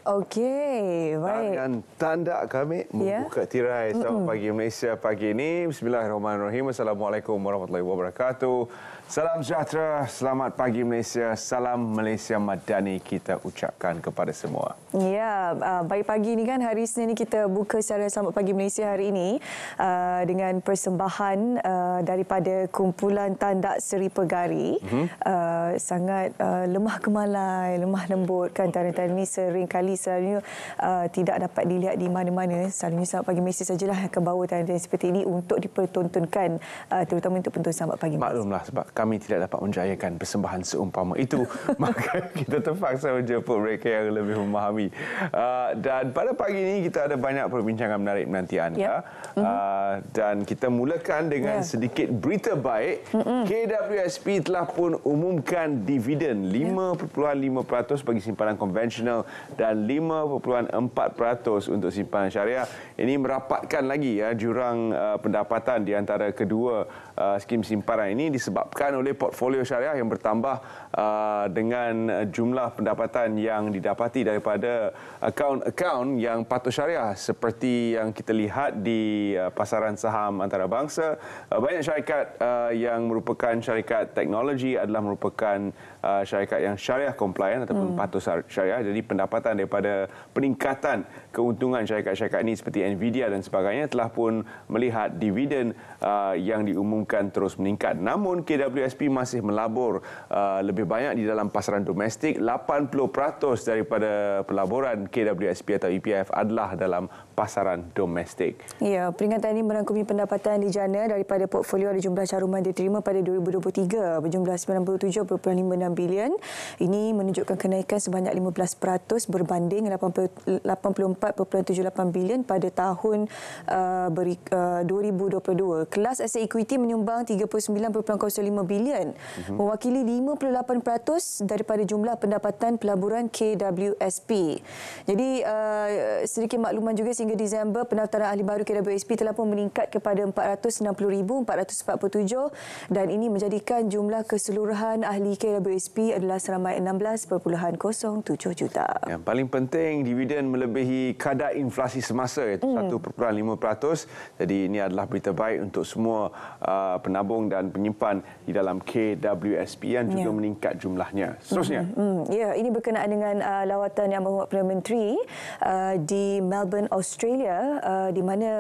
Okey, baik. Dengan tanda kami membuka tirai. Selamat pagi Malaysia pagi ini. Bismillahirrahmanirrahim. Assalamualaikum warahmatullahi wabarakatuh. Salam sejahtera, selamat pagi Malaysia. Salam Malaysia Madani kita ucapkan kepada semua. Ya, baik pagi ni kan hari Isnin ni kita buka secara Selamat Pagi Malaysia hari ini dengan persembahan daripada kumpulan Tandak Seri Pegari. Sangat lemah gemalai, lemah lembut kan tanda-tanda ni selalunya tidak dapat dilihat di mana-mana. Selalunya Selamat Pagi Malaysia sajalah akan bawa tanda seperti ini untuk dipertontonkan terutama untuk penonton Selamat Pagi Malaysia. Maklumlah sebab kami tidak dapat menjayakan persembahan seumpama itu, maka kita terpaksa menjemput mereka yang lebih memahami. Dan pada pagi ini kita ada banyak perbincangan menarik menanti anda. Dan kita mulakan dengan sedikit berita baik. KWSP telah pun umumkan dividen 5.5% bagi simpanan konvensional dan 5.4% untuk simpanan syariah. Ini merapatkan lagi jurang pendapatan di antara kedua skim simpanan ini disebabkan oleh portfolio syariah yang bertambah dengan jumlah pendapatan yang didapati daripada akaun-akaun yang patuh syariah seperti yang kita lihat di pasaran saham antarabangsa. Banyak syarikat yang merupakan syarikat teknologi adalah merupakan syarikat yang syariah compliant ataupun patuh syariah. Jadi pendapatan daripada peningkatan keuntungan syarikat-syarikat ini seperti Nvidia dan sebagainya telah pun melihat dividen yang diumumkan terus meningkat. Namun KWSP masih melabur lebih banyak di dalam pasaran domestik. 80% daripada pelaburan KWSP atau EPF adalah dalam pasaran domestik. Ya, peringatan ini merangkumi pendapatan di jana daripada portfolio ada jumlah caruman diterima pada 2023 berjumlah 97.56 bilion. Ini menunjukkan kenaikan sebanyak 15% berbanding 84.78 bilion pada tahun 2022. Kelas aset equity menyumbang 39.05 bilion, mewakili 58% daripada jumlah pendapatan pelaburan KWSP. Jadi sedikit makluman juga sehingga Disember pendaftaran ahli baru KWSP telah pun meningkat kepada 460,447 dan ini menjadikan jumlah keseluruhan ahli KWSP adalah seramai 16.07 juta. Yang paling penting dividen melebihi kadar inflasi semasa iaitu 1.5%. Jadi ini adalah berita baik untuk semua penabung dan penyimpan di dalam KWSP yang juga meningkat jumlahnya. Seterusnya. Ya, ini berkenaan dengan lawatan Yang Berhormat Perdana Menteri di Melbourne, Australia, di mana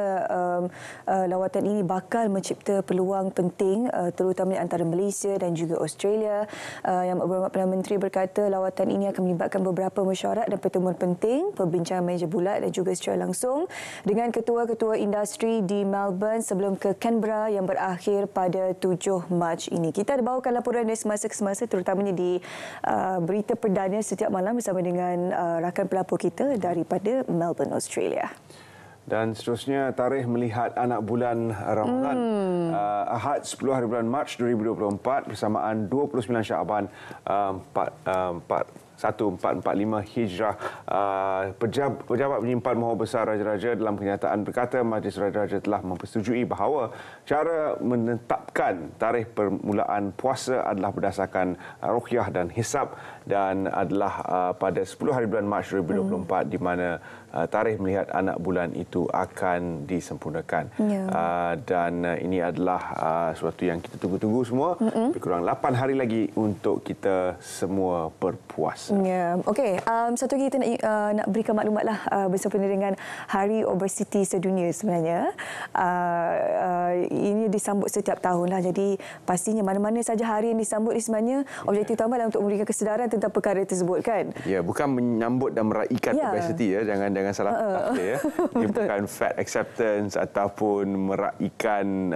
lawatan ini bakal mencipta peluang penting terutamanya antara Malaysia dan juga Australia. Yang Berhormat Perdana Menteri berkata lawatan ini akan melibatkan beberapa mesyuarat dan pertemuan penting, perbincangan meja bulat dan juga secara langsung dengan ketua-ketua industri di Melbourne sebelum ke Canberra yang berakhir pada 7 Mac ini. Kita ada bawakan laporan dari semasa ke semasa terutamanya di berita perdana setiap malam bersama dengan rakan pelapor kita daripada Melbourne, Australia. Dan seterusnya, tarikh melihat anak bulan Ramadan. Ahad 10 hari bulan Mac 2024 bersamaan 29 Syaban 1445 Hijrah. Pejabat penyimpan Maha Besar Raja-Raja dalam kenyataan berkata Majlis Raja-Raja telah mempersetujui bahawa cara menetapkan tarikh permulaan puasa adalah berdasarkan ruqyah dan hisab dan adalah pada 10 hari bulan Mac 2024 di mana tarikh melihat anak bulan itu akan disempurnakan. Dan ini adalah sesuatu yang kita tunggu-tunggu semua. Lebih kurang 8 hari lagi untuk kita semua berpuasa. Ya, okey. Satu lagi kita nak berikan maklumatlah bersempena dengan Hari Obesiti Sedunia sebenarnya. Ini disambut setiap tahun lah. Jadi pastinya mana-mana saja hari yang disambut ini sebenarnya objektif utama adalah untuk memberikan kesedaran tentang perkara tersebut kan. Ya, bukan menyambut dan meraihkan obesiti ya. Jangan salah tafsir ya. Ini bukan fat acceptance ataupun meraihkan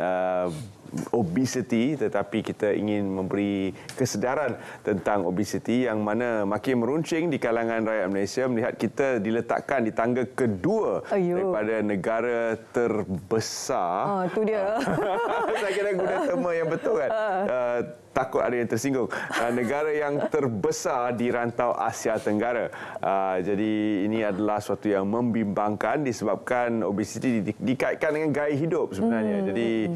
obesity, tetapi kita ingin memberi kesedaran tentang obesity yang mana makin meruncing di kalangan rakyat Malaysia melihat kita diletakkan di tangga kedua daripada negara terbesar. Itu dia. Saya kira guna terma yang betul kan. takut ada yang tersinggung. Negara yang terbesar di rantau Asia Tenggara. Jadi ini adalah suatu yang membimbangkan disebabkan obesiti dikaitkan dengan gaya hidup sebenarnya. Jadi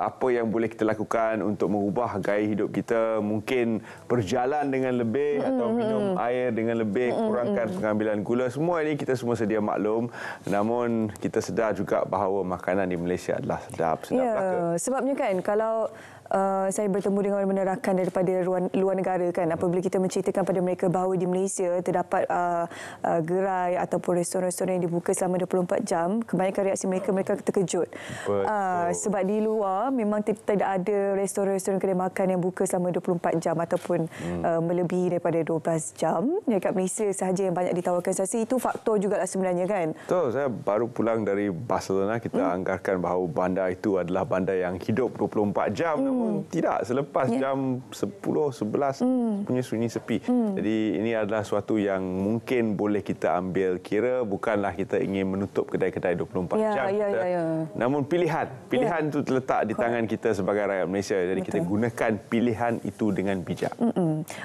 apa yang boleh kita lakukan untuk mengubah gaya hidup kita, mungkin berjalan dengan lebih atau minum air dengan lebih, kurangkan pengambilan gula. Semua ini kita semua sedia maklum. Namun kita sedar juga bahawa makanan di Malaysia adalah sedap belaka. Sebabnya kan kalau saya bertemu dengan orang menerangkan daripada luar negara kan, apabila kita menceritakan pada mereka bahawa di Malaysia terdapat gerai ataupun restoran-restoran yang dibuka selama 24 jam, kebanyakan reaksi mereka terkejut. Sebab di luar memang tidak ada restoran-restoran kedai makan yang buka selama 24 jam ataupun melebihi daripada 12 jam. Dekat Malaysia sahaja yang banyak ditawarkan. Saya rasa itu faktor juga sebenarnya kan. Betul, saya baru pulang dari Barcelona. Kita anggarkan bahawa bandar itu adalah bandar yang hidup 24 jam. Namun tidak, selepas jam 10, 11 punya sunyi sepi. Jadi ini adalah suatu yang mungkin boleh kita ambil kira. Bukanlah kita ingin menutup kedai-kedai 24 jam. Namun pilihan itu terletak di tangan kita sebagai rakyat Malaysia. Jadi kita gunakan pilihan itu dengan bijak.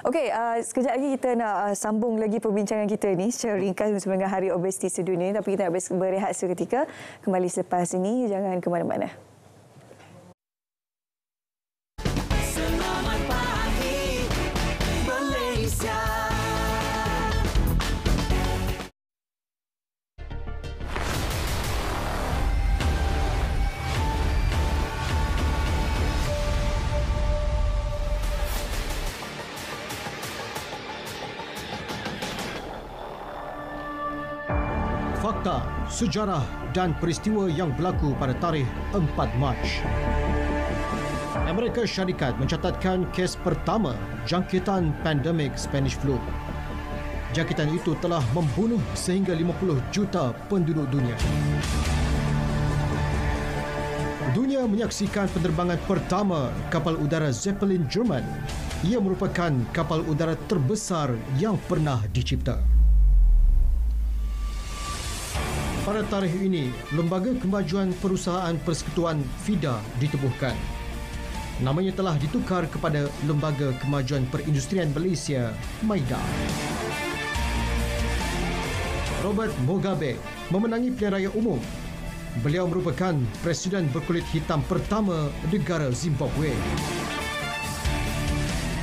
Okey, sekejap lagi kita nak sambung lagi perbincangan kita ni secara ringkas bersama dengan Hari Obesiti Sedunia. Tapi kita nak berehat seketika. Kembali selepas ini, jangan ke mana-mana. Fakta, sejarah dan peristiwa yang berlaku pada tarikh 4 Mac. Amerika Syarikat mencatatkan kes pertama jangkitan pandemik Spanish flu. Jangkitan itu telah membunuh sehingga 50 juta penduduk dunia. Dunia menyaksikan penerbangan pertama kapal udara Zeppelin Jerman. Ia merupakan kapal udara terbesar yang pernah dicipta. Pada tarikh ini, Lembaga Kemajuan Perusahaan Persekutuan FIDA ditubuhkan. Namanya telah ditukar kepada Lembaga Kemajuan Perindustrian Malaysia, MAIDA. Robert Mugabe memenangi pilihan raya umum. Beliau merupakan Presiden berkulit hitam pertama negara Zimbabwe.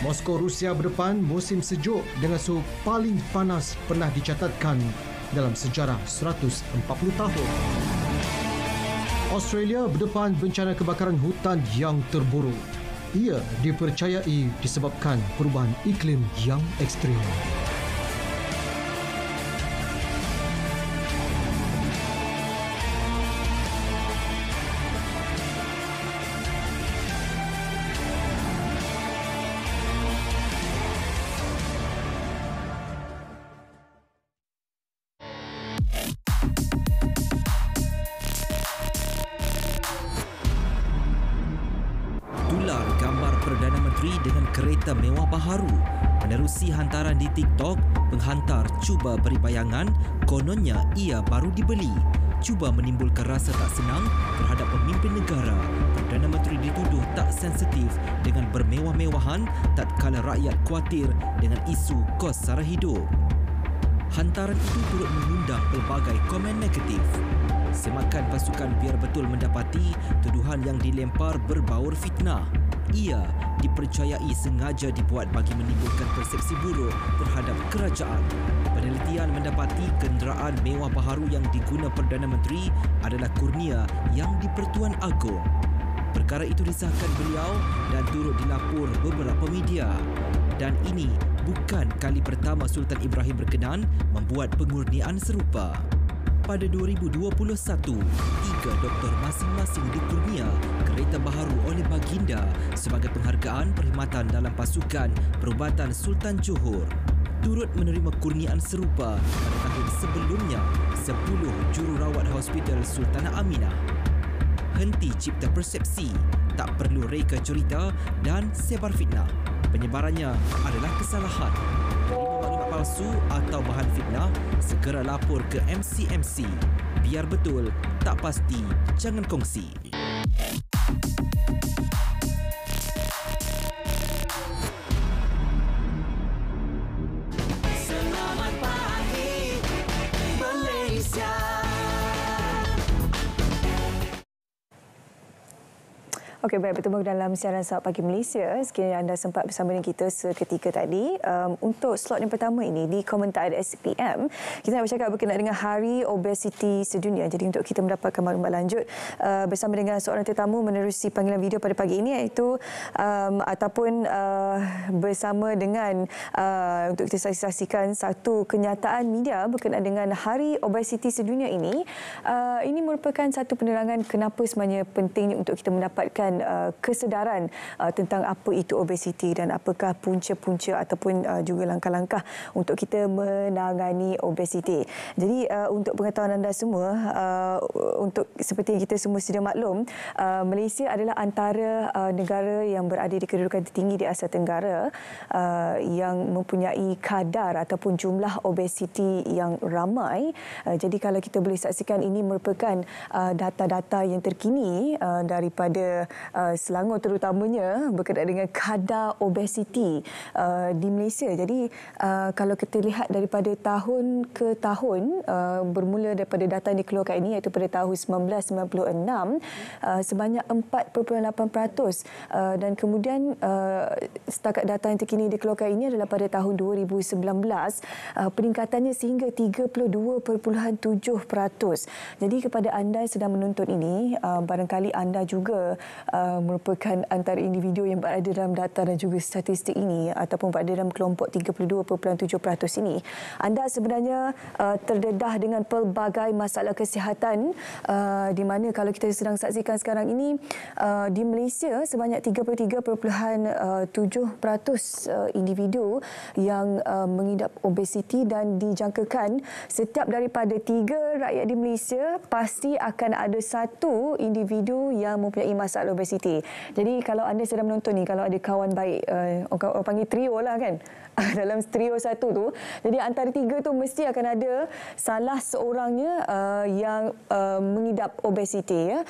Moskow, Rusia berdepan musim sejuk dengan suhu paling panas pernah dicatatkan dalam sejarah 140 tahun. Australia berdepan bencana kebakaran hutan yang terburuk. Ia dipercayai disebabkan perubahan iklim yang ekstrim. Perdana Menteri dengan kereta mewah baharu menerusi hantaran di TikTok. Penghantar cuba beri bayangan kononnya ia baru dibeli. Cuba menimbulkan rasa tak senang terhadap pemimpin negara. Perdana Menteri dituduh tak sensitif dengan bermewah-mewahan tatkala rakyat khawatir dengan isu kos sara hidup. Hantaran itu turut mengundang pelbagai komen negatif. Semakan pasukan biar betul mendapati tuduhan yang dilempar berbaur fitnah. Ia dipercayai sengaja dibuat bagi menimbulkan persepsi buruk terhadap kerajaan. Penelitian mendapati kenderaan mewah baharu yang diguna Perdana Menteri adalah kurnia yang di-Pertuan Agong. Perkara itu disahkan beliau dan turut dilapor beberapa media. Dan ini bukan kali pertama Sultan Ibrahim berkenan membuat pengurnian serupa. Pada 2021, 3 doktor masing-masing dikurnia kereta baharu oleh Baginda sebagai penghargaan perkhidmatan dalam pasukan perubatan Sultan Johor. Turut menerima kurniaan serupa pada tahun sebelumnya 10 jururawat Hospital Sultanah Aminah. Henti cipta persepsi, tak perlu reka cerita dan sebar fitnah. Penyebarannya adalah kesalahan. Maklumat palsu atau bahan fitnah, segera lapor ke MCMC. Biar betul, tak pasti, jangan kongsi. Okey, baik, bertemu dalam siaran Selamat Pagi Malaysia. Sekiranya anda sempat bersama dengan kita seketika tadi. Untuk slot yang pertama ini di Komentar SPM, kita nak bercakap berkenaan dengan Hari Obesiti Sedunia. Jadi untuk kita mendapatkan maklumat lanjut bersama dengan seorang tetamu menerusi panggilan video pada pagi ini, iaitu ataupun bersama dengan untuk kita saksikan satu kenyataan media berkenaan dengan Hari Obesiti Sedunia ini. Ini merupakan satu penerangan kenapa sebenarnya pentingnya untuk kita mendapatkan kesedaran tentang apa itu obesiti dan apakah punca-punca ataupun juga langkah-langkah untuk kita menangani obesiti. Jadi untuk pengetahuan anda semua, untuk seperti yang kita semua sedia maklum, Malaysia adalah antara negara yang berada di kedudukan tertinggi di Asia Tenggara yang mempunyai kadar ataupun jumlah obesiti yang ramai. Jadi kalau kita boleh saksikan, ini merupakan data-data yang terkini daripada Selangor terutamanya berkaitan dengan kadar obesiti di Malaysia. Jadi kalau kita lihat daripada tahun ke tahun, bermula daripada data yang dikeluarkan ini iaitu pada tahun 1996 sebanyak 4.8%, dan kemudian setakat data yang terkini dikeluarkan ini adalah pada tahun 2019 peningkatannya sehingga 32.7%. Jadi kepada anda yang sedang menonton ini, barangkali anda juga merupakan antara individu yang berada dalam data dan juga statistik ini ataupun berada dalam kelompok 32.7% ini. Anda sebenarnya terdedah dengan pelbagai masalah kesihatan, di mana kalau kita sedang saksikan sekarang ini di Malaysia sebanyak 33.7% individu yang mengidap obesiti, dan dijangkakan setiap daripada 3 rakyat di Malaysia pasti akan ada 1 individu yang mempunyai masalah obesiti. Jadi kalau anda sedang menonton ni, kalau ada kawan baik, orang panggil trio lah kan, dalam trio satu tu, jadi antara 3 tu mesti akan ada salah seorangnya yang mengidap obesiti. Ya.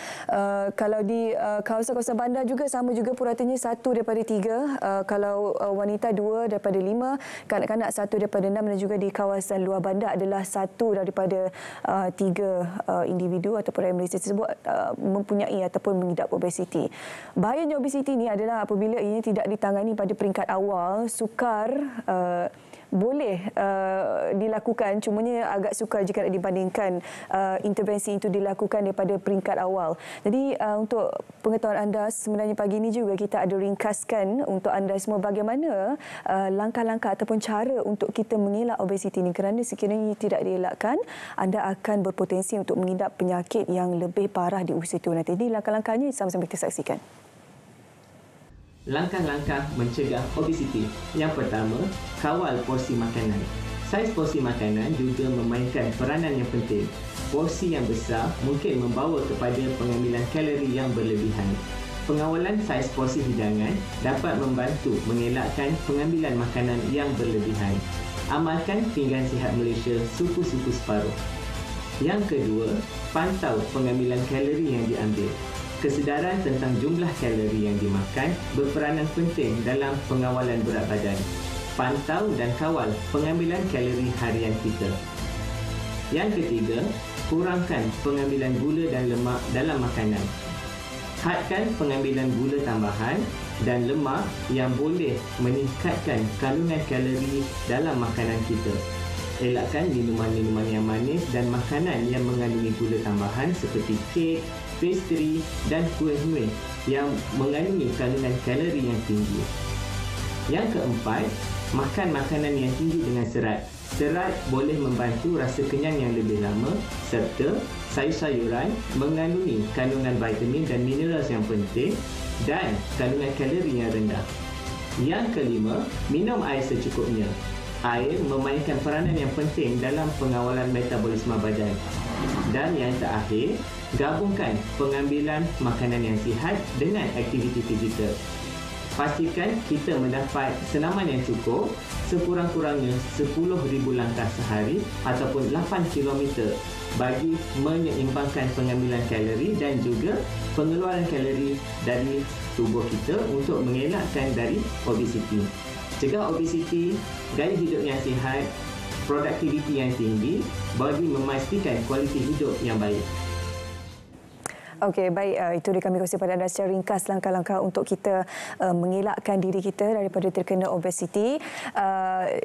Kalau di kawasan-kawasan bandar juga sama juga, puratanya 1 daripada 3, kalau wanita 2 daripada 5, kanak-kanak 1 daripada 6, dan juga di kawasan luar bandar adalah 1 daripada 3 individu ataupun rakyat Malaysia tersebut mempunyai ataupun mengidap obesiti. Bahayanya obesiti ini adalah apabila ini tidak ditangani pada peringkat awal, sukar boleh dilakukan, cumanya agak sukar jika dibandingkan intervensi itu dilakukan daripada peringkat awal. Jadi untuk pengetahuan anda, sebenarnya pagi ini juga kita ada ringkaskan untuk anda semua bagaimana langkah-langkah ataupun cara untuk kita mengelak obesiti ini, kerana sekiranya tidak dielakkan, anda akan berpotensi untuk mengidap penyakit yang lebih parah di usia tua nanti. Jadi langkah-langkahnya sama-sama kita saksikan. Langkah-langkah mencegah obesiti. Yang pertama, kawal porsi makanan. Saiz porsi makanan juga memainkan peranan yang penting. Porsi yang besar mungkin membawa kepada pengambilan kalori yang berlebihan. Pengawalan saiz porsi hidangan dapat membantu mengelakkan pengambilan makanan yang berlebihan. Amalkan pinggan sihat Malaysia suku-suku separuh. Yang kedua, pantau pengambilan kalori yang diambil. Kesedaran tentang jumlah kalori yang dimakan berperanan penting dalam pengawalan berat badan. Pantau dan kawal pengambilan kalori harian kita. Yang ketiga, kurangkan pengambilan gula dan lemak dalam makanan. Hadkan pengambilan gula tambahan dan lemak yang boleh meningkatkan kandungan kalori dalam makanan kita. Elakkan minuman-minuman yang manis dan makanan yang mengandungi gula tambahan seperti kek, pastry dan kuih-kuih yang mengandungi kandungan kalori yang tinggi. Yang keempat, makan makanan yang tinggi dengan serat. Serat boleh membantu rasa kenyang yang lebih lama, serta sayur-sayuran mengandungi kandungan vitamin dan mineral yang penting dan kandungan kalori yang rendah. Yang kelima, minum air secukupnya. Air memainkan peranan yang penting dalam pengawalan metabolisme badan. Dan yang terakhir, gabungkan pengambilan makanan yang sihat dengan aktiviti fizikal. Pastikan kita mendapat senaman yang cukup, sekurang-kurangnya 10,000 langkah sehari ataupun 8 km bagi menyeimbangkan pengambilan kalori dan juga pengeluaran kalori dari tubuh kita untuk mengelakkan dari obesiti. Cegah obesiti, gaya hidup yang sihat, produktiviti yang tinggi bagi memastikan kualiti hidup yang baik. Okey, baik. Itu dia kami kongsi pada anda secara ringkas langkah-langkah untuk kita mengelakkan diri kita daripada terkena obesiti.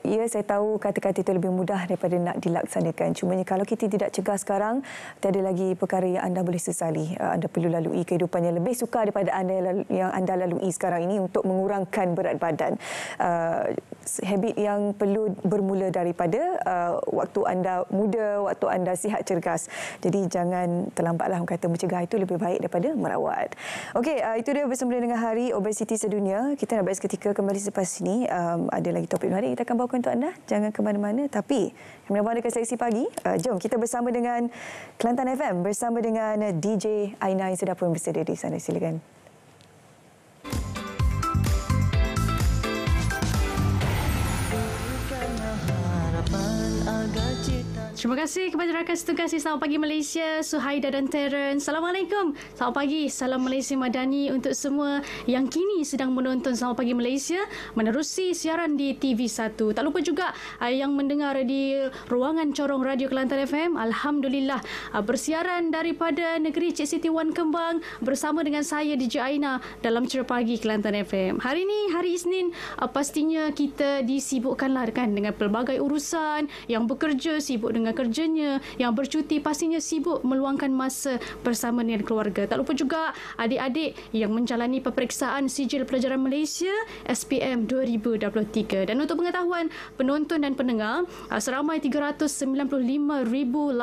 Ya, saya tahu kata-kata itu lebih mudah daripada nak dilaksanakan. Cumanya kalau kita tidak cegah sekarang, tiada lagi perkara yang anda boleh sesali. Anda perlu lalui kehidupan yang lebih sukar daripada yang anda lalui sekarang ini untuk mengurangkan berat badan. Habit yang perlu bermula daripada waktu anda muda, waktu anda sihat cergas. Jadi jangan terlambatlah, orang kata mencegah itu lebih baik daripada merawat. Okey, itu dia bersama dengan Hari Obesiti Sedunia. Kita nak berehat seketika, kembali selepas ini. Ada lagi topik menarik kita akan bawakan untuk anda. Jangan ke mana-mana. Tapi kami bawa dekat seleksi pagi. Jom kita bersama dengan Kelantan FM bersama dengan DJ Aina yang sudah pun bersedia di sana. Silakan. Terima kasih kepada rakan setugas di Selamat Pagi Malaysia, Suhaida dan Terence. Assalamualaikum. Selamat pagi, salam Malaysia Madani untuk semua yang kini sedang menonton Selamat Pagi Malaysia menerusi siaran di TV1. Tak lupa juga yang mendengar di ruangan corong Radio Kelantan FM. Alhamdulillah, bersiaran daripada negeri Cik Siti Wan Kembang bersama dengan saya DJ Aina dalam Cerita Pagi Kelantan FM. Hari ini, hari Isnin, pastinya kita disibukkanlah kan dengan pelbagai urusan, yang bekerja sibuk dengan kerjanya, yang bercuti pastinya sibuk meluangkan masa bersama dengan keluarga. Tak lupa juga adik-adik yang menjalani peperiksaan Sijil Pelajaran Malaysia SPM 2023. Dan untuk pengetahuan penonton dan pendengar, seramai 395,870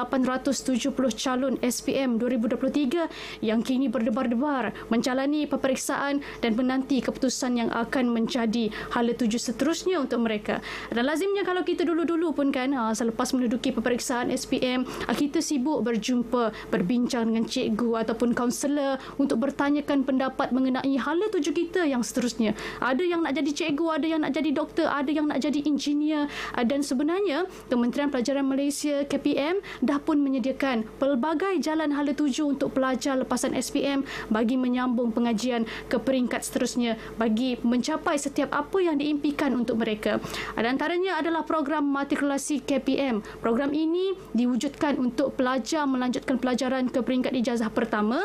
calon SPM 2023 yang kini berdebar-debar menjalani peperiksaan dan menanti keputusan yang akan menjadi hala tuju seterusnya untuk mereka. Dan lazimnya kalau kita dulu-dulu pun kan, selepas menduduki peperiksaan SPM, kita sibuk berjumpa, berbincang dengan cikgu ataupun kaunselor untuk bertanyakan pendapat mengenai hala tuju kita yang seterusnya. Ada yang nak jadi cikgu, ada yang nak jadi doktor, ada yang nak jadi engineer. Dan sebenarnya Kementerian Pelajaran Malaysia KPM dah pun menyediakan pelbagai jalan hala tuju untuk pelajar lepasan SPM bagi menyambung pengajian ke peringkat seterusnya, bagi mencapai setiap apa yang diimpikan untuk mereka. Antaranya adalah program matrikulasi KPM. Program ini diwujudkan untuk pelajar melanjutkan pelajaran ke peringkat ijazah pertama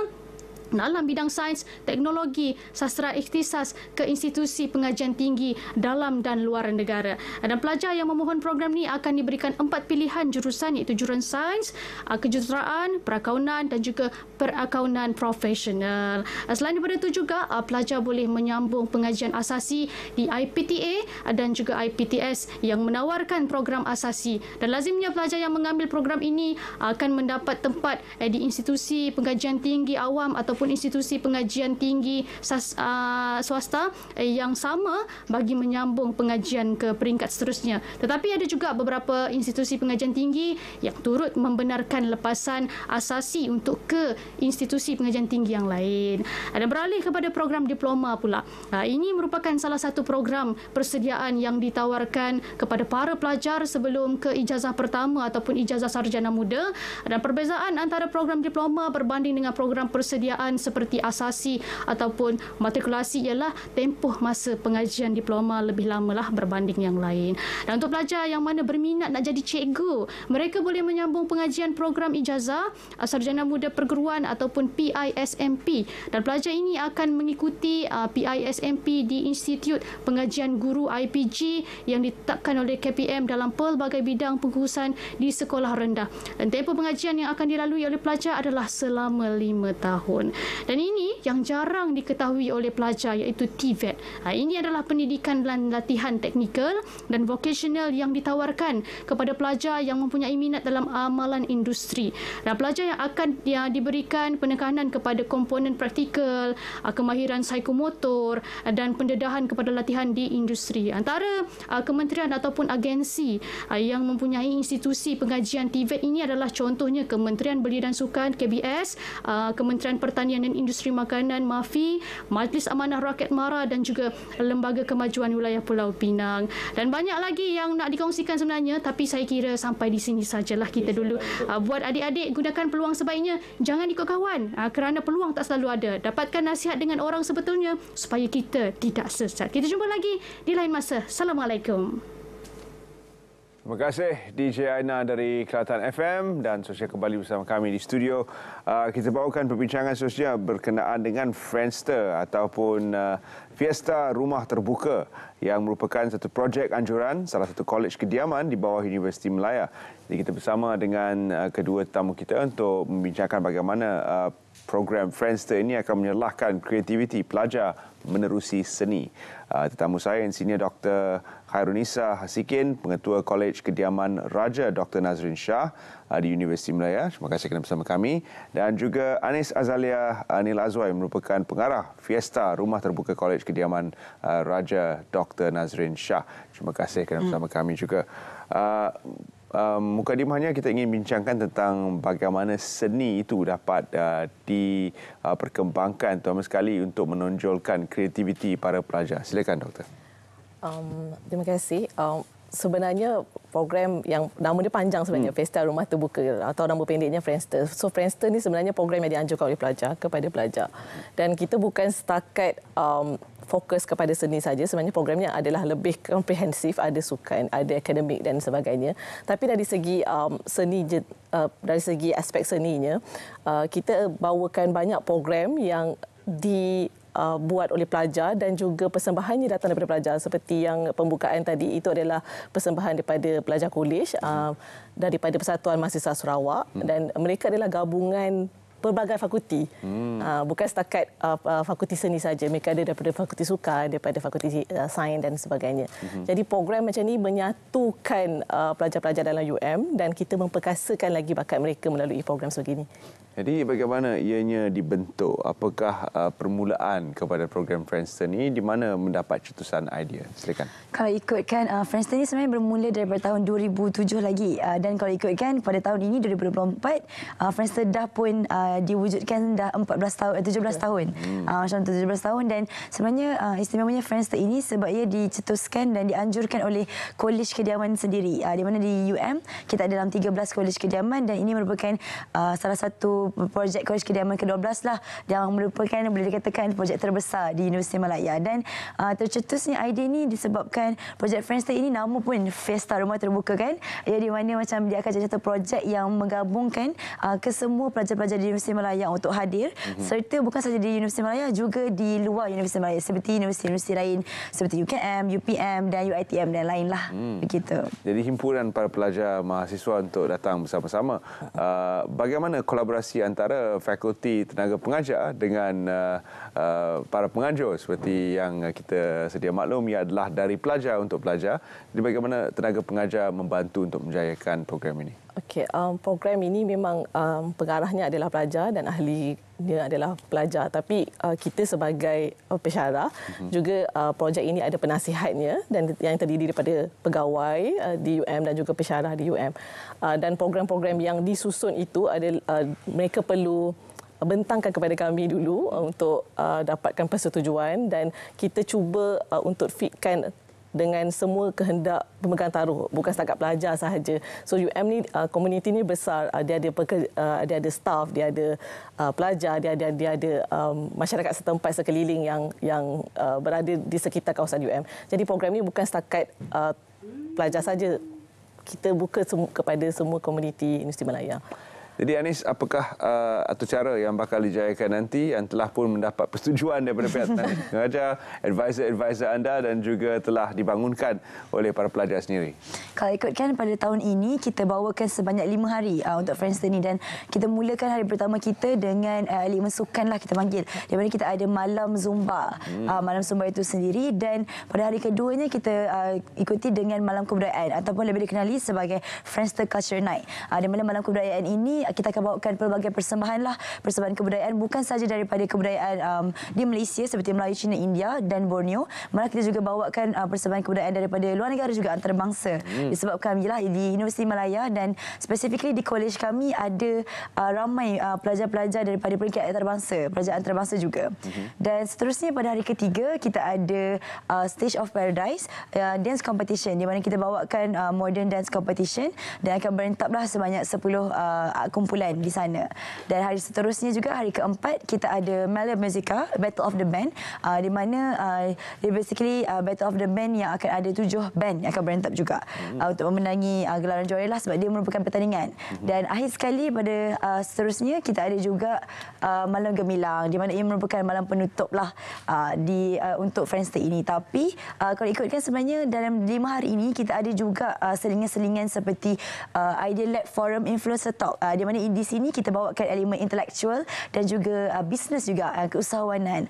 dalam bidang sains, teknologi, sastra ikhtisas ke institusi pengajian tinggi dalam dan luar negara. Dan pelajar yang memohon program ini akan diberikan 4 pilihan jurusan, iaitu jurusan sains, kejuruteraan, perakaunan dan juga perakaunan profesional. Selain daripada itu juga, pelajar boleh menyambung pengajian asasi di IPTA dan juga IPTS yang menawarkan program asasi. Dan lazimnya pelajar yang mengambil program ini akan mendapat tempat di institusi pengajian tinggi awam ataupun institusi pengajian tinggi swasta yang sama bagi menyambung pengajian ke peringkat seterusnya. Tetapi ada juga beberapa institusi pengajian tinggi yang turut membenarkan lepasan asasi untuk ke institusi pengajian tinggi yang lain. Dan beralih kepada program diploma pula. Ini merupakan salah satu program persediaan yang ditawarkan kepada para pelajar sebelum ke ijazah pertama ataupun ijazah sarjana muda. Dan perbezaan antara program diploma berbanding dengan program persediaan seperti asasi ataupun matrikulasi ialah tempoh masa pengajian diploma lebih lamalah berbanding yang lain. Dan untuk pelajar yang mana berminat nak jadi cikgu, mereka boleh menyambung pengajian program ijazah sarjana muda perguruan ataupun PISMP. Dan pelajar ini akan mengikuti PISMP di Institut Pengajian Guru IPG yang ditetapkan oleh KPM dalam pelbagai bidang pengkhususan di sekolah rendah. Dan tempoh pengajian yang akan dilalui oleh pelajar adalah selama 5 tahun. Dan ini yang jarang diketahui oleh pelajar, iaitu TVET. Ini adalah pendidikan dan latihan teknikal dan vocational yang ditawarkan kepada pelajar yang mempunyai minat dalam amalan industri. Dan pelajar yang akan diberikan penekanan kepada komponen praktikal, kemahiran psikomotor dan pendedahan kepada latihan di industri. Antara kementerian ataupun agensi yang mempunyai institusi pengajian TVET ini adalah contohnya Kementerian Belia dan Sukan KBS, Kementerian Pertanian dan Industri Makanan MAFI, Majlis Amanah Rakyat MARA dan juga Lembaga Kemajuan Wilayah Pulau Pinang. Dan banyak lagi yang nak dikongsikan sebenarnya, tapi saya kira sampai di sini sajalah kita dulu. Buat adik-adik, gunakan peluang sebaiknya, jangan ikut kawan kerana peluang tak selalu ada. Dapatkan nasihat dengan orang sebetulnya supaya kita tidak sesat. Kita jumpa lagi di lain masa. Assalamualaikum. Terima kasih DJ Aina dari Kelatan FM dan sosial kembali bersama kami di studio. Kita bawakan perbincangan sosial berkenaan dengan Friendster ataupun Fiesta Rumah Terbuka yang merupakan satu projek anjuran salah satu kolej kediaman di bawah Universiti Malaya. Jadi kita bersama dengan kedua tetamu kita untuk membincangkan bagaimana program Friendster ini akan menyerlahkan kreativiti pelajar menerusi seni. Tetamu saya Insinyur Dr. Khairunisa Hasikin, Pengetua Kolej Kediaman Raja Dr. Nazrin Shah di Universiti Malaya. Terima kasih kerana bersama kami. Dan juga Anis Azalia Nil Azwai merupakan pengarah Fiesta Rumah Terbuka Kolej Kediaman Raja Dr. Nazrin Shah. Terima kasih kerana bersama kami juga. Mukadimahnya kita ingin bincangkan tentang bagaimana seni itu dapat diperkembangkan terutama sekali untuk menonjolkan kreativiti para pelajar. Silakan doktor. Terima kasih. Sebenarnya program yang nama dia panjang sebenarnya, Fiesta Rumah Terbuka atau nama pendeknya Friendster. So Friendster ni sebenarnya program yang dianjurkan oleh pelajar kepada pelajar. Dan kita bukan setakat fokus kepada seni saja, sebenarnya programnya adalah lebih komprehensif, ada sukan, ada akademik dan sebagainya. Tapi dari segi seni, dari segi aspek seninya, kita bawakan banyak program yang dibuat oleh pelajar dan juga persembahannya datang daripada pelajar. Seperti yang pembukaan tadi, itu adalah persembahan daripada pelajar kolej, daripada Persatuan Mahasiswa Sarawak, dan mereka adalah gabungan pelbagai fakulti. Bukan setakat fakulti seni saja. Mereka ada daripada fakulti sukan, daripada fakulti sains dan sebagainya. Jadi program macam ni menyatukan pelajar-pelajar dalam UM dan kita memperkasakan lagi bakat mereka melalui program sebegini. Jadi bagaimana ianya dibentuk? Apakah permulaan kepada program Friendster ni di mana mendapat cetusan idea? Silakan. Kalau ikutkan Friendster ni sebenarnya bermula daripada tahun 2007 lagi, dan kalau ikutkan pada tahun ini 2024 Friendster dah pun diwujudkan dah 17 tahun. Macam 17 tahun, dan sebenarnya istimewanya Friendster ini sebab ia dicetuskan dan dianjurkan oleh Kolej Kediaman sendiri, di mana di UM kita ada dalam 13 kolej kediaman dan ini merupakan salah satu projek Kolej Kediaman ke-12 lah yang merupakan boleh dikatakan projek terbesar di Universiti Malaya. Dan tercetusnya idea ni disebabkan projek Friendster ini nama pun Fiesta Rumah Terbuka kan, ia di mana macam dia akan jadi satu projek yang menggabungkan ke semua pelajar-pelajar di Universiti Malaya untuk hadir, serta bukan sahaja di Universiti Malaya, juga di luar Universiti Malaya seperti universiti-universiti lain seperti UKM, UPM dan UiTM dan lainlah. Begitu. Jadi himpunan para pelajar mahasiswa untuk datang bersama-sama. Bagaimana kolaborasi antara fakulti tenaga pengajar dengan para penganjur seperti yang kita sedia maklum, ia adalah dari pelajar untuk pelajar. Jadi bagaimana tenaga pengajar membantu untuk menjayakan program ini? Okey, program ini memang pengarahnya adalah pelajar dan ahlinya adalah pelajar. Tapi kita sebagai pensyarah juga projek ini ada penasihatnya dan yang terdiri daripada pegawai di UM dan juga pensyarah di UM. Dan program-program yang disusun itu mereka perlu bentangkan kepada kami dulu untuk dapatkan persetujuan, dan kita cuba untuk fitkan dengan semua kehendak pemegang taruh, bukan setakat pelajar sahaja. So UM ni komuniti ni besar, dia ada staff, dia ada pelajar, dia ada masyarakat setempat sekeliling yang berada di sekitar kawasan UM. Jadi program ni bukan setakat pelajar saja. Kita buka kepada semua komuniti Universiti Malaya. Jadi Anis, apakah atau cara yang bakal dijayakan nanti yang telah pun mendapat persetujuan daripada pihak tenaga pengajar, advisor-advisor anda dan juga telah dibangunkan oleh para pelajar sendiri? Kalau ikutkan pada tahun ini kita bawakan sebanyak 5 hari untuk Friendster ni, dan kita mulakan hari pertama kita dengan elemen sukan lah kita panggil. Di mana kita ada malam Zumba. Malam Zumba itu sendiri, dan pada hari keduanya kita ikuti dengan malam kebudayaan ataupun lebih dikenali sebagai Friendster Culture Night. Di mana malam kebudayaan ini kita akan bawakan pelbagai persembahan lah, persembahan kebudayaan bukan sahaja daripada kebudayaan di Malaysia seperti Melayu, Cina, India dan Borneo, malah kita juga bawakan persembahan kebudayaan daripada luar negara juga, antarabangsa. Disebabkan ialah di Universiti Malaya dan specifically di kolej kami ada ramai pelajar-pelajar daripada peringkat antarabangsa, pelajar antarabangsa juga. Dan seterusnya pada hari ketiga kita ada Stage of Paradise dance competition, di mana kita bawakan modern dance competition dan akan berentaplah sebanyak 10 kumpulan di sana. Dan hari seterusnya juga, hari keempat, kita ada Mela Musica, Battle of the Band, di mana basically Battle of the Band yang akan ada 7 band yang akan berantap juga untuk memenangi gelaran juara lah, sebab dia merupakan pertandingan. Dan akhir sekali pada seterusnya kita ada juga Malam Gemilang, di mana ia merupakan malam penutup lah untuk Friendster ini. Tapi kalau ikutkan sebenarnya dalam 5 hari ini kita ada juga selingan-selingan seperti Idea Lab Forum Influencer Talk, di mana di sini kita bawakan elemen intelektual dan juga bisnes juga, keusahawanan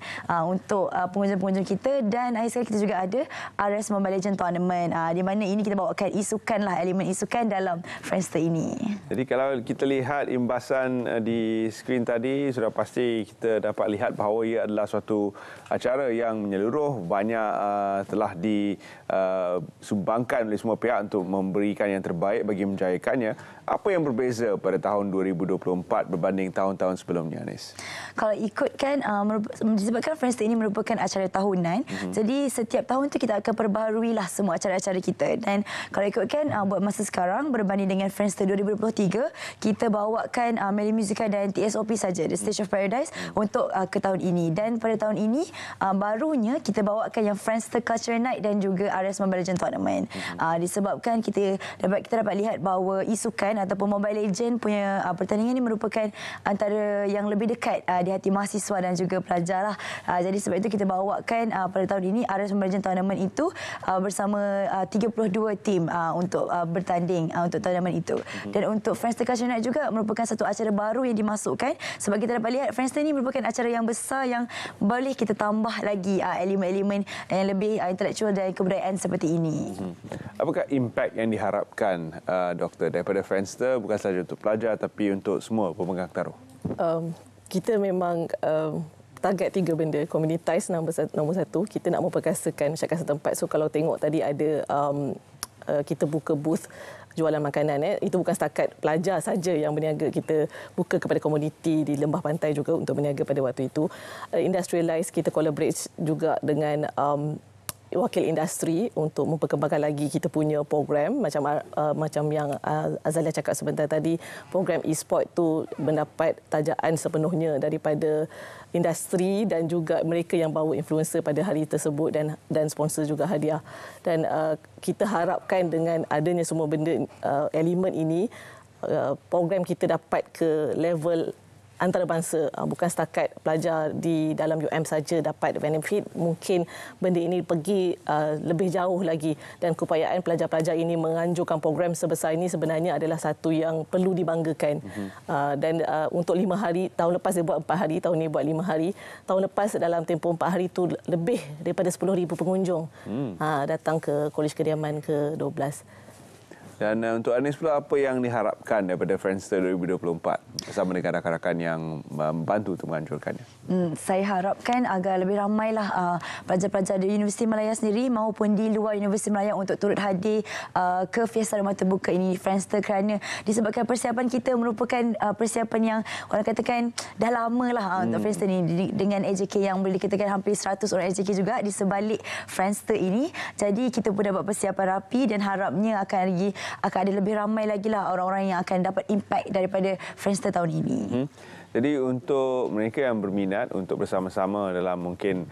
untuk pengunjung-pengunjung kita. Dan akhir sekali kita juga ada RS Mobile Legends Tournament, di mana ini kita bawakan isukan lah, elemen isukan dalam Friendster ini. Jadi kalau kita lihat imbasan di skrin tadi, sudah pasti kita dapat lihat bahawa ia adalah suatu acara yang menyeluruh, banyak telah disumbangkan oleh semua pihak untuk memberikan yang terbaik bagi menjayakannya. Apa yang berbeza pada tahun 2024 berbanding tahun-tahun sebelumnya, Anis? Kalau ikutkan, disebabkan Friendster ini merupakan acara tahunan, jadi setiap tahun tu kita akan perbaharuilah semua acara-acara kita. Dan kalau ikutkan buat masa sekarang berbanding dengan Friendster 2023, kita bawakan Mela Musica dan TSOP saja, The Stage of Paradise, untuk ke tahun ini. Dan pada tahun ini barunya kita bawakan yang Friendster Culture Night dan juga RS Mobile Legends Tournament. Disebabkan kita dapat lihat bahawa isukan ataupun Mobile Legends punya pertandingan ini merupakan antara yang lebih dekat di hati mahasiswa dan juga pelajar lah. Jadi sebab itu kita bawakan pada tahun ini RS Mobile Legends Tournament itu bersama 32 tim untuk bertanding untuk tournament itu. Dan untuk Friendster Culture Night juga merupakan satu acara baru yang dimasukkan, sebab kita dapat lihat Friendster ini merupakan acara yang besar yang boleh kita tambah lagi elemen-elemen yang lebih intelektual dan kebudayaan seperti ini. Apakah impak yang diharapkan, Doktor, daripada Friendster bukan sahaja untuk pelajar tapi untuk semua pemegang taruh? Kita memang target 3 benda. Communitize nombor satu, kita nak memperkasakan masyarakat setempat. So kalau tengok tadi ada kita buka booth jualan makanan, itu bukan setakat pelajar saja yang berniaga, kita buka kepada komuniti di Lembah Pantai juga untuk berniaga pada waktu itu. Industrialize, kita collaborate juga dengan wakil industri untuk memperkembangkan lagi kita punya program macam yang Azalia cakap sebentar tadi. Program e-sport tu mendapat tajaan sepenuhnya daripada industri dan juga mereka yang bawa influencer pada hari tersebut, dan sponsor juga hadiah. Dan kita harapkan dengan adanya semua benda elemen ini, program kita dapat ke level antarabangsa, bukan setakat pelajar di dalam UM saja dapat benefit. Mungkin benda ini pergi lebih jauh lagi, dan keupayaan pelajar-pelajar ini menganjurkan program sebesar ini sebenarnya adalah satu yang perlu dibanggakan. Dan untuk 5 hari, tahun lepas dia buat 4 hari, tahun ini buat 5 hari. Tahun lepas dalam tempoh 4 hari itu lebih daripada 10,000 pengunjung datang ke Kolej Kediaman ke-12. Dan untuk Anis pula, apa yang diharapkan daripada Friendster 2024 bersama dengan rakan-rakan yang membantu untuk menganjurkannya? Saya harapkan agar lebih ramailah pelajar-pelajar di Universiti Malaya sendiri maupun di luar Universiti Malaya untuk turut hadir ke Fiesta Rumah Terbuka ini Friendster, kerana disebabkan persiapan kita merupakan persiapan yang orang katakan dah lama lah untuk Friendster ini, dengan AJK yang boleh dikatakan hampir 100 orang AJK juga di sebalik Friendster ini. Jadi kita pun dapat persiapan rapi, dan harapnya akan ada lebih ramai lagi lah orang-orang yang akan dapat impact daripada Friendster tahun ini. Jadi untuk mereka yang berminat untuk bersama-sama dalam mungkin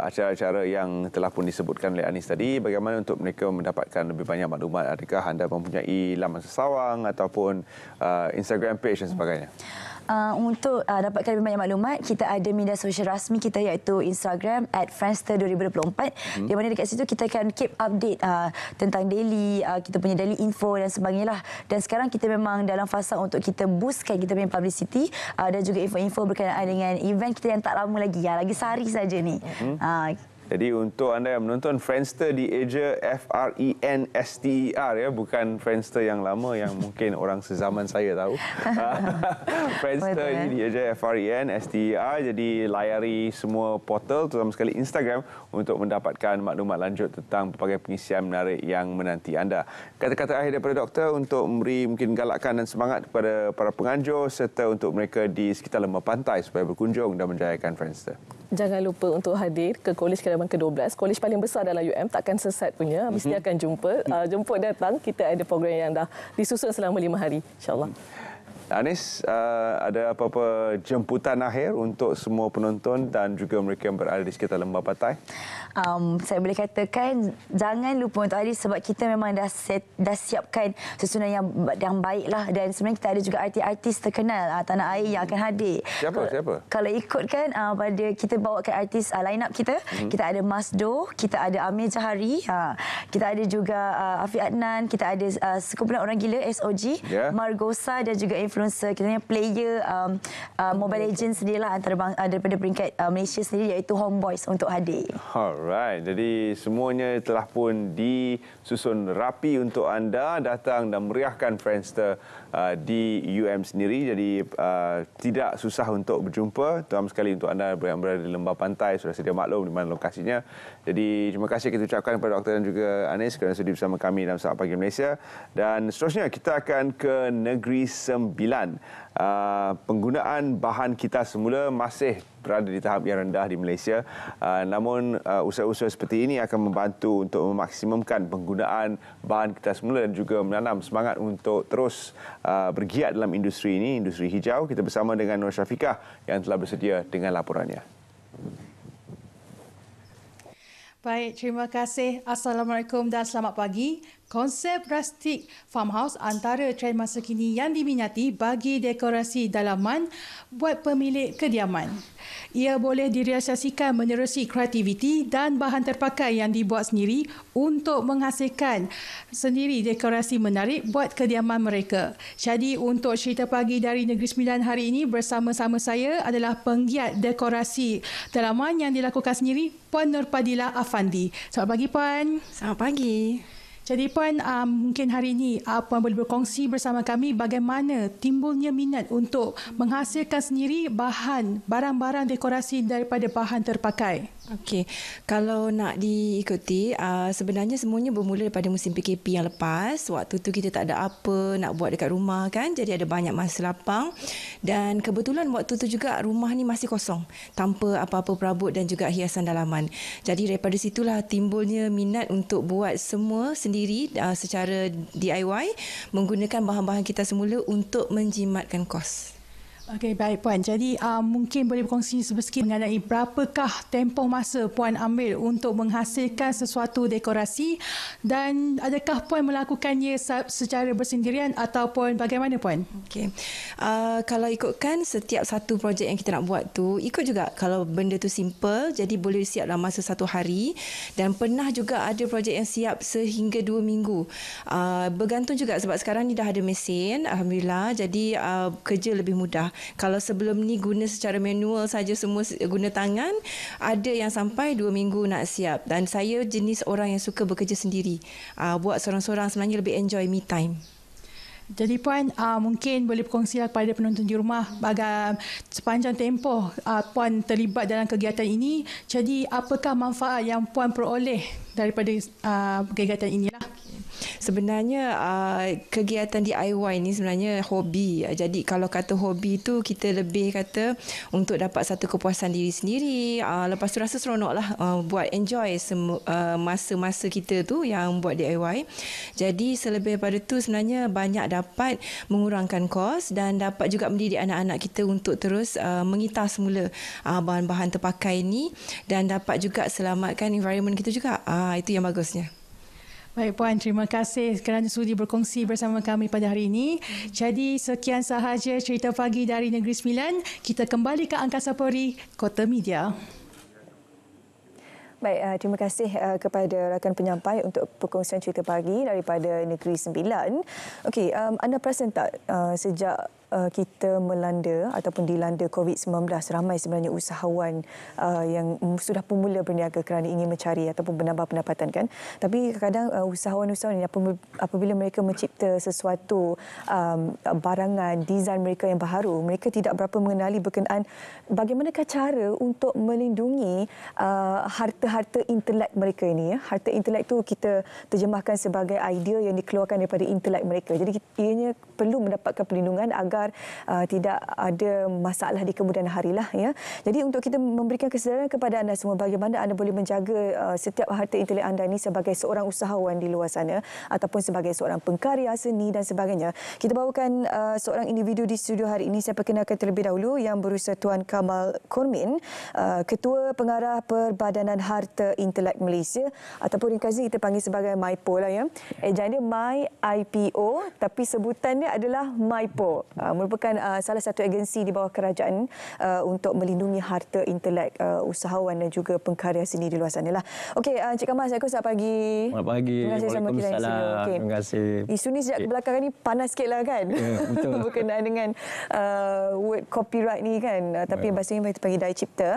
acara-acara yang telah pun disebutkan oleh Anis tadi, bagaimana untuk mereka mendapatkan lebih banyak maklumat? Adakah anda mempunyai laman sesawang ataupun Instagram page dan sebagainya? Untuk dapatkan lebih banyak maklumat, kita ada media sosial rasmi kita, iaitu Instagram @Friendster2024, di mana dekat situ kita akan keep update tentang daily, kita punya daily info dan sebagainya lah. Dan sekarang kita memang dalam fasa untuk kita boostkan kita punya publicity dan juga info-info berkenaan dengan event kita yang tak lama lagi, lagi sehari saja ni. Jadi untuk anda yang menonton, Friendster di eja Frienster, ya, bukan Friendster yang lama yang mungkin orang sezaman saya tahu. Friendster ini di eja Frienster. Jadi layari semua portal, terutama sekali Instagram, untuk mendapatkan maklumat lanjut tentang pelbagai pengisian menarik yang menanti anda. Kata-kata akhir daripada doktor untuk memberi mungkin galakan dan semangat kepada para penganjur serta untuk mereka di sekitar Lembah Pantai supaya berkunjung dan menjayakan Friendster. Jangan lupa untuk hadir ke Kolej Kediaman ke-12. Kolej paling besar dalam UM, takkan sesat punya. Mesti akan jumpa. Jemput datang. Kita ada program yang dah disusun selama 5 hari, insyaAllah. Anis, ada apa-apa jemputan akhir untuk semua penonton dan juga mereka yang berada di sekitar Lembah Pantai? Saya boleh katakan jangan lupa untuk Anis sebab kita memang dah siapkan susunan yang baiklah, dan sebenarnya kita ada juga artis-artis terkenal tanah air yang akan hadir. Siapa? Kalau ikutkan pada kita bawakan artis line up kita, kita ada Masdo, kita ada Amir Jahari, kita ada juga Afiq Adnan, kita ada sekumpulan orang gila SOG, Margosa dan juga influencer kita punya player Mobile Legends sendirilah daripada peringkat Malaysia sendiri, iaitu Homeboys untuk hadir. Alright, jadi semuanya telah pun disusun rapi untuk anda datang dan meriahkan Friendster di UM sendiri. Jadi tidak susah untuk berjumpa, terutama sekali untuk anda yang berada di Lembah Pantai, sudah sedia maklum di mana lokasinya. Jadi terima kasih kita ucapkan kepada Doktor dan juga Anis kerana sudi bersama kami dalam Selamat Pagi Malaysia. Dan seterusnya kita akan ke Negeri Sembilan. Penggunaan bahan kita semula masih berada di tahap yang rendah di Malaysia. Namun usaha-usaha seperti ini akan membantu untuk memaksimumkan penggunaan bahan kita semula dan juga menanam semangat untuk terus bergiat dalam industri ini, industri hijau. Kita bersama dengan Nur Syafiqah yang telah bersedia dengan laporannya. Baik, terima kasih. Assalamualaikum dan selamat pagi. Konsep rustic farmhouse antara trend masa kini yang diminati bagi dekorasi dalaman buat pemilik kediaman. Ia boleh direalisasikan menerusi kreativiti dan bahan terpakai yang dibuat sendiri untuk menghasilkan sendiri dekorasi menarik buat kediaman mereka. Jadi untuk cerita pagi dari Negeri Sembilan hari ini bersama-sama saya adalah penggiat dekorasi dalaman yang dilakukan sendiri, Puan Nurpadila Afandi. Selamat pagi, Puan. Selamat pagi. Jadi Puan, mungkin hari ini Puan boleh berkongsi bersama kami bagaimana timbulnya minat untuk menghasilkan sendiri barang-barang dekorasi daripada bahan terpakai. Okey, kalau nak diikuti, sebenarnya semuanya bermula daripada musim PKP yang lepas. Waktu tu kita tak ada apa nak buat dekat rumah kan, jadi ada banyak masa lapang. Dan kebetulan waktu tu juga rumah ni masih kosong, tanpa apa-apa perabot dan juga hiasan dalaman. Jadi daripada situlah timbulnya minat untuk buat semua sendiri secara DIY, menggunakan bahan-bahan kita semula untuk menjimatkan kos. Okey, baik Puan. Jadi mungkin boleh berkongsi sedikit mengenai berapakah tempoh masa Puan ambil untuk menghasilkan sesuatu dekorasi, dan adakah Puan melakukannya secara bersendirian ataupun bagaimana Puan? Okey. Kalau ikutkan setiap satu projek yang kita nak buat tu, ikut juga kalau benda tu simple, jadi boleh siap dalam masa 1 hari, dan pernah juga ada projek yang siap sehingga 2 minggu. Bergantung juga sebab sekarang ni dah ada mesin, alhamdulillah, jadi kerja lebih mudah. Kalau sebelum ni guna secara manual saja, semua guna tangan, ada yang sampai 2 minggu nak siap. Dan saya jenis orang yang suka bekerja sendiri. Buat seorang-seorang sebenarnya lebih enjoy me time. Jadi Puan, mungkin boleh berkongsilah kepada penonton di rumah sepanjang tempoh Puan terlibat dalam kegiatan ini. Jadi apakah manfaat yang Puan peroleh daripada kegiatan inilah? Sebenarnya kegiatan DIY ni sebenarnya hobi. Jadi kalau kata hobi tu, kita lebih kata untuk dapat satu kepuasan diri sendiri. Lepas tu rasa seronok lah buat enjoy masa-masa kita tu yang buat DIY. Jadi selebih daripada tu sebenarnya banyak dapat mengurangkan kos dan dapat juga mendidik anak-anak kita untuk terus mengitar semula bahan-bahan terpakai ni, dan dapat juga selamatkan environment kita juga. Itu yang bagusnya. Baik Puan, terima kasih kerana sudi berkongsi bersama kami pada hari ini. Jadi sekian sahaja cerita pagi dari Negeri Sembilan. Kita kembali ke Angkasa Puri, Kota Media. Baik, terima kasih kepada rakan penyampai untuk perkongsian cerita pagi daripada Negeri Sembilan. Okey, anda perasan tak sejak kita melanda ataupun dilanda COVID-19, ramai sebenarnya usahawan yang sudah pemula berniaga kerana ingin mencari ataupun menambah pendapatan kan. Tapi kadang-kadang usahawan-usahawan ini apabila mereka mencipta sesuatu barangan, desain mereka yang baharu, mereka tidak berapa mengenali berkenaan bagaimanakah cara untuk melindungi harta-harta intelek mereka ini. Harta intelek itu kita terjemahkan sebagai idea yang dikeluarkan daripada intelek mereka. Jadi ianya perlu mendapatkan perlindungan agar bertukar, tidak ada masalah di kemudian hari lah ya. Jadi untuk kita memberikan kesedaran kepada anda semua bagaimana anda boleh menjaga setiap harta intelek anda ini sebagai seorang usahawan di luar sana ataupun sebagai seorang pengkarya seni dan sebagainya. Kita bawakan seorang individu di studio hari ini. Saya perkenalkan terlebih dahulu yang berusaha Tuan Kamal Kormin, Ketua Pengarah Perbadanan Harta Intelek Malaysia ataupun ringkasnya kita panggil sebagai MIPO lah ya. Ejaan dia MyIPO tapi sebutan dia adalah MIPO. Merupakan salah satu agensi di bawah kerajaan untuk melindungi harta intelek usahawan dan juga pengkarya seni di luar sana lah. Okey, Encik Kamal, Assalamualaikum, selamat pagi. Selamat pagi. Terima kasih sama kita. Okay. Terima kasih. Isu ni sejak belakangan ni panas sikit lah kan? Ya, betul. Berkenaan dengan word copyright ni kan. Tapi bahasanya kita panggil daya cipta.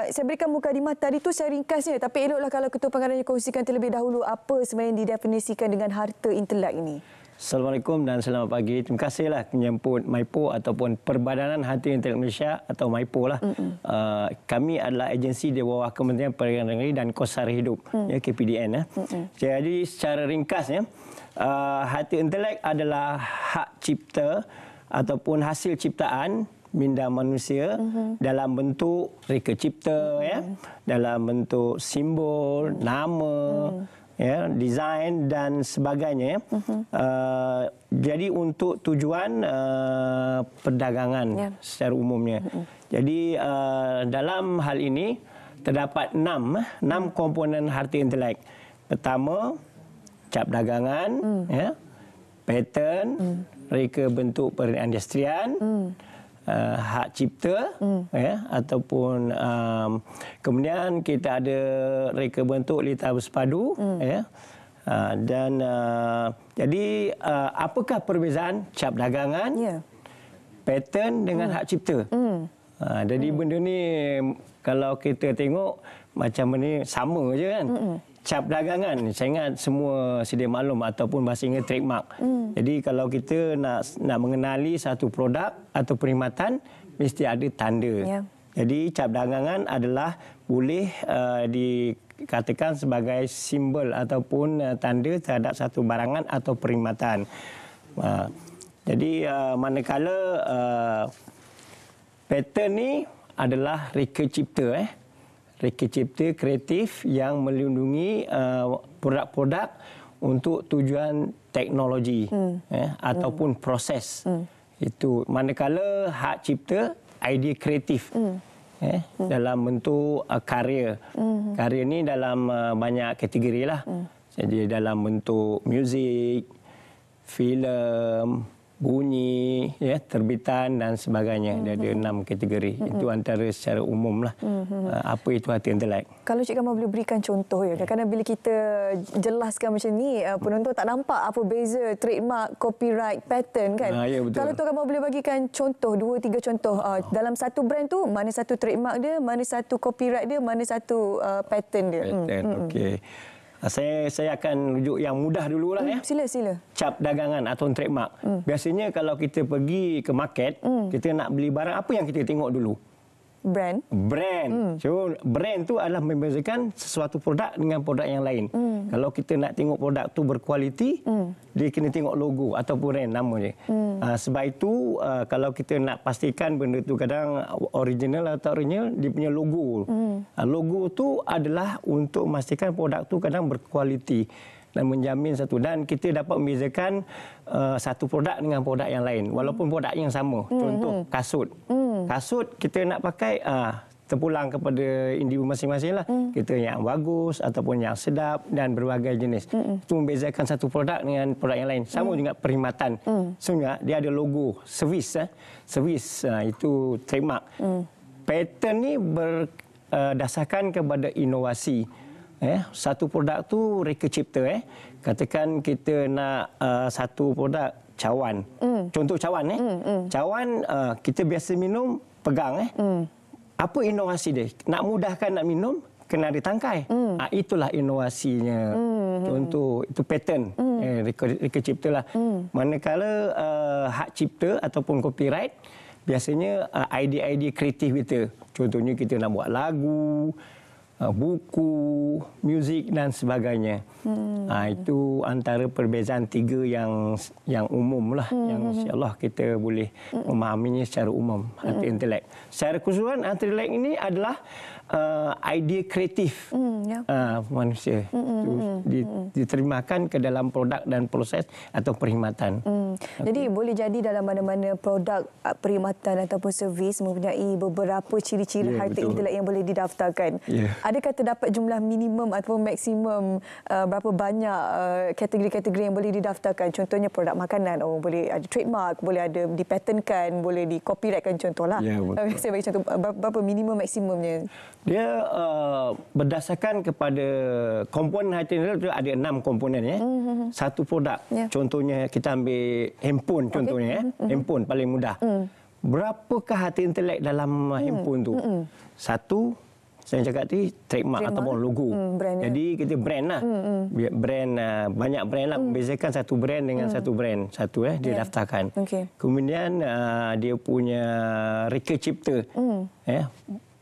Saya berikan mukadimah tadi tu saya ringkasnya. Tapi eloklah kalau Ketua Pengarahnya kongsikan terlebih dahulu apa sebenarnya yang didefinisikan dengan harta intelek ini. Assalamualaikum dan selamat pagi. Terima kasihlah menyebut MIPO ataupun Perbadanan Harta Intelek Malaysia atau MIPO lah. Kami adalah agensi di bawah Kementerian Perdagangan Negeri dan Kos Sara Hidup, ya, KPDN. Jadi secara ringkasnya, harta intelek adalah hak cipta ataupun hasil ciptaan minda manusia dalam bentuk reka cipta, ya, dalam bentuk simbol, nama, ya, desain dan sebagainya. Jadi untuk tujuan perdagangan secara umumnya. Jadi dalam hal ini terdapat 6 komponen harta intelek. Pertama, cap dagangan, ya, paten, reka bentuk perindustrian, hak cipta, ya, ataupun kemudian kita ada reka bentuk litar bersepadu, ya, dan jadi apakah perbezaan cap dagangan, paten dengan hak cipta? Jadi benda ni kalau kita tengok macam ni sama je kan. Cap dagangan, saya ingat semua sedia maklum ataupun bahasa Inggeris trademark. Jadi kalau kita nak mengenali satu produk atau perkhidmatan, mesti ada tanda. Jadi cap dagangan adalah boleh dikatakan sebagai simbol ataupun tanda terhadap satu barangan atau perkhidmatan. Jadi manakala paten ni adalah reka cipta, reka cipta kreatif yang melindungi produk-produk untuk tujuan teknologi ataupun proses. Itu manakala hak cipta idea kreatif dalam bentuk karya. Karya ni dalam banyak kategori lah. Jadi dalam bentuk muzik, filem, bunyi, ya, terbitan dan sebagainya. Dia ada 6 kategori. Itu antara secara umum lah. Apa itu harta intelek. Kalau Cik Kamal boleh berikan contoh ya. Kadang-kadang bila kita jelaskan macam ni, penonton tak nampak apa beza trademark, copyright, patent kan. Ya, betul. Kalau Tuan Kamal boleh bagikan contoh, 2-3 contoh. Dalam satu brand tu, mana satu trademark dia, mana satu copyright dia, mana satu patent dia. Patent, okey. Saya akan rujuk yang mudah dululah, ya. Sila. Cap dagangan atau trademark. Biasanya kalau kita pergi ke market, kita nak beli barang, apa yang kita tengok dulu? Brand. So, brand tu adalah membezakan sesuatu produk dengan produk yang lain. Kalau kita nak tengok produk tu berkualiti, dia kena tengok logo ataupun brand nama dia. Sebab itu kalau kita nak pastikan benda tu kadang original atau original, dia punya logo. Logo tu adalah untuk memastikan produk tu kadang berkualiti dan menjamin satu, dan kita dapat membezakan satu produk dengan produk yang lain walaupun produk yang sama. Contoh kasut. Kasut kita nak pakai terpulang kepada individu masing-masing lah. Kita yang bagus ataupun yang sedap dan berbagai jenis. Itu membezakan satu produk dengan produk yang lain. Sama juga perkhidmatan. Sebenarnya dia ada logo servis. Servis itu trademark. Patent ni berdasarkan kepada inovasi. Satu produk tu reka cipta. Katakan kita nak satu produk cawan. Contoh cawan. Cawan kita biasa minum pegang. Apa inovasi dia? Nak mudahkan nak minum, kena ada tangkai. Itulah inovasinya. Contoh itu patent. Reka cipta lah. Manakala hak cipta ataupun copyright, biasanya idea-idea kreatif kita. Contohnya kita nak buat lagu, buku, muzik dan sebagainya. Itu antara perbezaan tiga yang umum lah, yang insya-Allah kita boleh memahaminya secara umum, harta intelek. Secara keseluruhan, harta intelek ini adalah idea kreatif manusia. Diterjemahkan ke dalam produk dan proses atau perkhidmatan. Jadi boleh jadi dalam mana-mana produk, perkhidmatan ataupun servis mempunyai beberapa ciri-ciri harta intelek yang boleh didaftarkan. Adakah terdapat jumlah minimum ataupun maksimum berapa banyak kategori-kategori yang boleh didaftarkan? Contohnya produk makanan, boleh ada trademark, boleh ada dipatentkan, boleh di copyrightkan contohlah. Saya bagi contoh berapa minimum maksimumnya. Dia berdasarkan kepada komponen harta intelek itu ada 6 komponen ya. Satu produk. Contohnya kita ambil handphone contohnya handphone paling mudah. Berapakah harta intelek dalam handphone tu? Satu, saya cakap tadi trademark ataupun logo. Jadi kita brand lah. Brand banyak brand lah, membezakan satu brand dengan satu brand. Satu dia daftarkan. Kemudian dia punya reka cipta.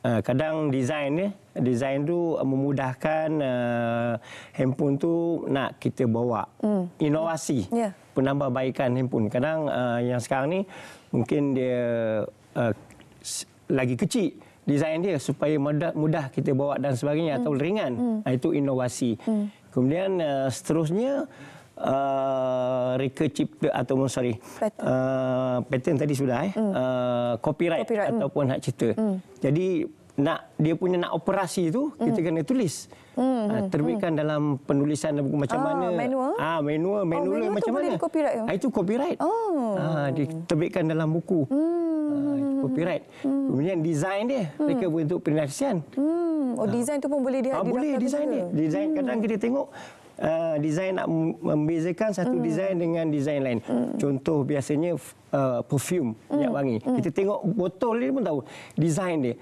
Kadang design tu memudahkan handphone tu nak kita bawa inovasi, penambahbaikan handphone. Kadang yang sekarang ni mungkin dia lagi kecil design dia supaya mudah kita bawa dan sebagainya atau ringan. Itu inovasi. Kemudian seterusnya reka cipta atau patent tadi sudah copyright ataupun hak cipta. Jadi dia punya nak operasi tu kita kena tulis. Terbitkan dalam penulisan macam mana. Manual macam mana. Itu copyright. Diterbitkan dalam buku. Copyright. Kemudian design dia, mereka bentuk penelitian. Design tu pun boleh boleh design dia. Design kadang kita tengok design nak membezakan satu design dengan design lain. Contoh biasanya perfume minyak wangi. Kita tengok botol dia pun tahu design dia.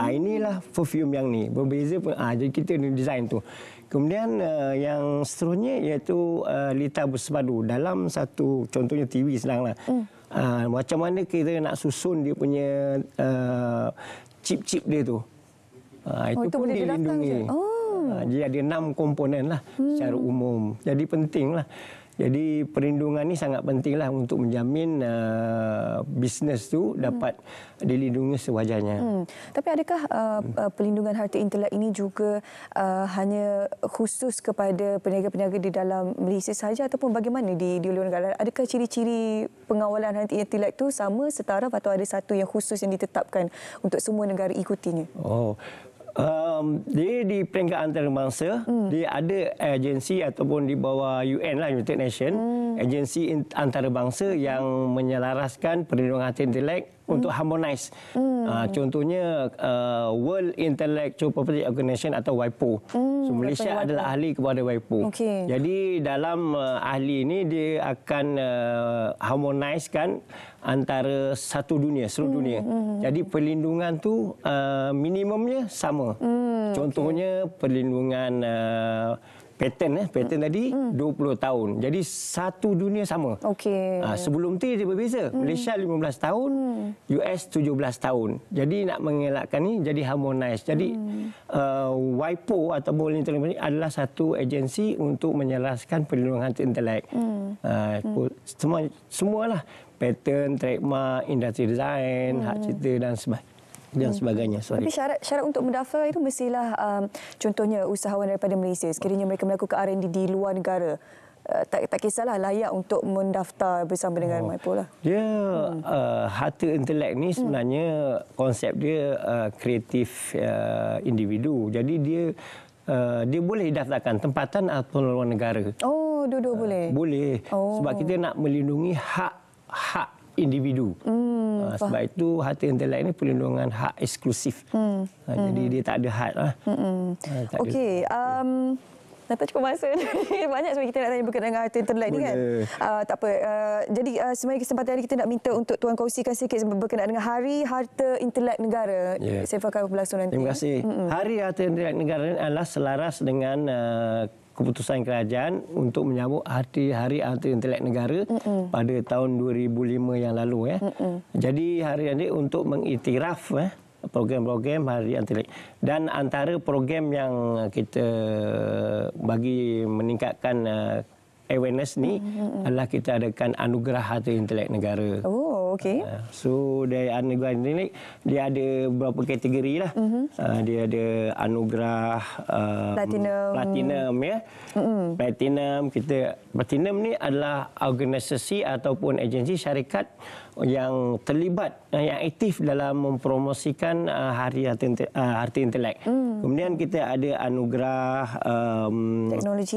Inilah perfume yang ni. Berbeza pun jadi kita ni design tu. Kemudian yang seterusnya iaitu litar bersepadu dalam satu contohnya TV senanglah. Macam mana kita nak susun dia punya chip-chip dia tu. Itu pun dilindungi. Jadi ada 6 komponen lah secara umum. Jadi pentinglah. Jadi perlindungan ni sangat pentinglah untuk menjamin bisnes tu dapat dilindungi sewajarnya. Tapi adakah perlindungan harta intelek ini juga hanya khusus kepada peniaga-peniaga di dalam Malaysia sahaja ataupun bagaimana di luar negara? Adakah ciri-ciri pengawalan harta intelek tu sama, setara atau ada satu yang khusus yang ditetapkan untuk semua negara ikutinya? Dia di peringkat antarabangsa, dia ada agensi ataupun di bawah UN lah, United Nations, agensi antarabangsa yang menyelaraskan perlindungan harta intelek untuk harmonize. Contohnya World Intellectual Property Organization atau WIPO. Malaysia adalah ahli kepada WIPO. Jadi dalam ahli ini dia akan harmonizekan antara satu dunia, seluruh dunia. Jadi perlindungan tu minimumnya sama. Contohnya perlindungan patent tadi 20 tahun. Jadi satu dunia sama. Sebelum tu dia berbeza. Malaysia 15 tahun, US 17 tahun. Jadi nak mengelakkan ni jadi harmonize. Jadi WIPO atau World Intellectual adalah satu agensi untuk menyelaraskan perlindungan harta intelek. Semualah patent, trademark, industri design, hak cipta dan sebagainya. Tapi syarat untuk mendaftar itu mestilah contohnya usahawan daripada Malaysia. Sekiranya mereka melakukan R&D di luar negara, tak kisahlah layak untuk mendaftar bersama dengan WIPO lah. Dia harta intelek ni sebenarnya konsep dia kreatif individu. Jadi dia boleh didaftarkan tempatan atau luar negara. Dua-dua boleh? Boleh. Sebab kita nak melindungi hak individu. Sebab itu harta intelek ini perlindungan hak eksklusif. Jadi dia tak ada had lah. Okey. Dapat cukup masa. Banyak sebenarnya kita nak tanya berkenaan dengan harta intelek ni kan. Tak apa. Jadi sebenarnya kesempatan hari kita nak minta untuk Tuan kongsikan sikit berkenaan dengan Hari Harta Intelek Negara. Saya akan berlangsung nanti. Terima kasih. Hari Harta Intelek Negara ini adalah selaras dengan keputusan kerajaan untuk menyambut Hari Harta Intelek Negara pada tahun 2005 yang lalu. Jadi hari ini untuk mengiktiraf program-program Hari Intelek. Dan antara program yang kita bagi meningkatkan awareness ni adalah kita adakan Anugerah Harta Intelek Negara. Oh, okey. So dari Anugerah Intelek dia ada beberapa kategori lah. Dia ada anugerah platinum ya. Platinum ni adalah organisasi ataupun agensi syarikat yang terlibat, yang aktif dalam mempromosikan Hari Harta Intelek. Kemudian kita ada anugerah teknologi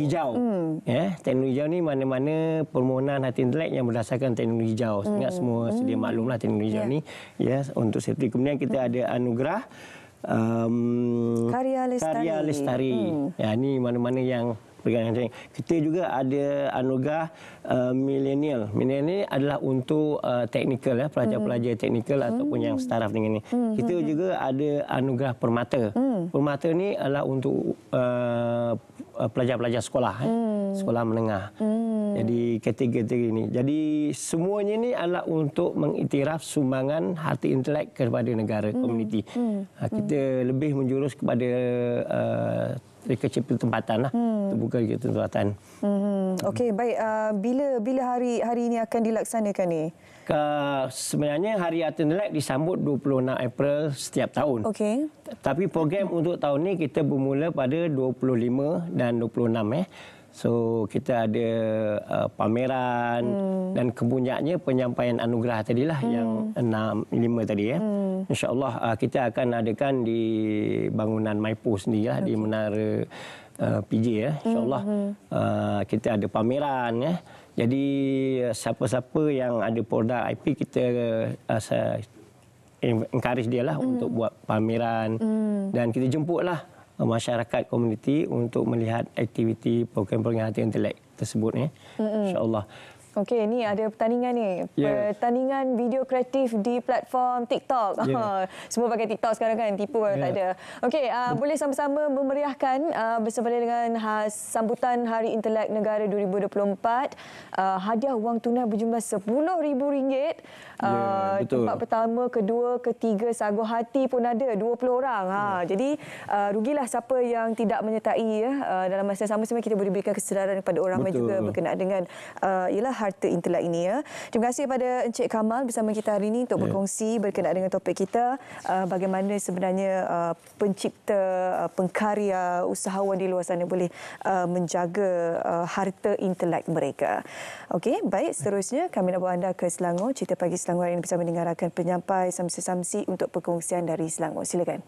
hijau. Ya, teknologi hijau ni mana-mana permohonan harta intelek yang berdasarkan teknologi hijau. Ingat semua sedia maklumlah teknologi hijau ni ya untuk safety. Kemudian kita ada anugerah karya lestari. Ya, ni mana-mana yang pergerakan. Kita juga ada anugerah milenial. Milenial ni adalah untuk teknikal ya, pelajar-pelajar teknikal ataupun yang staraf dengan ni. Kita juga ada anugerah permata. Permata ni adalah untuk pelajar-pelajar sekolah, sekolah menengah. Jadi kategori ini. Jadi semuanya ni adalah untuk mengiktiraf sumbangan harta intelek kepada negara, komuniti. Kita lebih menjurus kepada kecil tempatan lah, terbuka kecil tempatan. Okey, baik. Bila hari ini akan dilaksanakan ni? Sebenarnya Hari Harta Intelek disambut 26 April setiap tahun. Okey. Tapi program untuk tahun ni kita bermula pada 25 dan 26 So kita ada pameran dan kemudiannya penyampaian anugerah tadilah yang 5 tadi ya. InsyaAllah kita akan adakan di bangunan Maipo sendirilah di Menara PJ ya. InsyaAllah kita ada pameran ya. Jadi siapa-siapa yang ada produk IP kita encourage dia lah untuk buat pameran dan kita jemputlah masyarakat komuniti untuk melihat aktiviti program-program harta intelek tersebut ya. InsyaAllah. Okey, ni ada pertandingan ni. Pertandingan video kreatif di platform TikTok. Semua pakai TikTok sekarang kan, tipu tak ada. Okey, boleh sama-sama memeriahkan bersama dengan sambutan Hari Intelek Negara 2024. Hadiah wang tunai berjumlah RM10,000. Tempat pertama, kedua, ketiga, sagu hati pun ada 20 orang. Jadi rugilah siapa yang tidak menyertai ya. Dalam masa yang sama sebenarnya kita boleh berikan kesedaran kepada orang ramai juga berkenaan dengan ialah harta intelek ini ya. Terima kasih kepada Encik Kamal bersama kita hari ini untuk berkongsi berkenaan dengan topik kita bagaimana sebenarnya pencipta, pengkarya, usahawan di luar sana boleh menjaga harta intelek mereka. Okey, baik, seterusnya kami nak bawa anda ke Selangor. Cerita Pagi Selangor ini bersama dengan rakan penyampai Samsi untuk perkongsian dari Selangor. Silakan.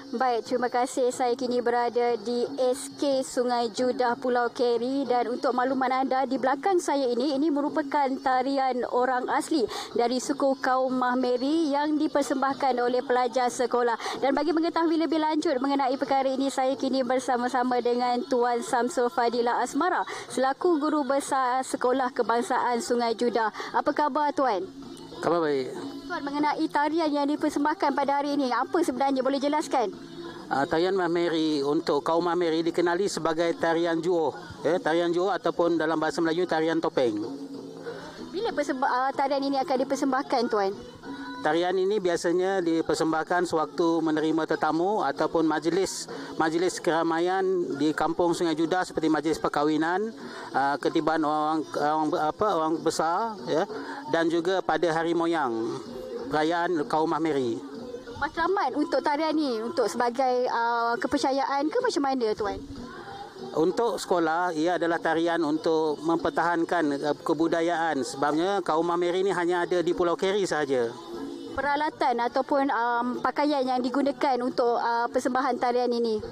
Baik, terima kasih. Saya kini berada di SK Sungai Judah Pulau Keri dan untuk makluman anda, di belakang saya ini merupakan tarian orang asli dari suku kaum Mahmeri yang dipersembahkan oleh pelajar sekolah. Dan bagi mengetahui lebih lanjut mengenai perkara ini, saya kini bersama-sama dengan Tuan Samsul Fadilah Asmara selaku Guru Besar Sekolah Kebangsaan Sungai Judah. Apa khabar Tuan? Khabar baik. Tuan, mengenai tarian yang dipersembahkan pada hari ini, apa sebenarnya, boleh jelaskan? Tarian Mahmeri untuk kaum Mahmeri dikenali sebagai tarian Juoh. Tarian Juoh ataupun dalam bahasa Melayu tarian topeng. Bila tarian ini akan dipersembahkan Tuan? Tarian ini biasanya dipersembahkan sewaktu menerima tetamu ataupun majlis keramaian di kampung Sungai Judah seperti majlis perkahwinan, ketibaan orang besar ya, dan juga pada hari moyang perayaan kaum Mahmeri. Matlamat untuk tarian ni untuk sebagai kepercayaan ke macam mana Tuan? Untuk sekolah, ia adalah tarian untuk mempertahankan kebudayaan sebabnya kaum Mahmeri ni hanya ada di Pulau Keri sahaja. Peralatan ataupun pakaian yang digunakan untuk persembahan tarian ini?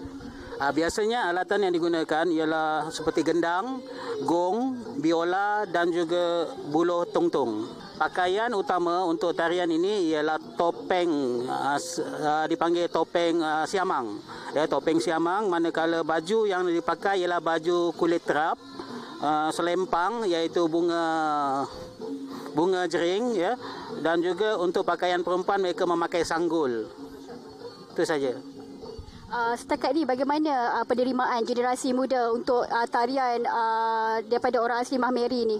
Biasanya alatan yang digunakan ialah seperti gendang, gong, biola dan juga buluh tungtung. Pakaian utama untuk tarian ini ialah topeng, dipanggil topeng siamang. Topeng siamang, manakala baju yang dipakai ialah baju kulit terap, selempang iaitu bunga jering ya, dan juga untuk pakaian perempuan mereka memakai sanggul. Itu saja. Setakat ini bagaimana penerimaan generasi muda untuk tarian daripada orang asli Mahmeri ini?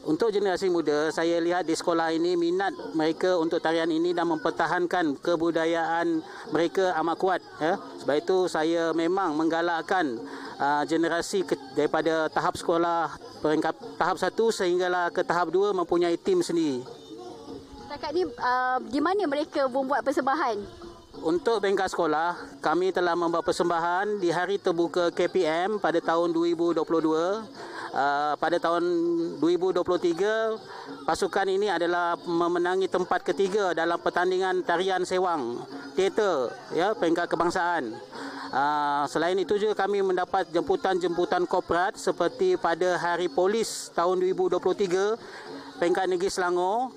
Untuk generasi muda, saya lihat di sekolah ini minat mereka untuk tarian ini dan mempertahankan kebudayaan mereka amat kuat. Ya. Sebab itu saya memang menggalakkan generasi daripada tahap sekolah peringkat tahap 1 sehinggalah ke tahap 2 mempunyai tim sendiri. Setakat ni di mana mereka membuat persembahan? Untuk peringkat sekolah, kami telah membuat persembahan di hari terbuka KPM pada tahun 2022. Pada tahun 2023, pasukan ini adalah memenangi tempat ketiga dalam pertandingan tarian sewang teater, ya, peringkat kebangsaan. Selain itu juga kami mendapat jemputan-jemputan korporat seperti pada Hari Polis tahun 2023, peringkat negeri Selangor,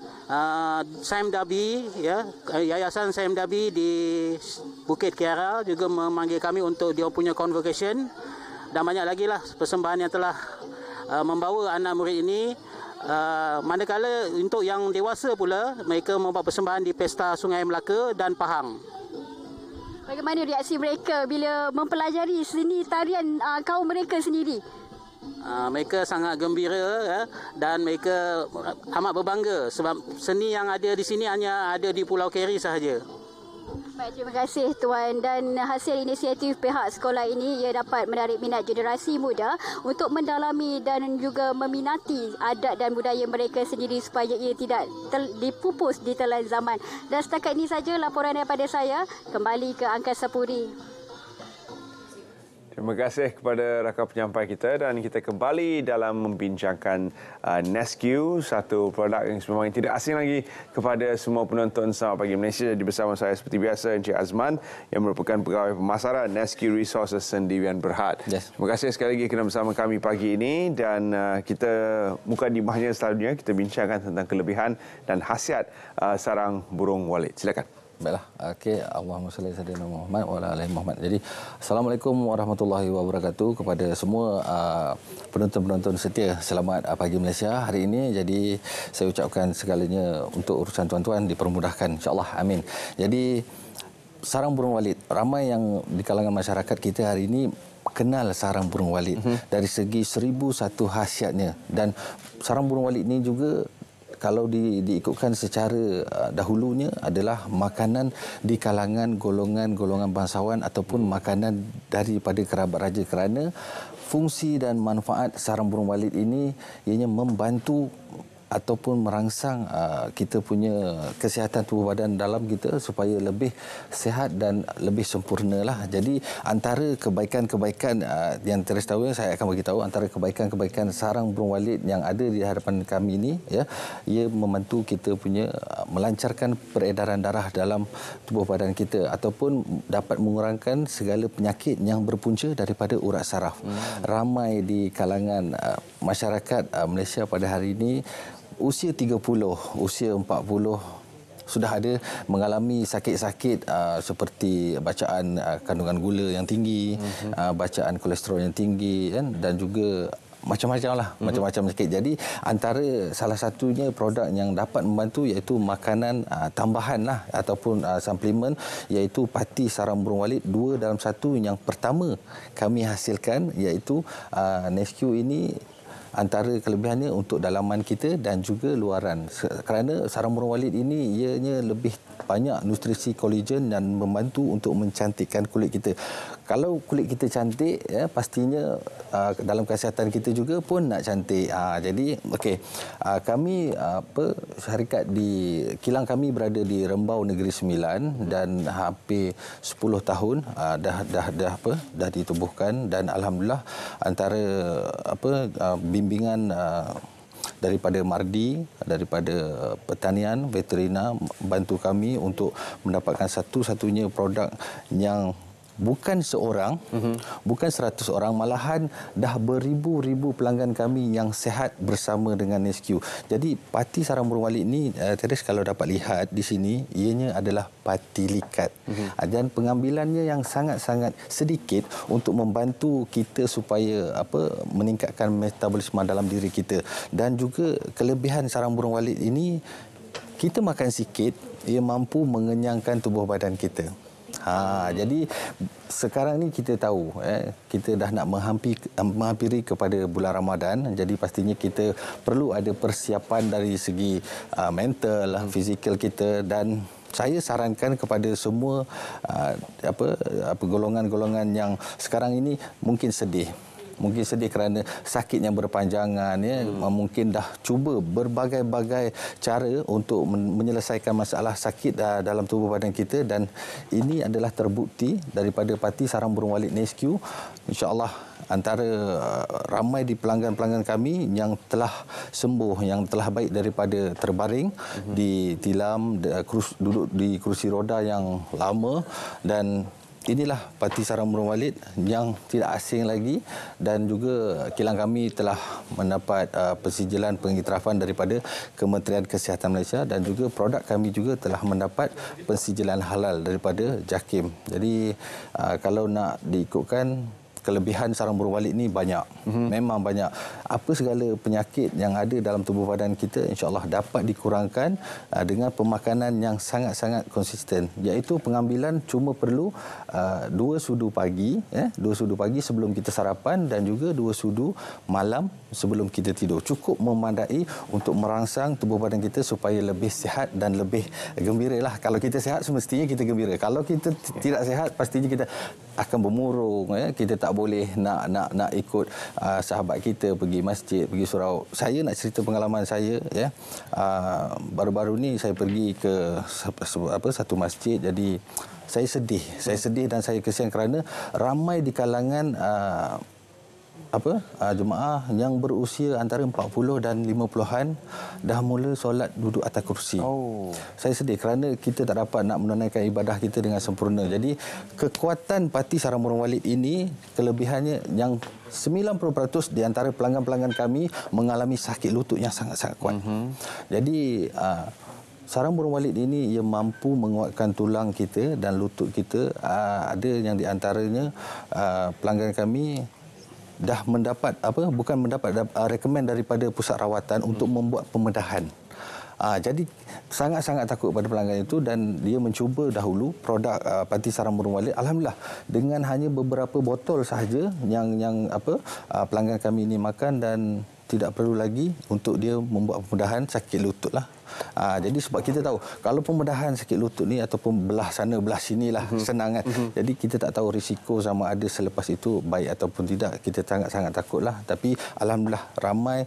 Sam Dabi, ya, Yayasan Sam Dabi di Bukit Kiara juga memanggil kami untuk dia punya convocation, dan banyak lagi lah persembahan yang telah membawa anak murid ini. Manakala untuk yang dewasa pula, mereka membuat persembahan di Pesta Sungai Melaka dan Pahang. Bagaimana reaksi mereka bila mempelajari seni tarian kaum mereka sendiri? Mereka sangat gembira, ya, dan mereka amat berbangga sebab seni yang ada di sini hanya ada di Pulau Keri sahaja. Baik, terima kasih Tuan. Dan hasil inisiatif pihak sekolah ini, ia dapat menarik minat generasi muda untuk mendalami dan juga meminati adat dan budaya mereka sendiri supaya ia tidak dipupus di telan zaman. Dan setakat ini saja laporan daripada saya. Kembali ke Angkasa Puri. Terima kasih kepada rakan penyampai kita, dan kita kembali dalam membincangkan Nescue, satu produk yang sebenarnya tidak asing lagi kepada semua penonton Selamat Pagi Malaysia. Jadi bersama saya seperti biasa Encik Azman yang merupakan pegawai pemasaran Nescue Resources Sendirian Berhad. Yes. Terima kasih sekali lagi kerana bersama kami pagi ini, dan kita mukadimahnya selalunya kita bincangkan tentang kelebihan dan khasiat sarang burung walit. Silakan. Baiklah, okey, Allahumma salli ala sayyidina Muhammad wa ala ali Muhammad. Jadi, Assalamualaikum warahmatullahi wabarakatuh kepada semua penonton-penonton setia Selamat Pagi Malaysia hari ini. Jadi, saya ucapkan segalanya untuk urusan tuan-tuan dipermudahkan, insya-Allah. Amin. Jadi, sarang burung walit, ramai yang di kalangan masyarakat kita hari ini kenal sarang burung walit dari segi 1001 khasiatnya, dan sarang burung walit ini juga kalau diikutkan secara dahulunya adalah makanan di kalangan golongan-golongan bangsawan ataupun makanan daripada kerabat raja, kerana fungsi dan manfaat sarang burung walit ini ianya membantu ataupun merangsang kita punya kesihatan tubuh badan dalam kita supaya lebih sihat dan lebih sempurnalah. Jadi antara kebaikan-kebaikan yang terus tahu, saya akan bagi tahu antara kebaikan-kebaikan sarang burung walit yang ada di hadapan kami ini, ya, ia membantu kita punya melancarkan peredaran darah dalam tubuh badan kita ataupun dapat mengurangkan segala penyakit yang berpunca daripada urat saraf. Ramai di kalangan masyarakat Malaysia pada hari ini usia 30, usia 40 sudah ada mengalami sakit-sakit seperti bacaan kandungan gula yang tinggi, bacaan kolesterol yang tinggi, kan, dan juga macam-macam lah, macam-macam sakit. Jadi antara salah satunya produk yang dapat membantu iaitu makanan tambahan lah ataupun suplemen, iaitu pati sarang burung walit 2 dalam 1 yang pertama kami hasilkan, iaitu Nescue ini antara kelebihannya untuk dalaman kita dan juga luaran, kerana sarang burung walit ini ianya lebih banyak nutrisi kolagen dan membantu untuk mencantikkan kulit kita. Kalau kulit kita cantik, ya, pastinya dalam kesihatan kita juga pun nak cantik. Jadi okey, kami syarikat di kilang kami berada di Rembau Negeri Sembilan dan hampir 10 tahun dah ditubuhkan, dan alhamdulillah antara bimbingan daripada Mardi, daripada pertanian, veterina bantu kami untuk mendapatkan satu-satunya produk yang bukan seorang, bukan 100 orang, malahan dah beribu-ribu pelanggan kami yang sehat bersama dengan Nescue. Jadi pati sarang burung walit ni, Teres, kalau dapat lihat di sini, ianya adalah pati likat. Dan pengambilannya yang sangat-sangat sedikit untuk membantu kita supaya meningkatkan metabolisme dalam diri kita. Dan juga kelebihan sarang burung walit ini, kita makan sikit, ia mampu mengenyangkan tubuh badan kita. Jadi sekarang ni kita tahu kita dah nak menghampiri kepada bulan Ramadan, jadi pastinya kita perlu ada persiapan dari segi mental, fizikal kita, dan saya sarankan kepada semua golongan-golongan yang sekarang ini mungkin sedih kerana sakit yang berpanjangan, mungkin dah cuba berbagai-bagai cara untuk menyelesaikan masalah sakit dalam tubuh badan kita, dan ini adalah terbukti daripada Parti Sarang Burung Walit Nescue. InsyaAllah antara ramai di pelanggan-pelanggan kami yang telah sembuh, yang telah baik daripada terbaring di tilam, duduk di kerusi roda yang lama, dan inilah Parti Sarang Burung Walit yang tidak asing lagi, dan juga kilang kami telah mendapat persijilan pengiktirafan daripada Kementerian Kesihatan Malaysia, dan juga produk kami juga telah mendapat persijilan halal daripada JAKIM. Jadi kalau nak diikutkan, kelebihan sarang burung walit ni banyak. Memang banyak. Apa segala penyakit yang ada dalam tubuh badan kita, insya-Allah dapat dikurangkan dengan pemakanan yang sangat-sangat konsisten. Iaitu pengambilan cuma perlu 2 sudu pagi, 2 sudu pagi sebelum kita sarapan, dan juga 2 sudu malam sebelum kita tidur. Cukup memandai untuk merangsang tubuh badan kita supaya lebih sihat dan lebih gembiralah. Kalau kita sihat, semestinya kita gembira. Kalau kita tidak sihat, pastinya kita akan bermurung. Kita tak boleh nak ikut sahabat kita pergi masjid, pergi surau. Saya nak cerita pengalaman saya, baru-baru ni saya pergi ke satu masjid. Jadi saya sedih dan saya kesian kerana ramai di kalangan jemaah yang berusia antara 40 dan 50-an dah mula solat duduk atas kursi. Saya sedih kerana kita tak dapat nak menunaikan ibadah kita dengan sempurna. Jadi kekuatan Parti Sarang Burung Walit ini, kelebihannya yang 90% di antara pelanggan-pelanggan kami mengalami sakit lutut yang sangat-sangat kuat. Jadi sarang burung walit ini ia mampu menguatkan tulang kita dan lutut kita. Ada yang di antaranya pelanggan kami dah mendapat rekomen daripada pusat rawatan untuk membuat pembedahan. Jadi sangat-sangat takut pada pelanggan itu, dan dia mencuba dahulu produk Parti Sarang Burung Walit. Alhamdulillah, dengan hanya beberapa botol sahaja yang pelanggan kami ini makan, dan tidak perlu lagi untuk dia membuat pembedahan sakit lutut lah. Jadi sebab kita tahu kalau pembedahan sakit lutut ni ataupun belah sana belah sinilah senang kan. Jadi kita tak tahu risiko sama ada selepas itu baik ataupun tidak. Kita sangat-sangat takutlah. Tapi alhamdulillah ramai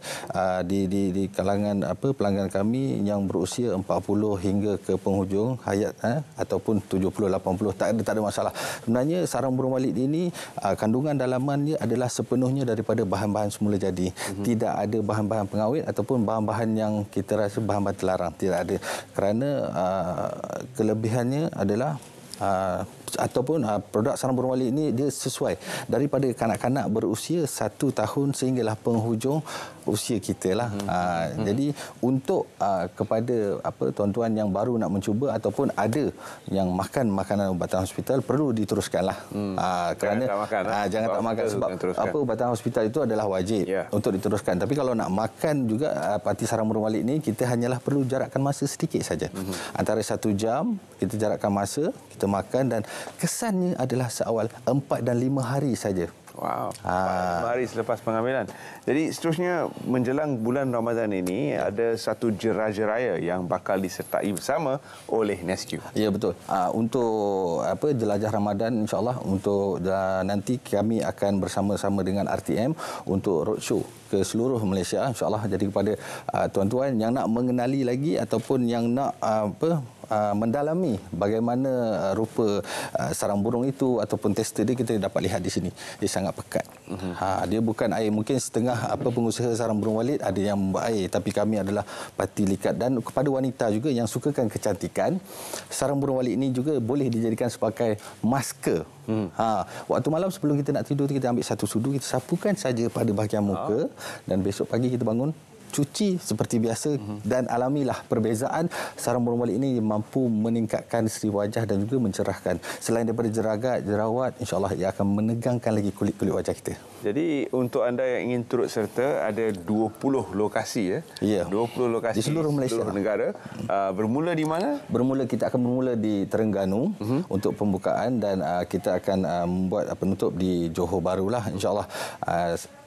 di kalangan pelanggan kami yang berusia 40 hingga ke penghujung hayat ataupun 70 80 tak ada masalah. Sebenarnya sarang burung walit ini kandungan dalamannya adalah sepenuhnya daripada bahan-bahan semula jadi. Tidak ada bahan-bahan pengawet ataupun bahan-bahan yang kita rasa bahan-bahan terlarang. Tidak ada. Kerana kelebihannya adalah ataupun produk sarang burung walit ini dia sesuai daripada kanak-kanak berusia 1 tahun sehinggalah penghujung usia kita lah. Jadi untuk kepada tuan-tuan yang baru nak mencuba ataupun ada yang makan makanan ubatan hospital, perlu diteruskanlah. Kerana jangan tak makan sebab ubatan hospital itu adalah wajib untuk diteruskan. Tapi kalau nak makan juga Parti Sarang Burung Walit ini, kita hanyalah perlu jarakkan masa sedikit saja. Antara 1 jam kita jarakkan masa, kita makan, dan kesannya adalah seawal 4 dan 5 hari saja. Wow, 5 hari selepas pengambilan. Jadi seterusnya menjelang bulan Ramadan ini ada satu jeraja-raya yang bakal disertai bersama oleh Nescue. Ya, betul. Untuk jelajah Ramadan, insya-Allah untuk nanti kami akan bersama-sama dengan RTM untuk roadshow ke seluruh Malaysia, insya-Allah. Jadi kepada tuan-tuan yang nak mengenali lagi ataupun yang nak mendalami bagaimana rupa sarang burung itu ataupun tester dia, kita dapat lihat di sini. Dia sangat pekat. Dia bukan air. Mungkin setengah pengusaha sarang burung walit ada yang membuat air, tapi kami adalah parti likat. Dan kepada wanita juga yang sukakan kecantikan, sarang burung walit ini juga boleh dijadikan sebagai masker Waktu malam sebelum kita nak tidur, kita ambil satu sudu, kita sapukan saja pada bahagian muka dan besok pagi kita bangun cuci seperti biasa dan alamilah perbezaan. Serum burung walit ini mampu meningkatkan seri wajah dan juga mencerahkan. Selain daripada jeragat, jerawat, insya-Allah ia akan menegangkan lagi kulit-kulit wajah kita. Jadi untuk anda yang ingin turut serta, ada 20 lokasi 20 lokasi di seluruh Malaysia, seluruh negara. Bermula di mana? Kita akan bermula di Terengganu untuk pembukaan dan kita akan membuat penutup di Johor Bahru lah, insya-Allah.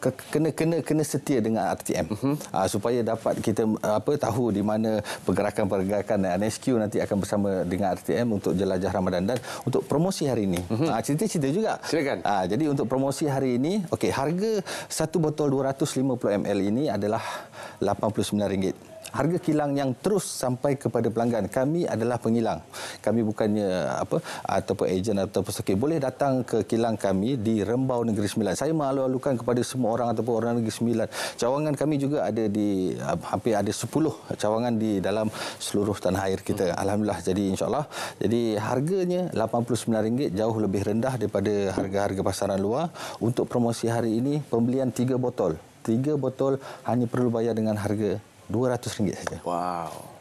Kena setia dengan RTM supaya dapat kita tahu di mana pergerakan NSQ nanti akan bersama dengan RTM untuk jelajah Ramadan. Dan untuk promosi hari ini, cerita-cerita juga. Silakan. Jadi untuk promosi hari ini, harga satu botol 250 ml ini adalah RM89. Harga kilang yang terus sampai kepada pelanggan. Kami adalah pengilang. Kami bukannya ataupun ejen atau pesakit. Boleh datang ke kilang kami di Rembau Negeri Sembilan. Saya malu-alukan kepada semua orang ataupun orang Negeri Sembilan. Cawangan kami juga ada di hampir ada 10 cawangan di dalam seluruh tanah air kita. Alhamdulillah. Jadi insya-Allah. Jadi harganya RM89, jauh lebih rendah daripada harga-harga pasaran luar. Untuk promosi hari ini, pembelian 3 botol. 3 botol hanya perlu bayar dengan harga RM200 saja. Wow.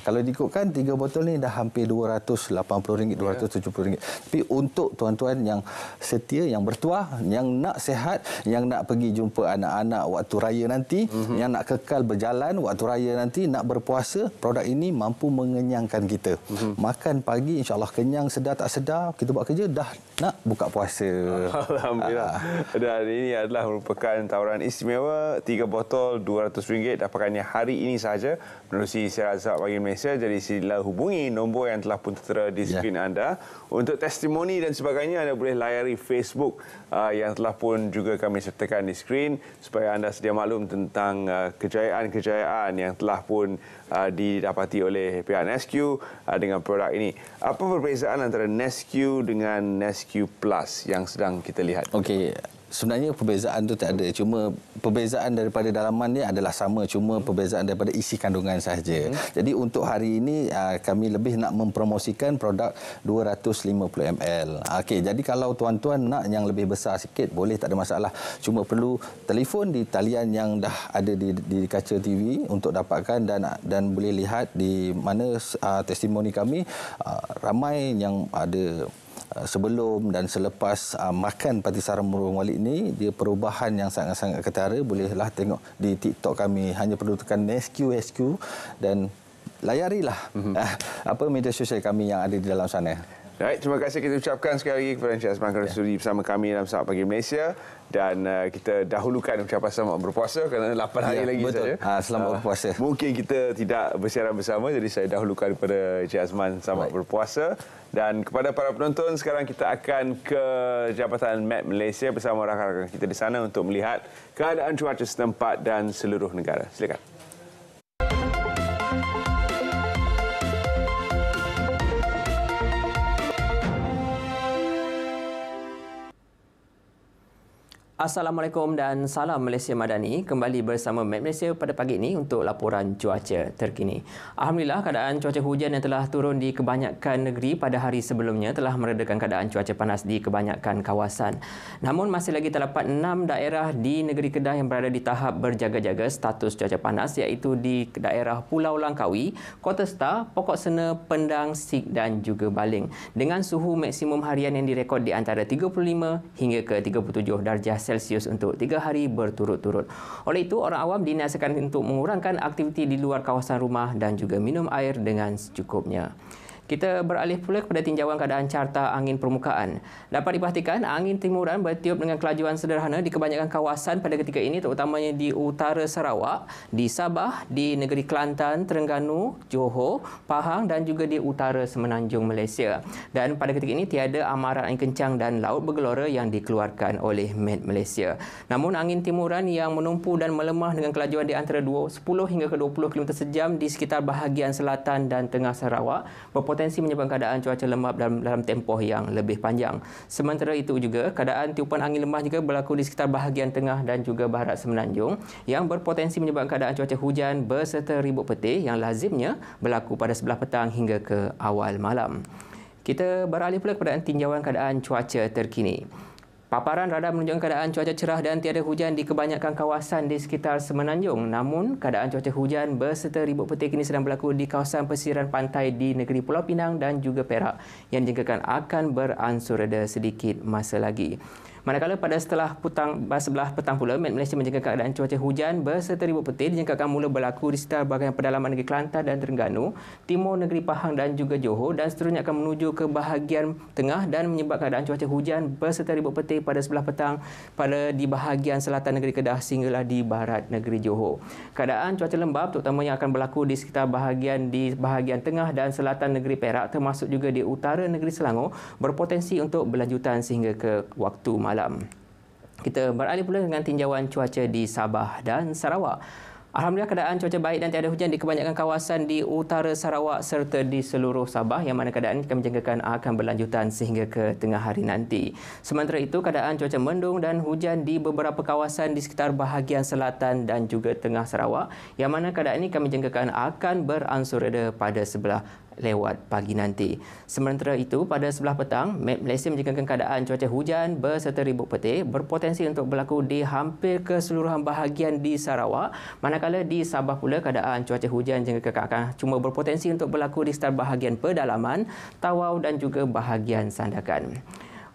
Kalau diikutkan 3 botol ni dah hampir RM280, RM270. Tapi untuk tuan-tuan yang setia, yang bertuah, yang nak sihat, yang nak pergi jumpa anak-anak waktu raya nanti, yang nak kekal berjalan waktu raya nanti, nak berpuasa, produk ini mampu mengenyangkan kita. Makan pagi insya-Allah kenyang, sedar tak sedar, kita buat kerja dah nak buka puasa. Alhamdulillah. Dan ini adalah merupakan tawaran istimewa, 3 botol RM200 dapatkannya hari ini sahaja menerusi siaran Sahabat Pagi Malaysia. Jadi sila hubungi nombor yang telah pun tertera di skrin anda. Untuk testimoni dan sebagainya, anda boleh layari Facebook yang telah pun juga kami sertakan di skrin supaya anda sedia maklum tentang kejayaan-kejayaan yang telah pun didapati oleh pihak NSQ dengan produk ini. Apa perbezaan antara NSQ dengan NSQ Plus yang sedang kita lihat? Sebenarnya perbezaan tu tak ada. Cuma perbezaan daripada dalaman dia adalah sama. Cuma perbezaan daripada isi kandungan sahaja. Jadi untuk hari ini kami lebih nak mempromosikan produk 250 ml. Jadi kalau tuan-tuan nak yang lebih besar sikit, boleh, tak ada masalah. Cuma perlu telefon di talian yang dah ada di kaca TV untuk dapatkan dan boleh lihat di mana testimoni kami. Ramai yang ada sebelum dan selepas makan pati sarung burung walit ini, dia perubahan yang sangat-sangat ketara. Bolehlah tengok di TikTok kami, hanya perlu tekan SQ dan layarilah media sosial kami yang ada di dalam sana. Baik, terima kasih kita ucapkan sekali lagi kepada Encik Azman kerana sudi bersama kami dalam Sahabat Pagi Malaysia. Dan kita dahulukan ucapan selamat berpuasa kerana 8 hari lagi saja. Selamat berpuasa. Mungkin kita tidak bersiaran bersama, jadi saya dahulukan kepada Encik Azman selamat berpuasa. Dan kepada para penonton, sekarang kita akan ke Jabatan Met Malaysia bersama rakan-rakan kita di sana untuk melihat keadaan cuaca setempat dan seluruh negara. Silakan. Assalamualaikum dan salam Malaysia Madani. Kembali bersama Met Malaysia pada pagi ini untuk laporan cuaca terkini. Alhamdulillah, keadaan cuaca hujan yang telah turun di kebanyakan negeri pada hari sebelumnya telah meredakan keadaan cuaca panas di kebanyakan kawasan. Namun masih lagi terdapat 6 daerah di negeri Kedah yang berada di tahap berjaga-jaga status cuaca panas, iaitu di daerah Pulau Langkawi, Kota Star, Pokok Sena, Pendang, Sik dan juga Baling. Dengan suhu maksimum harian yang direkod di antara 35 hingga ke 37 darjah Celsius untuk 3 hari berturut-turut. Oleh itu, orang awam dinasihatkan untuk mengurangkan aktiviti di luar kawasan rumah dan juga minum air dengan secukupnya. Kita beralih pula kepada tinjauan keadaan carta angin permukaan. Dapat dipastikan angin timuran bertiup dengan kelajuan sederhana di kebanyakan kawasan pada ketika ini, terutamanya di utara Sarawak, di Sabah, di negeri Kelantan, Terengganu, Johor, Pahang dan juga di utara semenanjung Malaysia. Dan pada ketika ini tiada amaran angin kencang dan laut bergelora yang dikeluarkan oleh Met Malaysia. Namun angin timuran yang menumpu dan melemah dengan kelajuan di antara 10 hingga ke 20 km sejam di sekitar bahagian selatan dan tengah Sarawak berpotensi menyebabkan keadaan cuaca lembap dalam tempoh yang lebih panjang. Sementara itu juga, keadaan tiupan angin lemah juga berlaku di sekitar bahagian tengah dan juga baharat semenanjung yang berpotensi menyebabkan keadaan cuaca hujan berserta ribut petir yang lazimnya berlaku pada sebelah petang hingga ke awal malam. Kita beralih pula kepada tinjauan keadaan cuaca terkini. Paparan radar menunjukkan keadaan cuaca cerah dan tiada hujan di kebanyakan kawasan di sekitar Semenanjung. Namun, keadaan cuaca hujan berserta ribut petir kini sedang berlaku di kawasan pesisiran pantai di negeri Pulau Pinang dan juga Perak yang dijangkakan akan beransur reda sedikit masa lagi. Manakala pada sebelah petang pula, Met Malaysia menjaga keadaan cuaca hujan berserta ribut petir dijangkakan mula berlaku di sekitar bahagian pedalaman negeri Kelantan dan Terengganu, timur negeri Pahang dan juga Johor dan seterusnya akan menuju ke bahagian tengah dan menyebabkan keadaan cuaca hujan berserta ribut petir pada sebelah petang di bahagian selatan negeri Kedah sehinggalah di barat negeri Johor. Keadaan cuaca lembap terutamanya akan berlaku di sekitar bahagian tengah dan selatan negeri Perak termasuk juga di utara negeri Selangor berpotensi untuk berlanjutan sehingga ke waktu malam. Kita beralih pula dengan tinjauan cuaca di Sabah dan Sarawak. Alhamdulillah keadaan cuaca baik dan tiada hujan di kebanyakan kawasan di utara Sarawak serta di seluruh Sabah yang mana keadaan ini kami jangkakan akan berlanjutan sehingga ke tengah hari nanti. Sementara itu keadaan cuaca mendung dan hujan di beberapa kawasan di sekitar bahagian selatan dan juga tengah Sarawak yang mana keadaan ini kami jangkakan akan beransur reda pada sebelah lewat pagi nanti. Sementara itu, pada sebelah petang, Met Malaysia menjangkakan keadaan cuaca hujan berserta ribut petir berpotensi untuk berlaku di hampir keseluruhan bahagian di Sarawak. Manakala di Sabah pula, keadaan cuaca hujan dijangkakan akan cuma berpotensi untuk berlaku di sekitar bahagian pedalaman, Tawau dan juga bahagian Sandakan.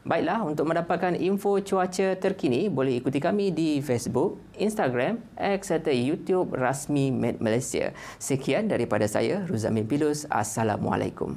Baiklah, untuk mendapatkan info cuaca terkini, boleh ikuti kami di Facebook, Instagram, X serta YouTube rasmi Met Malaysia. Sekian daripada saya, Ruzamin Pilus. Assalamualaikum.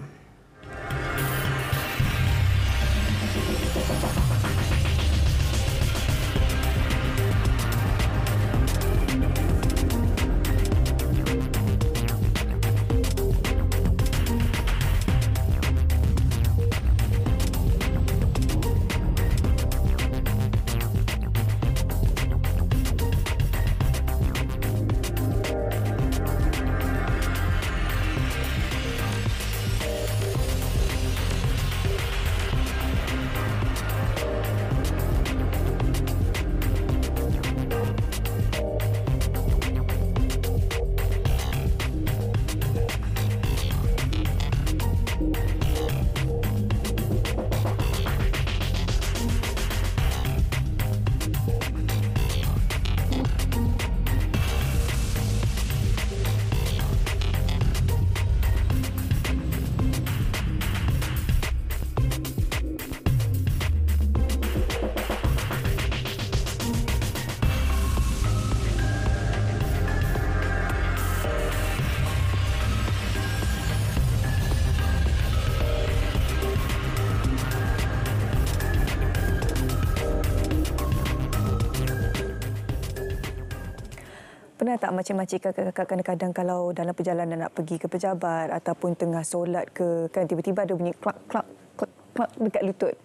Pernah tak macam-macam kadang-kadang kalau dalam perjalanan nak pergi ke pejabat ataupun tengah solat ke, kan tiba-tiba ada bunyi klak klak klak klak dekat lutut.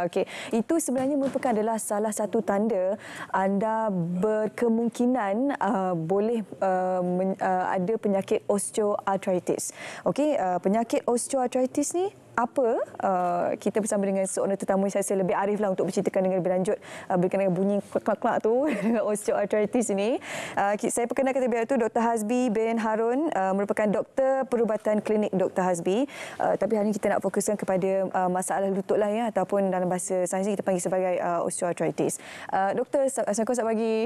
Okey, itu sebenarnya merupakan adalah salah satu tanda anda berkemungkinan boleh ada penyakit osteoarthritis. Okey, penyakit osteoarthritis ni apa? Kita bersama dengan seorang tetamu saya rasa lebih arif lah untuk berceritakan dengan lebih lanjut berkenaan dengan bunyi klak-klak tu dengan osteoarthritis ini. Saya perkenalkan terlebih dahulu Dr. Hazbi bin Harun, merupakan doktor perubatan klinik Dr. Hazbi. Tapi hari ini kita nak fokuskan kepada masalah lutut lah ya, ataupun dalam bahasa sains kita panggil sebagai osteoarthritis. Doktor, assalamualaikum, selamat pagi.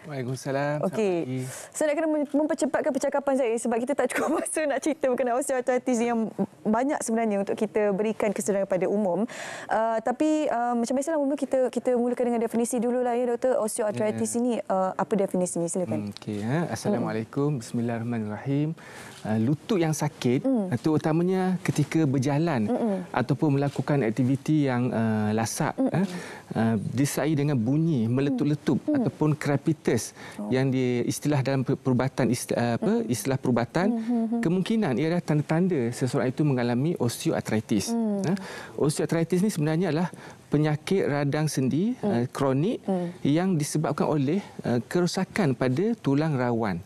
Waalaikumsalam. Okey. Saya nak kena mempercepatkan percakapan saya sebab kita tak cukup masa nak cerita berkenaan osteoarthritis yang banyak sebenarnya untuk kita berikan kesedaran kepada umum. Tapi macam biasalah umum kita mulakan dengan definisi dululah ya doktor. Osteoarthritis ini apa definisinya, silakan. Okey, Assalamualaikum. Bismillahirrahmanirrahim. Lutut yang sakit terutamanya ketika berjalan ataupun melakukan aktiviti yang lasak disertai dengan bunyi meletup-letup ataupun crepitus yang istilah dalam perubatan istilah perubatan, kemungkinan ia adalah tanda-tanda seseorang itu mengalami osteoarthritis. Osteoarthritis ni sebenarnya adalah penyakit radang sendi kronik yang disebabkan oleh kerosakan pada tulang rawan.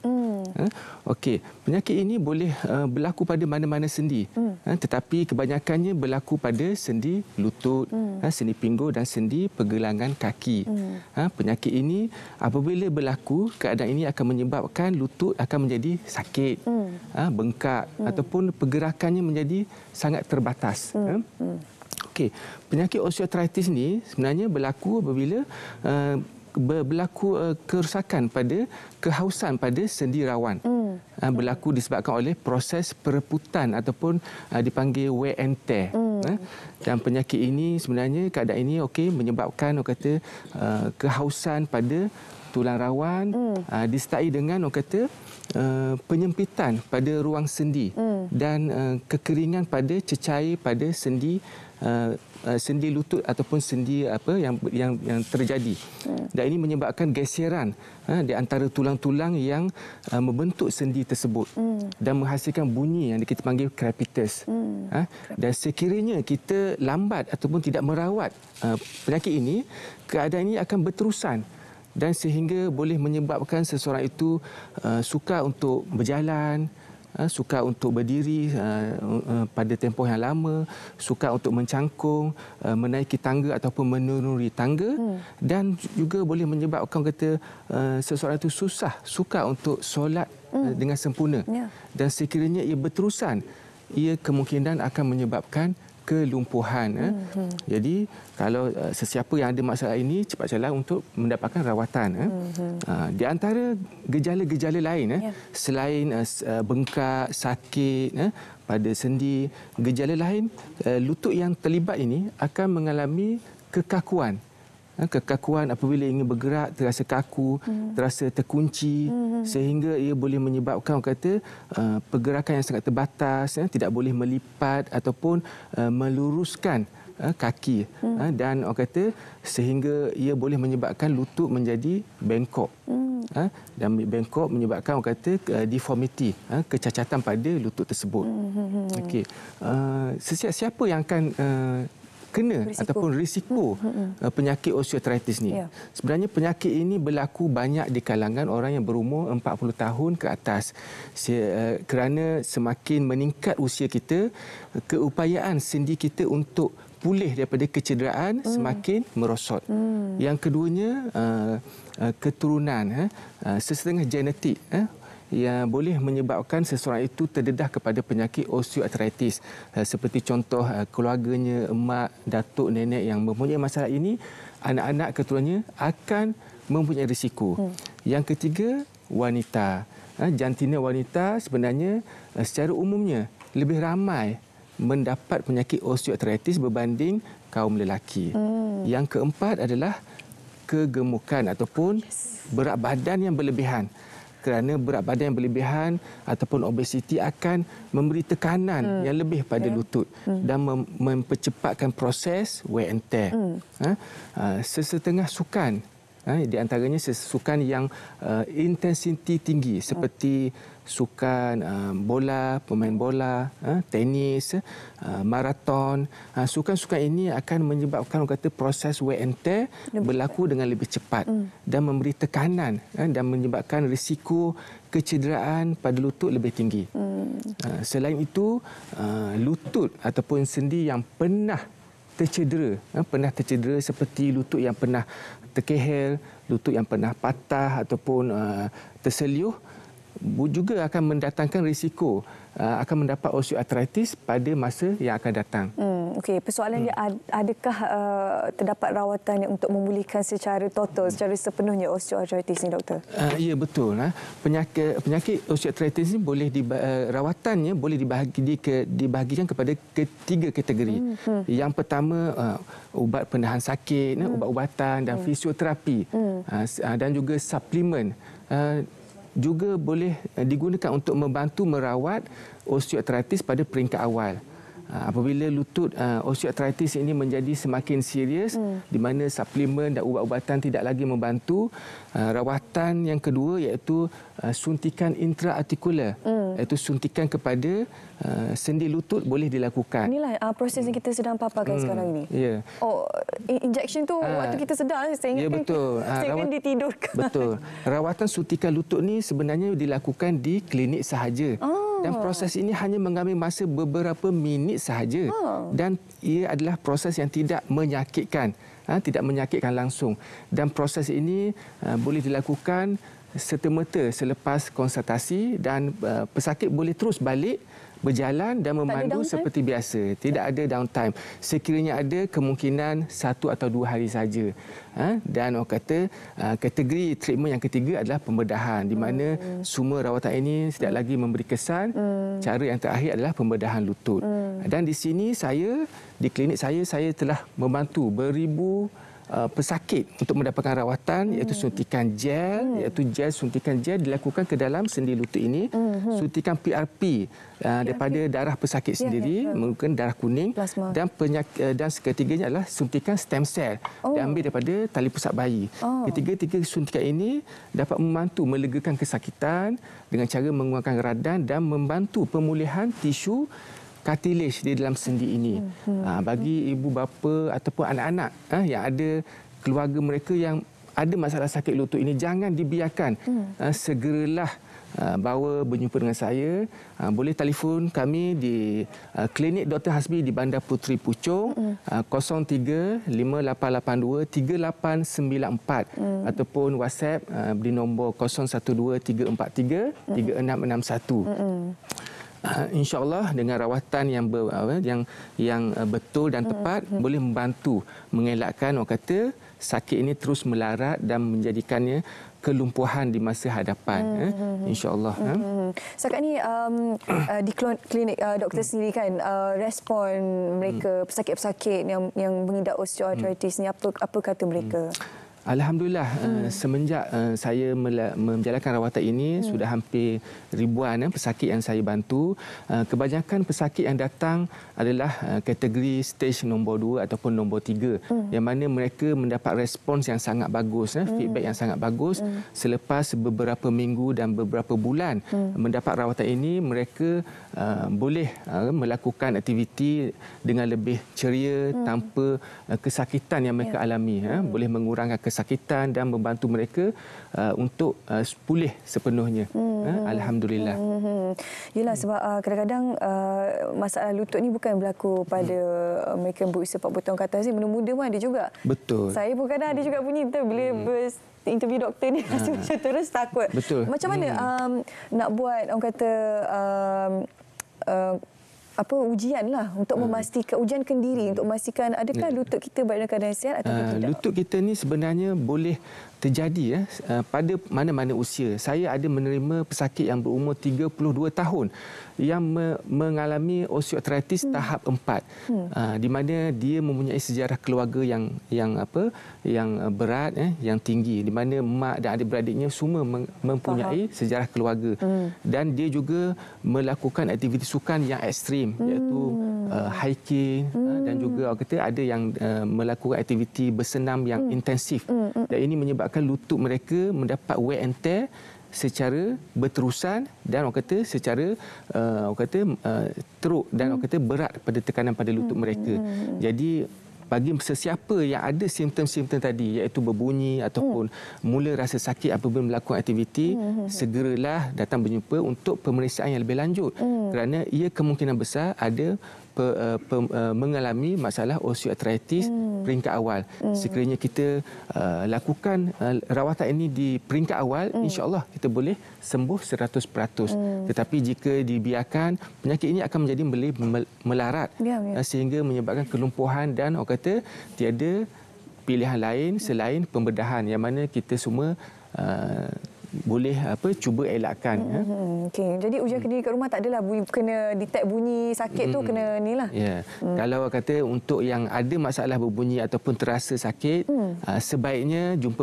Okey, penyakit ini boleh berlaku pada mana-mana sendi, tetapi kebanyakannya berlaku pada sendi lutut, sendi pinggul dan sendi pergelangan kaki. Penyakit ini apabila berlaku, keadaan ini akan menyebabkan lutut akan menjadi sakit, bengkak ataupun pergerakannya menjadi sangat terbatas. Okey, penyakit osteoartritis ni sebenarnya berlaku apabila berlaku kerosakan pada kehausan pada sendi rawan. Berlaku disebabkan oleh proses pereputan ataupun dipanggil wear and tear. Dan penyakit ini sebenarnya keadaan ini menyebabkan kehausan pada tulang rawan disertai dengan penyempitan pada ruang sendi dan kekeringan pada cecair pada sendi lutut ataupun sendi yang terjadi. Dan ini menyebabkan geseran di antara tulang-tulang yang membentuk sendi tersebut dan menghasilkan bunyi yang kita panggil crepitus. Dan sekiranya kita lambat ataupun tidak merawat penyakit ini, keadaan ini akan berterusan dan sehingga boleh menyebabkan seseorang itu sukar untuk berjalan, sukar untuk berdiri pada tempoh yang lama, sukar untuk mencangkung, menaiki tangga ataupun menuruni tangga, dan juga boleh menyebabkan seseorang itu sukar untuk solat dengan sempurna. Dan sekiranya ia berterusan, ia kemungkinan akan menyebabkan kelumpuhan. Jadi kalau sesiapa yang ada masalah ini, cepatlah untuk mendapatkan rawatan. Di antara gejala-gejala lain selain bengkak, sakit pada sendi, gejala lain lutut yang terlibat ini akan mengalami kekakuan. Kekakuan apabila ingin bergerak terasa kaku, terasa terkunci, sehingga ia boleh menyebabkan pergerakan yang sangat terbatas, tidak boleh melipat ataupun meluruskan kaki, dan sehingga ia boleh menyebabkan lutut menjadi bengkok. Dan bengkok menyebabkan deformity, kecacatan pada lutut tersebut. Okey, siapa yang akan kena ataupun risiko penyakit osteoartritis ni? Sebenarnya penyakit ini berlaku banyak di kalangan orang yang berumur 40 tahun ke atas. Kerana semakin meningkat usia kita, keupayaan sendi kita untuk pulih daripada kecederaan semakin merosot. Yang keduanya, keturunan, sesetengah genetik yang boleh menyebabkan seseorang itu terdedah kepada penyakit osteoartritis. Seperti contoh keluarganya, emak, datuk, nenek yang mempunyai masalah ini, anak-anak keturunannya akan mempunyai risiko. Yang ketiga, wanita. Jantina wanita sebenarnya secara umumnya lebih ramai mendapat penyakit osteoartritis berbanding kaum lelaki. Yang keempat adalah kegemukan ataupun berat badan yang berlebihan. Kerana berat badan yang berlebihan ataupun obesiti akan memberi tekanan yang lebih pada lutut dan mempercepatkan proses wear and tear. Sesetengah sukan, di antaranya sukan yang intensiti tinggi seperti sukan bola, pemain bola, tenis, maraton. Sukan-sukan ini akan menyebabkan proses wear and tear berlaku dengan lebih cepat dan memberi tekanan dan menyebabkan risiko kecederaan pada lutut lebih tinggi. Selain itu, lutut ataupun sendi yang pernah tercedera seperti lutut yang pernah terkehel, lutut yang pernah patah ataupun terseliuh juga akan mendatangkan risiko akan mendapat osteoartritis pada masa yang akan datang. Okey, persoalannya adakah terdapat rawatan untuk memulihkan secara total, secara sepenuhnya osteoartritis ni, doktor? Ya, betul. Penyakit osteoartritis ini boleh rawatannya boleh dibahagikan kepada ketiga kategori. Yang pertama, ubat penahan sakit, ubat-ubatan dan fisioterapi, dan juga suplemen juga boleh digunakan untuk membantu merawat osteoartritis pada peringkat awal. Apabila lutut osteoartritis ini menjadi semakin serius, di mana suplemen dan ubat-ubatan tidak lagi membantu, rawatan yang kedua iaitu suntikan intraartikular, iaitu suntikan kepada sendi lutut boleh dilakukan. Inilah proses yang kita sedang paparkan sekarang ini. Ya. Oh, injection tu waktu kita sedar, saya ingatkan, betul. saya kan ditidurkan. Betul. Rawatan suntikan lutut ni sebenarnya dilakukan di klinik sahaja. Dan proses ini hanya mengambil masa beberapa minit sahaja. Dan ia adalah proses yang tidak menyakitkan. Tidak menyakitkan langsung. Dan proses ini boleh dilakukan serta-merta selepas konsultasi dan pesakit boleh terus balik berjalan dan memandu seperti biasa. Tidak ada downtime. Sekiranya ada, kemungkinan 1 atau 2 hari saja. Dan orang kata kategori treatment yang ketiga adalah pembedahan, di mana semua rawatan ini tidak lagi memberi kesan. Cara yang terakhir adalah pembedahan lutut. Dan di sini di klinik saya telah membantu beribu pesakit untuk mendapatkan rawatan, iaitu suntikan gel, suntikan gel dilakukan ke dalam sendi lutut ini, suntikan PRP daripada darah pesakit sendiri, menggunakan darah kuning, dan ketiganya adalah suntikan stem cell diambil daripada tali pusat bayi. Ketiga-tiga suntikan ini dapat membantu melegakan kesakitan dengan cara mengurangkan radang dan membantu pemulihan tisu kartilage di dalam sendi ini. Bagi ibu bapa ataupun anak-anak yang ada keluarga mereka yang ada masalah sakit lutut ini, jangan dibiarkan. Segeralah bawa berjumpa dengan saya. Boleh telefon kami di Klinik Dr. Hasbi di Bandar Puteri Puchong 03-5882-3894 ataupun WhatsApp di nombor 0123433661. InsyaAllah dengan rawatan yang betul dan tepat boleh membantu mengelakkan orang kata sakit ini terus melarat dan menjadikannya kelumpuhan di masa hadapan. InsyaAllah. Setakat ni di klinik doktor sendiri kan, respon mereka, pesakit-pesakit yang mengidap osteoarthritis ni, apa kata mereka? Alhamdulillah, semenjak saya menjalankan rawatan ini, sudah hampir ribuan pesakit yang saya bantu. Kebanyakan pesakit yang datang adalah kategori stage nombor 2 ataupun nombor 3, yang mana mereka mendapat respons yang sangat bagus, feedback yang sangat bagus. Selepas beberapa minggu dan beberapa bulan mendapat rawatan ini, mereka boleh melakukan aktiviti dengan lebih ceria tanpa kesakitan yang mereka alami. Boleh mengurangkan kesakitan dan membantu mereka untuk pulih sepenuhnya. Alhamdulillah. Yalah, sebab kadang-kadang masalah lutut ni bukan berlaku pada mereka yang berusia 40 tahun ke atas ni, muda-muda pun ada juga. Betul. Saya pun kadang ada juga bunyi bila interview doktor ni rasa macam terus takut. Betul. Macam mana nak buat orang kata ujian lah untuk memastikan, ujian kendiri untuk memastikan adakah lutut kita berada dalam keadaan sihat atau tidak? Lutut kita ni sebenarnya boleh terjadi pada mana-mana usia. Saya ada menerima pesakit yang berumur 32 tahun yang mengalami osteoarthritis tahap 4, di mana dia mempunyai sejarah keluarga yang berat, yang tinggi, di mana mak dan adik-beradiknya semua mempunyai sejarah keluarga, dan dia juga melakukan aktiviti sukan yang ekstrim, iaitu hiking, dan juga ada yang melakukan aktiviti bersenam yang intensif, dan ini menyebabkan lutut mereka mendapat wear and tear secara berterusan dan secara teruk dan berat pada tekanan pada lutut mereka. Jadi bagi sesiapa yang ada simptom-simptom tadi, iaitu berbunyi ataupun mula rasa sakit apabila melakukan aktiviti, segeralah datang berjumpa untuk pemeriksaan yang lebih lanjut, kerana ia kemungkinan besar ada mengalami masalah osteoarthritis peringkat awal. Sekiranya kita lakukan rawatan ini di peringkat awal, insya-Allah kita boleh sembuh 100%. Tetapi jika dibiarkan, penyakit ini akan menjadi melarat sehingga menyebabkan kelumpuhan dan tiada pilihan lain selain pembedahan, yang mana kita semua boleh cuba elakkan. Okey, jadi ujian kendiri kat rumah tak adalah kena detect bunyi sakit tu kena nilah. Ya. Kalau untuk yang ada masalah berbunyi ataupun terasa sakit, sebaiknya jumpa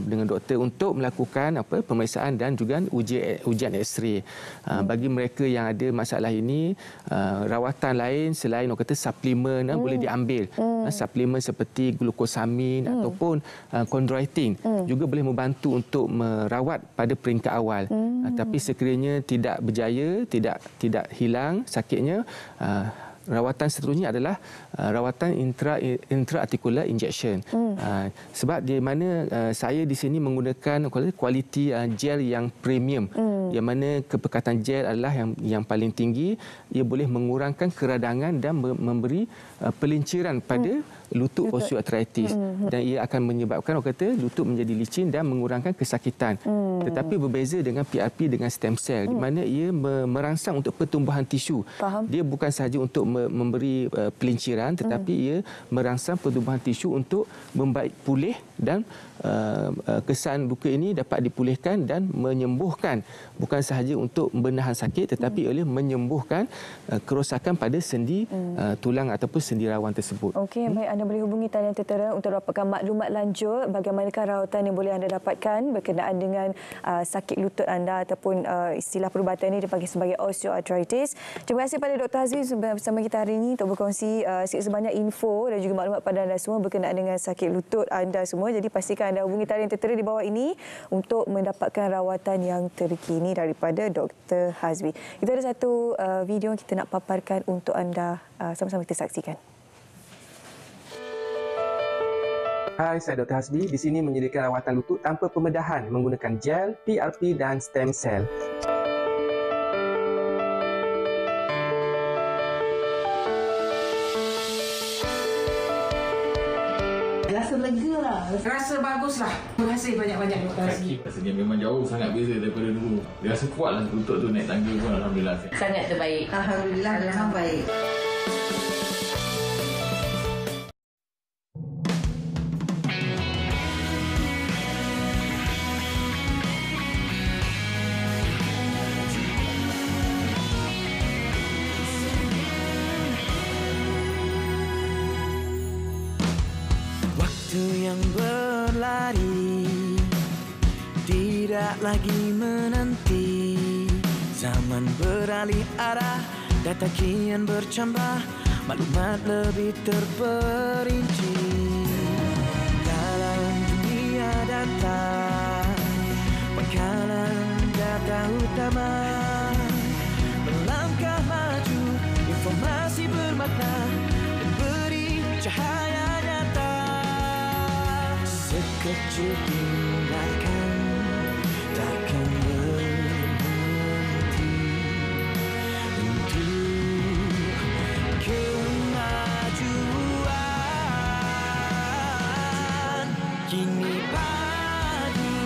dengan doktor untuk melakukan pemeriksaan dan juga ujian X-ray. Bagi mereka yang ada masalah ini, rawatan lain selain suplemen boleh diambil. Suplemen seperti glukosamin ataupun chondroitin juga boleh membantu untuk merawat pada peringkat awal. Tapi sekiranya tidak berjaya, tidak hilang sakitnya, rawatan seterusnya adalah rawatan intraarticular injection. Sebab di mana saya di sini menggunakan kualiti gel yang premium, yang mana kepekatan gel adalah yang paling tinggi. Ia boleh mengurangkan keradangan dan memberi pelinciran pada lutut osteoartritis dan ia akan menyebabkan orang kata lutut menjadi licin dan mengurangkan kesakitan. Tetapi berbeza dengan PRP dengan stem cell di mana ia merangsang untuk pertumbuhan tisu. Dia bukan sahaja untuk memberi pelinciran tetapi ia merangsang pertumbuhan tisu untuk membaik pulih dan kesan luka ini dapat dipulihkan dan menyembuhkan, bukan sahaja untuk membenarkan sakit tetapi oleh menyembuhkan kerosakan pada sendi tulang ataupun sendi rawan tersebut. Okey, baik, anda boleh hubungi talian tertera untuk dapatkan maklumat lanjut bagaimanakah rawatan yang boleh anda dapatkan berkenaan dengan sakit lutut anda ataupun istilah perubatan ini dipanggil sebagai osteoarthritis. Terima kasih pada Dr. Hazmi bersama kita hari ini untuk berkongsi sebanyak info dan juga maklumat pada anda semua berkenaan dengan sakit lutut anda semua. Jadi pastikan anda hubungi talian tertera di bawah ini untuk mendapatkan rawatan yang terkini daripada Dr. Hazmi. Kita ada satu video yang kita nak paparkan untuk anda, sama-sama kita saksikan. Hai, saya Dr. Hazmi. Di sini menyediakan rawatan lutut tanpa pembedahan menggunakan gel, PRP dan stem cell. Rasa lega lah. Rasa bagus lah. Terima kasih banyak-banyak Dr. Hazmi. Rasanya memang jauh sangat beza daripada dulu. Dia rasa kuat lah lutut tu naik tangga pun Alhamdulillah. Sangat terbaik. Alhamdulillah. Sangat baik. Waktu yang berlari tidak lagi menanti. Zaman beralih arah, data kian bercambah, maklumat lebih terperinci. Dalam dunia data, pangkalan data utama melangkah maju, informasi bermakna dan beri cahaya nyata. Sekecil tindakan takkan berhenti untuk kemajuan. Kini padu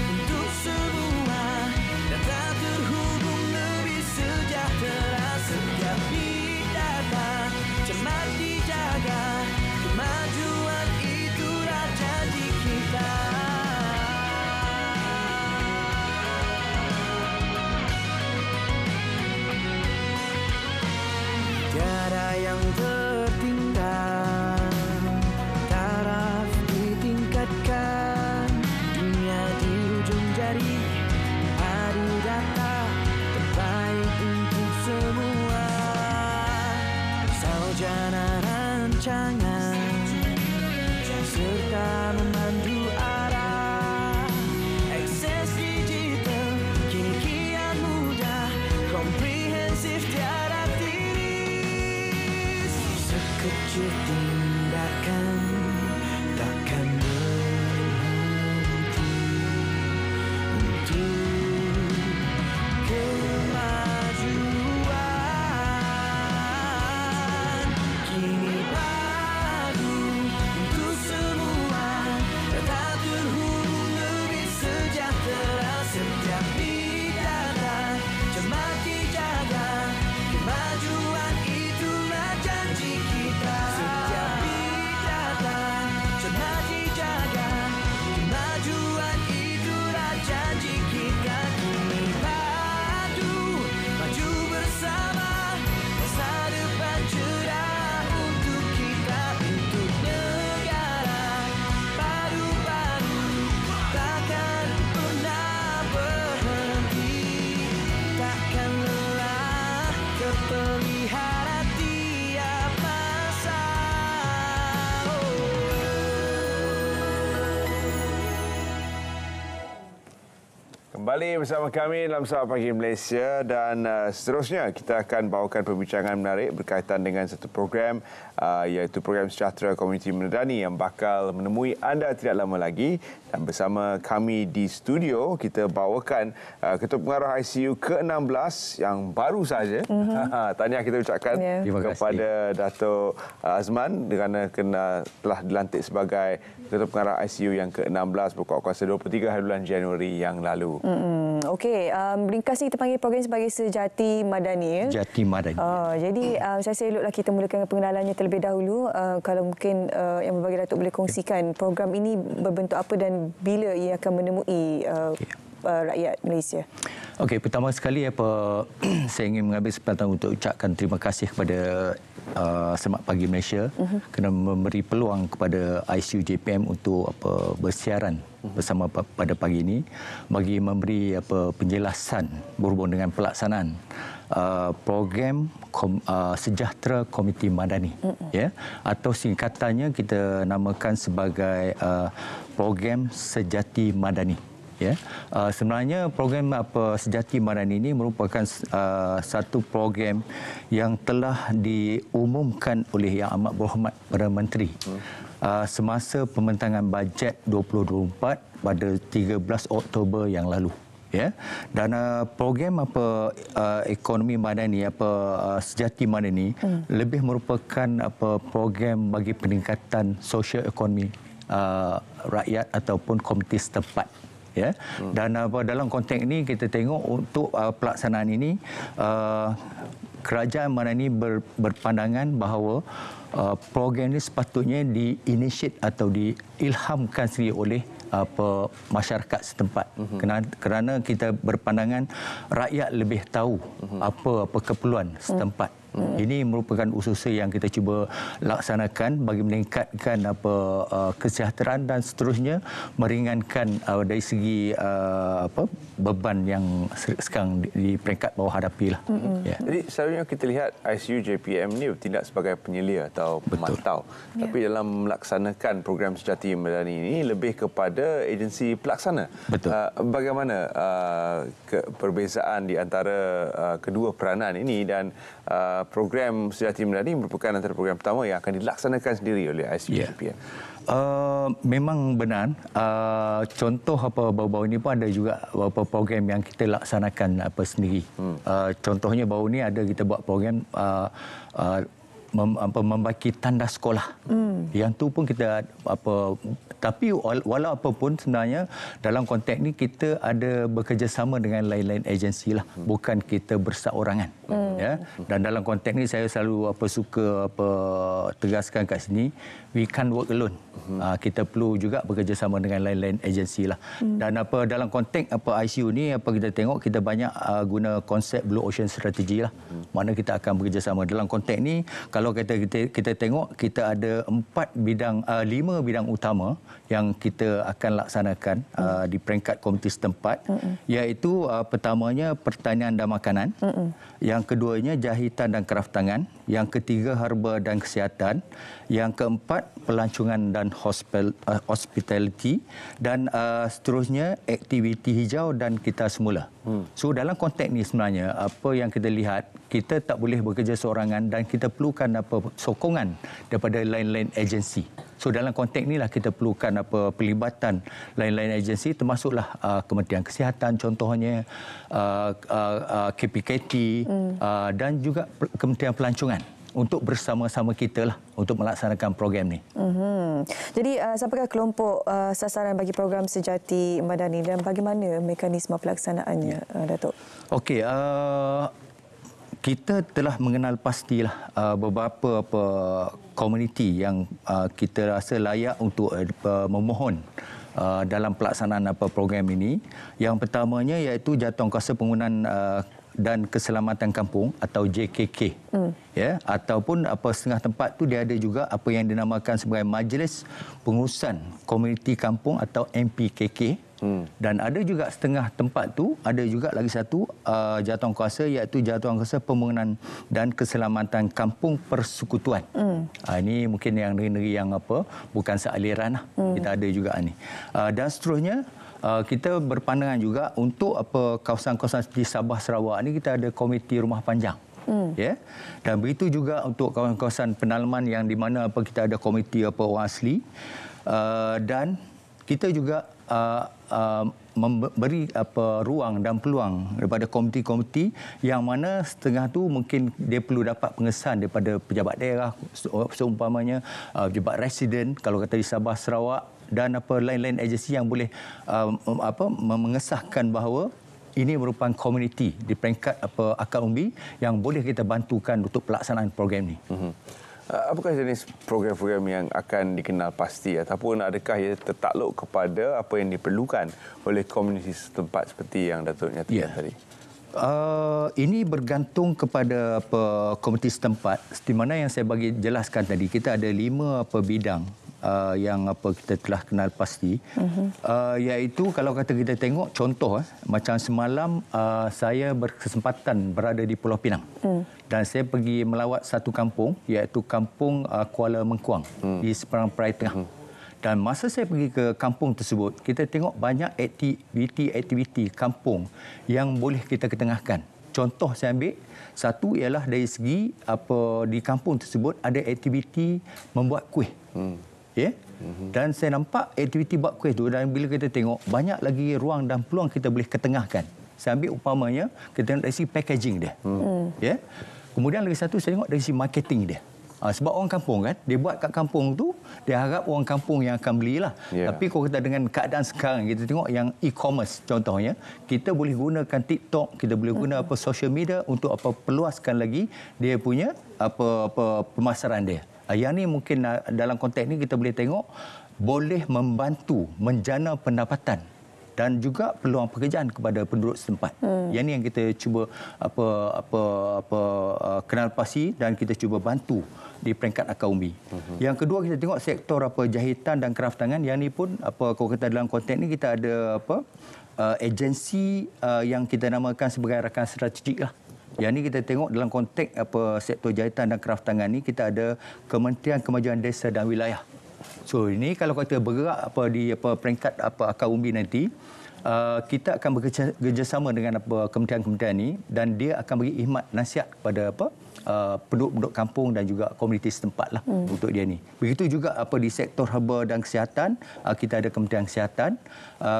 untuk semua, data terhubung lebih sejahtera. Setiap bit data cermat dijaga, kemajuan itulah janji kita. Tiada yang tertinggal, taraf ditingkatkan. Dunia di ujung jari, adu data terbaik untuk semua. Sarjana rancangan serta memandu arah. Akses digital kini kian mudah, komprehensif tiada tiris. Sekecil tindakan takkan berhenti untuk kemajuan. Kini padu untuk semua, data terhubung lebih sejahtera. Setiap bit data cermat dijaga, kemajuan itulah janji kita. Setiap bit data cermat dijaga, kemajuan itulah janji kita. Kini padu maju bersama, masa depan cerah untuk kita, untuk negara. Padu-padu takkan pernah berhenti, takkan lelah, terpelihara tiap masa. Kembali Kembali bersama kami dalam Selamat Pagi Malaysia dan seterusnya kita akan bawakan perbincangan menarik berkaitan dengan satu program iaitu program Sejahtera Komuniti Madani yang bakal menemui anda tidak lama lagi. Dan bersama kami di studio kita bawakan Ketua Pengarah ICU ke-16 yang baru saja. Tahniah kita ucapkan kepada Dato' Azman kerana telah dilantik sebagai Ketua Pengarah ICU yang ke-16 berkuat kuasa 23 hari bulan Januari yang lalu. Okey, ringkas kita panggil program sebagai Sejati Madani. Ya? Sejati Madani. Jadi saya eloklah kita mulakan pengenalannya terlebih dahulu. Kalau mungkin yang berbagai Datuk boleh kongsikan program ini berbentuk apa dan bila ia akan menemui rakyat Malaysia. Okey, pertama sekali saya ingin mengambil kesempatan untuk ucapkan terima kasih kepada Selamat Pagi Malaysia kerana memberi peluang kepada ICU JPM untuk bersiaran bersama pada pagi ini bagi memberi penjelasan berhubung dengan pelaksanaan program Sejahtera Komuniti Madani, ya, atau singkatannya kita namakan sebagai program Sejati Madani. Ya, sebenarnya program Sejati Madani ini merupakan satu program yang telah diumumkan oleh Yang Amat Berhormat Perdana Menteri semasa pembentangan bajet 2024 pada 13 Oktober yang lalu. Ya, dan program ekonomi madani Sejati Madani lebih merupakan program bagi peningkatan sosial ekonomi rakyat ataupun komuniti setempat. Ya, dan dalam konteks ini kita tengok untuk pelaksanaan ini kerajaan Madani berpandangan bahawa program ini sepatutnya diinitiate atau diilhamkan sendiri oleh masyarakat setempat, kerana kita berpandangan rakyat lebih tahu apa keperluan setempat. Ini merupakan usaha yang kita cuba laksanakan bagi meningkatkan kesejahteraan dan seterusnya meringankan dari segi beban yang sekarang di peringkat bawah hadapilah. Ya. Jadi selalunya kita lihat ICU JPM ini bertindak sebagai penyelia atau pemantau. Tapi dalam melaksanakan program Sejati Madani ini lebih kepada agensi pelaksana. Betul. Bagaimana perbezaan di antara kedua peranan ini dan program Sejati Madani merupakan antara program pertama yang akan dilaksanakan sendiri oleh ICU JPM. Memang benar. Contoh baru-baru ini pun ada juga program yang kita laksanakan sendiri. Contohnya baru ni ada kita buat program membagi tanda sekolah. Yang tu pun kita tapi walau apapun sebenarnya dalam konteks ni kita ada bekerjasama dengan lain-lain agensi lah, bukan kita berseorangan. Ya, dan dalam konteks ni saya selalu suka tegaskan kat sini, we can't work alone. Kita perlu juga bekerjasama dengan lain-lain agensi lah. Dan dalam konteks ICU ni kita tengok kita banyak guna konsep Blue Ocean Strategy lah. Mana kita akan bekerjasama dalam konteks ni. Kalau kita tengok kita ada 5 bidang utama yang kita akan laksanakan di peringkat komuniti setempat, iaitu pertamanya pertanian dan makanan, yang keduanya jahitan dan kraftangan, yang ketiga herba dan kesihatan, yang keempat pelancongan dan hospitality, dan seterusnya aktiviti hijau dan kita semula. So dalam konteks ni sebenarnya apa yang kita lihat, kita tak boleh bekerja seorangan dan kita perlukan sokongan daripada lain-lain agensi. So dalam konteks inilah kita perlukan pelibatan lain-lain agensi, termasuklah Kementerian Kesihatan contohnya, KPKT dan juga Kementerian Pelancongan untuk bersama-sama kita lah untuk melaksanakan program ni. Jadi siapakah kelompok sasaran bagi program Sejati Madani dan bagaimana mekanisme pelaksanaannya, Datuk? Okey, kita telah mengenal pastilah beberapa komuniti yang kita rasa layak untuk memohon dalam pelaksanaan program ini. Yang pertamanya iaitu Jawatankuasa Pembangunan dan Keselamatan Kampung atau JKK. Ya, ataupun setengah tempat tu dia ada juga apa yang dinamakan sebagai Majlis Pengurusan Komuniti Kampung atau MPKK. Dan ada juga setengah tempat tu ada juga lagi satu jawatankuasa iaitu Jawatankuasa Pembangunan dan Keselamatan Kampung Persekutuan. Ini mungkin yang negeri-negeri yang bukan sealiran lah. Kita ada juga ni. Dan seterusnya kita berpandangan juga untuk kawasan-kawasan di Sabah Sarawak ni kita ada komiti rumah panjang. Dan begitu juga untuk kawasan-kawasan pendalaman yang di mana kita ada komiti orang asli, dan kita juga memberi ruang dan peluang daripada komiti-komiti yang mana setengah tu mungkin dia perlu dapat pengesahan daripada pejabat daerah, seumpamanya pejabat residen kalau kata di Sabah Sarawak, dan lain-lain agensi yang boleh mengesahkan bahawa ini merupakan komuniti di peringkat akar umbi yang boleh kita bantukan untuk pelaksanaan program ini. Apakah jenis program-program yang akan dikenal pasti ataupun adakah ia tertakluk kepada apa yang diperlukan oleh komuniti setempat seperti yang Datuk nyatakan tadi? Ini bergantung kepada komuniti setempat. Di mana yang saya bagi jelaskan tadi, kita ada 5 bidang yang kita telah kenal pasti, iaitu kalau kata kita tengok contoh macam semalam saya berkesempatan berada di Pulau Pinang dan saya pergi melawat satu kampung iaitu kampung Kuala Mengkuang di seberang Perai Tengah. Dan masa saya pergi ke kampung tersebut, kita tengok banyak aktiviti kampung yang boleh kita ketengahkan. Contoh saya ambil satu ialah dari segi di kampung tersebut ada aktiviti membuat kuih. Dan saya nampak aktiviti buat kuih tu, dan bila kita tengok banyak lagi ruang dan peluang kita boleh ketengahkan. Saya ambil umpamanya kita tengok dari segi packaging dia. Kemudian lagi satu saya tengok dari segi marketing dia. Sebab orang kampung kan, dia buat kat kampung tu, dia harap orang kampung yang akan belilah. Tapi kalau kita dengan keadaan sekarang, kita tengok yang e-commerce contohnya, kita boleh gunakan TikTok, kita boleh guna social media untuk peluaskan lagi dia punya pemasaran dia. Yang ni mungkin dalam konteks ni kita boleh tengok boleh membantu menjana pendapatan dan juga peluang pekerjaan kepada penduduk setempat. Yang ni yang kita cuba kenal pasti dan kita cuba bantu di peringkat akar umbi. Yang kedua kita tengok sektor jahitan dan kraftangan. Yang ni pun kalau kita dalam konteks ni kita ada agensi yang kita namakan sebagai rakan strategik lah. Yang ni kita tengok dalam konteks sektor jahitan dan kraftangan ni kita ada Kementerian Kemajuan Desa dan Wilayah. So ini kalau kita bergerak di peringkat akar umbi nanti, kita akan bekerjasama dengan kementerian-kementerian ini dan dia akan beri khidmat nasihat kepada penduduk-penduduk kampung dan juga komuniti setempat lah untuk dia ni. Begitu juga di sektor herba dan kesihatan, kita ada Kementerian Kesihatan.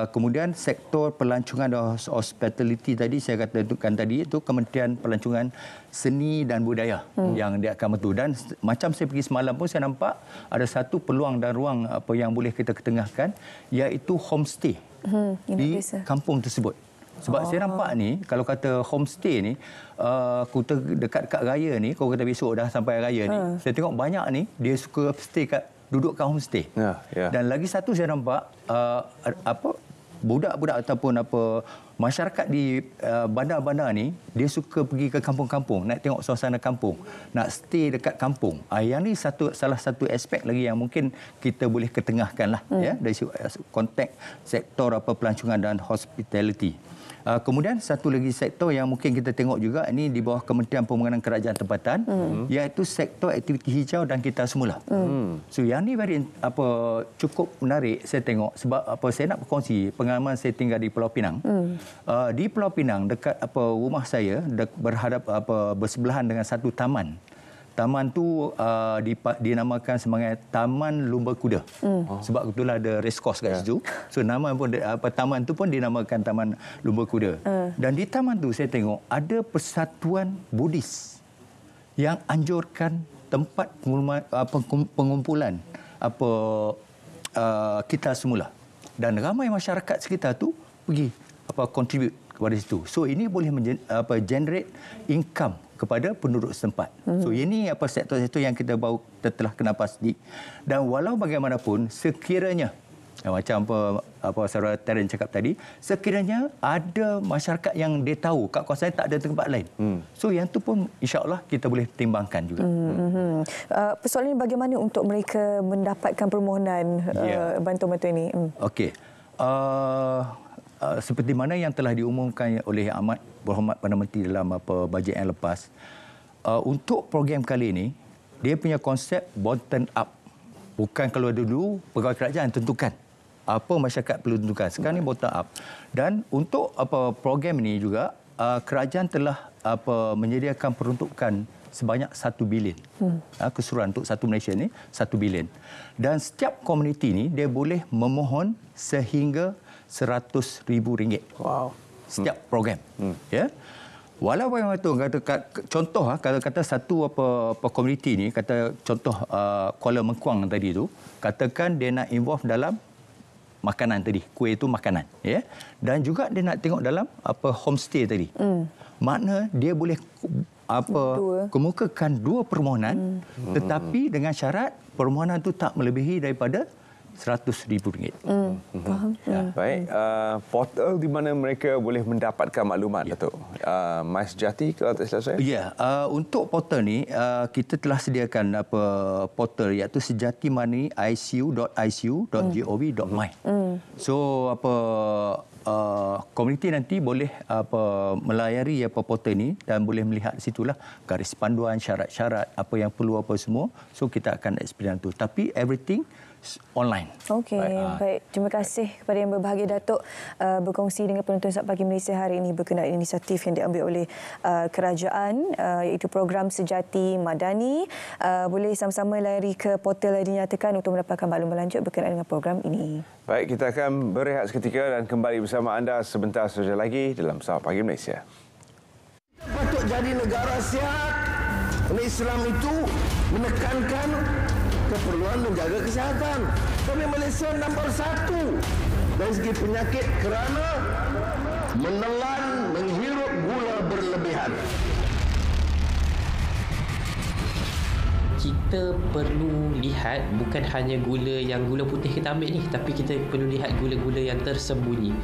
Kemudian sektor pelancongan dan hospitality tadi saya katakan tadi itu Kementerian Pelancongan Seni dan Budaya yang dia akan bantu. Dan macam saya pergi semalam pun saya nampak ada satu peluang dan ruang yang boleh kita ketengahkan iaitu homestay di kampung tersebut. Sebab saya nampak ni, kalau kata homestay ni, kita dekat raya ni, kalau kata besok dah sampai raya ni, saya tengok banyak ni, dia suka stay duduk kat homestay. Dan lagi satu saya nampak, budak-budak ataupun masyarakat di bandar-bandar ni, dia suka pergi ke kampung-kampung, nak tengok suasana kampung, nak stay dekat kampung. Yang ni salah satu aspek lagi yang mungkin kita boleh ketengahkan lah, dari konteks sektor pelancongan dan hospitality. Kemudian satu lagi sektor yang mungkin kita tengok juga ini di bawah Kementerian Pembangunan Kerajaan Tempatan, iaitu sektor aktiviti hijau dan kita semula. So yang ni cukup menarik saya tengok sebab saya nak berkongsi pengalaman saya tinggal di Pulau Pinang. Di Pulau Pinang dekat rumah saya bersebelahan dengan satu taman. Taman tu dinamakan sebagai Taman Lumba Kuda. Sebab itulah ada race course kat situ. So nama pun taman tu pun dinamakan Taman Lumba Kuda. Dan di taman tu saya tengok ada persatuan Buddhis yang anjurkan tempat pengumpulan kita semula. Dan ramai masyarakat sekitar tu pergi contribute kepada situ. So ini boleh generate income kepada penduduk setempat. So ini sektor-sektor yang kita telah kenal pasti. Dan walau bagaimanapun sekiranya macam saudara Terence cakap tadi, sekiranya ada masyarakat yang dia tahu kat kawasan tak ada tempat lain. So yang tu pun insya-Allah kita boleh timbangkan juga. Persoalannya bagaimana untuk mereka mendapatkan permohonan bantuan-bantuan ini? Okey. Seperti mana yang telah diumumkan oleh Yang Amat Berhormat Perdana Menteri dalam bajet yang lepas, untuk program kali ini dia punya konsep bottom up. Bukan kalau dulu pegawai kerajaan tentukan apa masyarakat perlu tentukan. Sekarang ni bottom up. Dan untuk program ini juga kerajaan telah menyediakan peruntukan sebanyak 1 bilion. Keseluruhan untuk satu Malaysia ni 1 bilion. Dan setiap komuniti ni dia boleh memohon sehingga RM100,000. Wow. Setiap program. Ya. Walaupun yang itu contoh kalau kata satu komuniti ni kata contoh Kuala Mengkuang tadi tu, katakan dia nak involve dalam makanan tadi, kuih itu makanan, ya. Dan juga dia nak tengok dalam homestay tadi. Makna dia boleh kemukakan 2 permohonan, tetapi dengan syarat permohonan itu tak melebihi daripada RM100,000. Faham. Baik, portal di mana mereka boleh mendapatkan maklumat, Datuk? MySejati kalau tak silap saya? Ya, untuk portal ni kita telah sediakan portal iaitu sejatimoney.icu.gov.my. So komuniti nanti boleh melayari portal ini dan boleh melihat di situlah garis panduan, syarat-syarat apa yang perlu apa semua. So kita akan explain itu. Tapi everything online. Okey, baik. Terima kasih kepada yang berbahagia, Datuk, berkongsi dengan penonton Saat Pagi Malaysia hari ini berkenaan inisiatif yang diambil oleh kerajaan, iaitu program Sejati Madani. Boleh sama-sama layari ke portal yang dinyatakan untuk mendapatkan maklumat lanjut berkenaan dengan program ini. Baik, kita akan berehat seketika dan kembali bersama anda sebentar saja lagi dalam Saat Pagi Malaysia. Kita patut jadi negara sihat. Islam itu menekankan keperluan menjaga kesihatan. Kami Malaysia nombor 1 dari segi penyakit kerana menelan, menghirup gula berlebihan. Kita perlu lihat bukan hanya gula putih kita ambil ni, tapi kita perlu lihat gula-gula yang tersembunyi.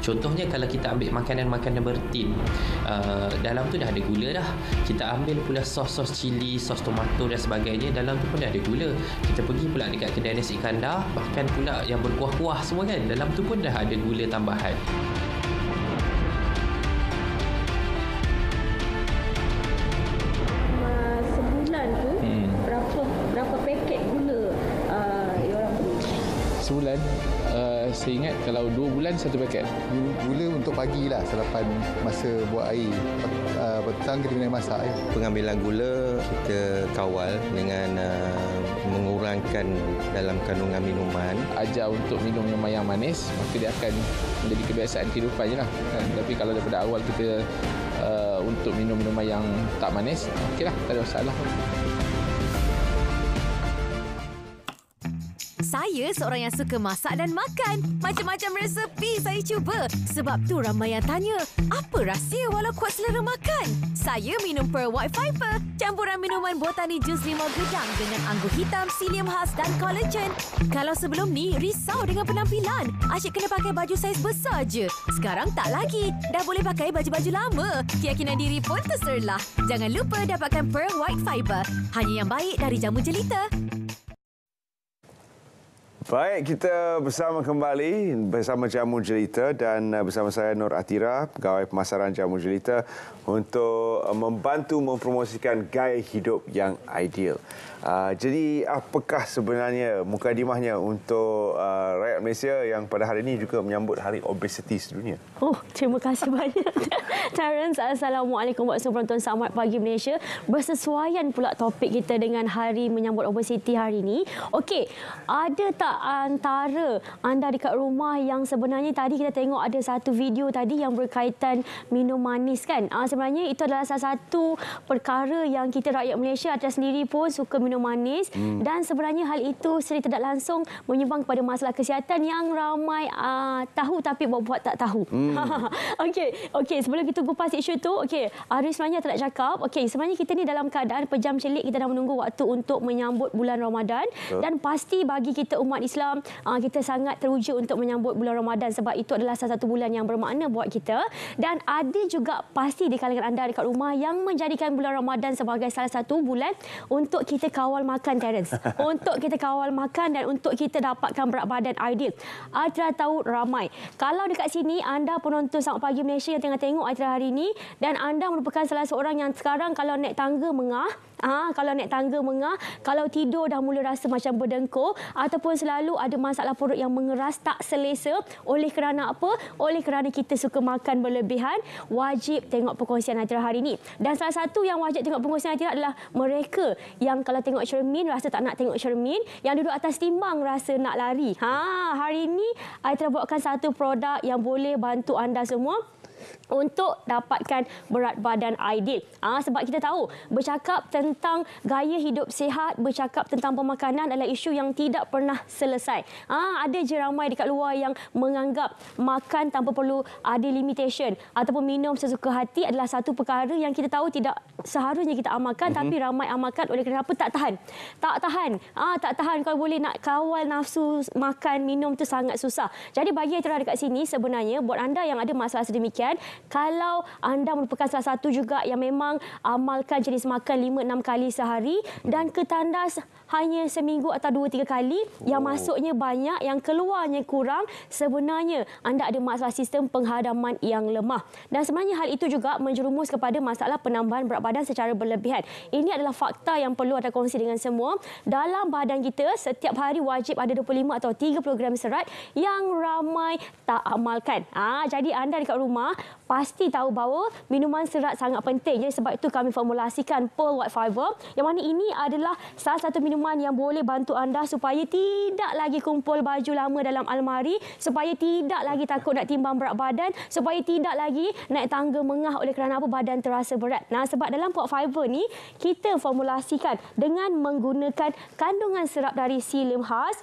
Contohnya kalau kita ambil makanan-makanan bertin, dalam tu dah ada gula dah. Kita ambil pula sos cili, sos tomato dan sebagainya, dalam tu pun dah ada gula. Kita pergi pula dekat kedai nasi kandar, bahkan pula yang berkuah-kuah semua kan, dalam tu pun dah ada gula tambahan. Sebulan, saya ingat kalau 2 bulan 1 paket. Gula untuk pagi lah, sarapan masa buat air. Petang kita kena masak. Pengambilan gula kita kawal dengan mengurangkan dalam kandungan minuman. Ajar untuk minum minuman yang manis, maka dia akan menjadi kebiasaan kehidupan je lah. Tapi kalau daripada awal kita untuk minum minuman yang tak manis, okeylah, tak ada masalah. Saya seorang yang suka masak dan makan. Macam-macam resepi saya cuba. Sebab tu ramai yang tanya, apa rahsia walau kuat selera makan? Saya minum Pearl White Fiber. Campuran minuman botani jus limau gedang dengan anggur hitam, psyllium husk dan collagen. Kalau sebelum ni risau dengan penampilan, asyik kena pakai baju saiz besar je. Sekarang tak lagi. Dah boleh pakai baju-baju lama. Keyakinan diri pun terserlah. Jangan lupa dapatkan Pearl White Fiber. Hanya yang baik dari Jamu Jelita. Baik, kita bersama kembali bersama Jamu Jelita dan bersama saya Nur Atira, Pegawai Pemasaran Jamu Jelita untuk membantu mempromosikan gaya hidup yang ideal. Jadi apakah sebenarnya mukadimahnya untuk rakyat Malaysia yang pada hari ini juga menyambut Hari Obesiti Sedunia? Terima kasih banyak Terence. Assalamualaikum buat semua penonton Selamat Pagi Malaysia. Bersesuaian pula topik kita dengan hari menyambut obesiti hari ini. Okey, ada tak antara anda dekat rumah yang sebenarnya tadi kita tengok ada satu video tadi yang berkaitan minum manis kan? Sebenarnya itu adalah salah satu perkara yang kita rakyat Malaysia atas sendiri pun suka minum manis dan sebenarnya hal itu secara tidak langsung menyumbang kepada masalah kesihatan yang ramai tahu tapi buat tak tahu. Okey, sebelum kita kupas isu tu, okey, hari sebenarnya tak nak cakap. Okey, sebenarnya kita ni dalam keadaan pejam celik, kita dah menunggu waktu untuk menyambut bulan Ramadan dan pasti bagi kita umat Islam kita sangat teruja untuk menyambut bulan Ramadan sebab itu adalah salah satu bulan yang bermakna buat kita dan ada juga pasti di kalangan anda dekat rumah yang menjadikan bulan Ramadan sebagai salah satu bulan untuk kita kawal makan, Terence. Untuk kita kawal makan dan untuk kita dapatkan berat badan ideal. Atira tahu ramai. Kalau dekat sini anda penonton Selamat Pagi Malaysia yang tengah tengok Atira hari ini dan anda merupakan salah seorang yang sekarang kalau naik tangga mengah, Kalau naik tangga mengah, kalau tidur dah mula rasa macam berdengkur, ataupun selalu ada masalah perut yang mengeras, tak selesa. Oleh kerana apa? Oleh kerana kita suka makan berlebihan, wajib tengok perkongsian Atira hari ini. Dan salah satu yang wajib tengok perkongsian Atira adalah mereka yang kalau tengok cermin rasa tak nak tengok cermin, yang duduk atas timbang rasa nak lari. Hari ini Atira bawakan satu produk yang boleh bantu anda semua untuk dapatkan berat badan ideal. Sebab kita tahu, bercakap tentang gaya hidup sihat, bercakap tentang pemakanan adalah isu yang tidak pernah selesai. Ada je ramai dekat luar yang menganggap makan tanpa perlu ada limitation ataupun minum sesuka hati adalah satu perkara yang kita tahu tidak seharusnya kita amalkan, tapi ramai amalkan oleh kerana apa? Tak tahan. Tak tahan kalau boleh nak kawal nafsu makan, minum tu sangat susah. Jadi bagi Atira dekat sini, sebenarnya buat anda yang ada masalah sedemikian, kalau anda merupakan salah satu juga yang memang amalkan jenis makan 5-6 kali sehari dan ketandas hanya seminggu atau 2-3 kali, yang masuknya banyak, yang keluarnya kurang, sebenarnya anda ada masalah sistem penghadaman yang lemah. Dan sebenarnya hal itu juga menjerumus kepada masalah penambahan berat badan secara berlebihan. Ini adalah fakta yang perlu anda kongsi dengan semua. Dalam badan kita, setiap hari wajib ada 25 atau 30 gram serat yang ramai tak amalkan. Jadi anda dekat rumah pasti tahu bahawa minuman serat sangat penting. Jadi sebab itu kami formulasikan Pearl White Fiber, yang mana ini adalah salah satu minuman yang boleh bantu anda supaya tidak lagi kumpul baju lama dalam almari, supaya tidak lagi takut nak timbang berat badan, supaya tidak lagi naik tangga mengah oleh kerana apa? Badan terasa berat. Sebab dalam Pearl Fiber ni kita formulasikan dengan menggunakan kandungan serap dari psyllium khas,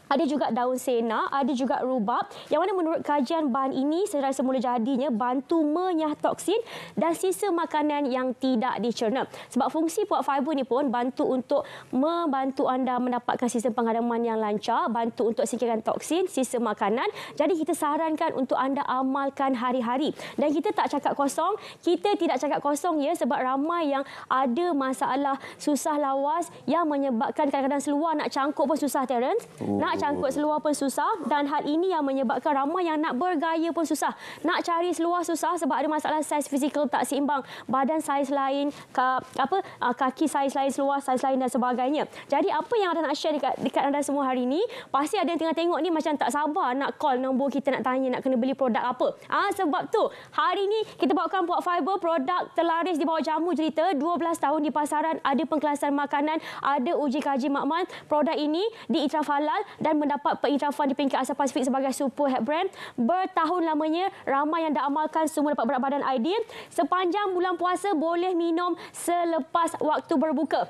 ada juga daun sena, ada juga rubab, yang mana menurut kajian bahan ini secara semula jadinya bantu menyah toksin dan sisa makanan yang tidak dicerna. Sebab fungsi puak fiber ni pun bantu untuk membantu anda mendapatkan sistem penghadaman yang lancar, bantu untuk singkirkan toksin, sisa makanan. Jadi kita sarankan untuk anda amalkan hari-hari. Dan kita tak cakap kosong, kita tidak cakap kosong ya, sebab ramai yang ada masalah susah lawas yang menyebabkan kadang-kadang seluar nak cangkuk pun susah, Terence. Nak cangkuk seluar pun susah, dan hal ini yang menyebabkan ramai yang nak bergaya pun susah. Nak cari seluar susah sebab ada masalah saiz fizikal tak seimbang. Badan saiz lain, kaki saiz lain, seluar saiz lain dan sebagainya. Jadi apa yang ada nak share dekat anda semua hari ini, pasti ada yang tengah tengok ni macam tak sabar nak call nombor kita, nak tanya nak kena beli produk apa. Sebab tu hari ini kita bawakan Puak Fiber, produk terlaris di bawah Jamu Jelita, 12 tahun di pasaran, ada pengkelasan makanan, ada uji kaji makmal. Produk ini diiktiraf halal dan mendapat pengiktirafan di peringkat Asia Pasifik sebagai super health brand. Bertahun lamanya ramai yang dah amalkan, semua dapat berat badan ideal. Sepanjang bulan puasa boleh minum selepas waktu berbuka.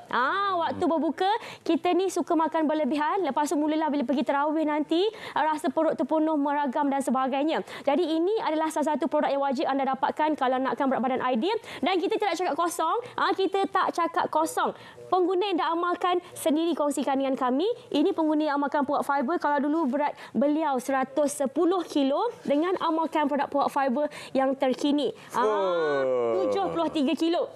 Waktu berbuka kita ni suka makan berlebihan, lepas tu mulalah bila pergi tarawih nanti rasa perut terpenuh, meragam dan sebagainya. Jadi ini adalah salah satu produk yang wajib anda dapatkan kalau nakkan berat badan ideal. Dan kita tidak cakap kosong, kita tak cakap kosong. Pengguna yang dah amalkan sendiri kongsikan dengan kami. Ini pengguna yang amalkan Puak Fiber. Kalau dulu berat beliau 110 kilo, dengan amalkan produk Puak Fiber yang terkini 73 kilo.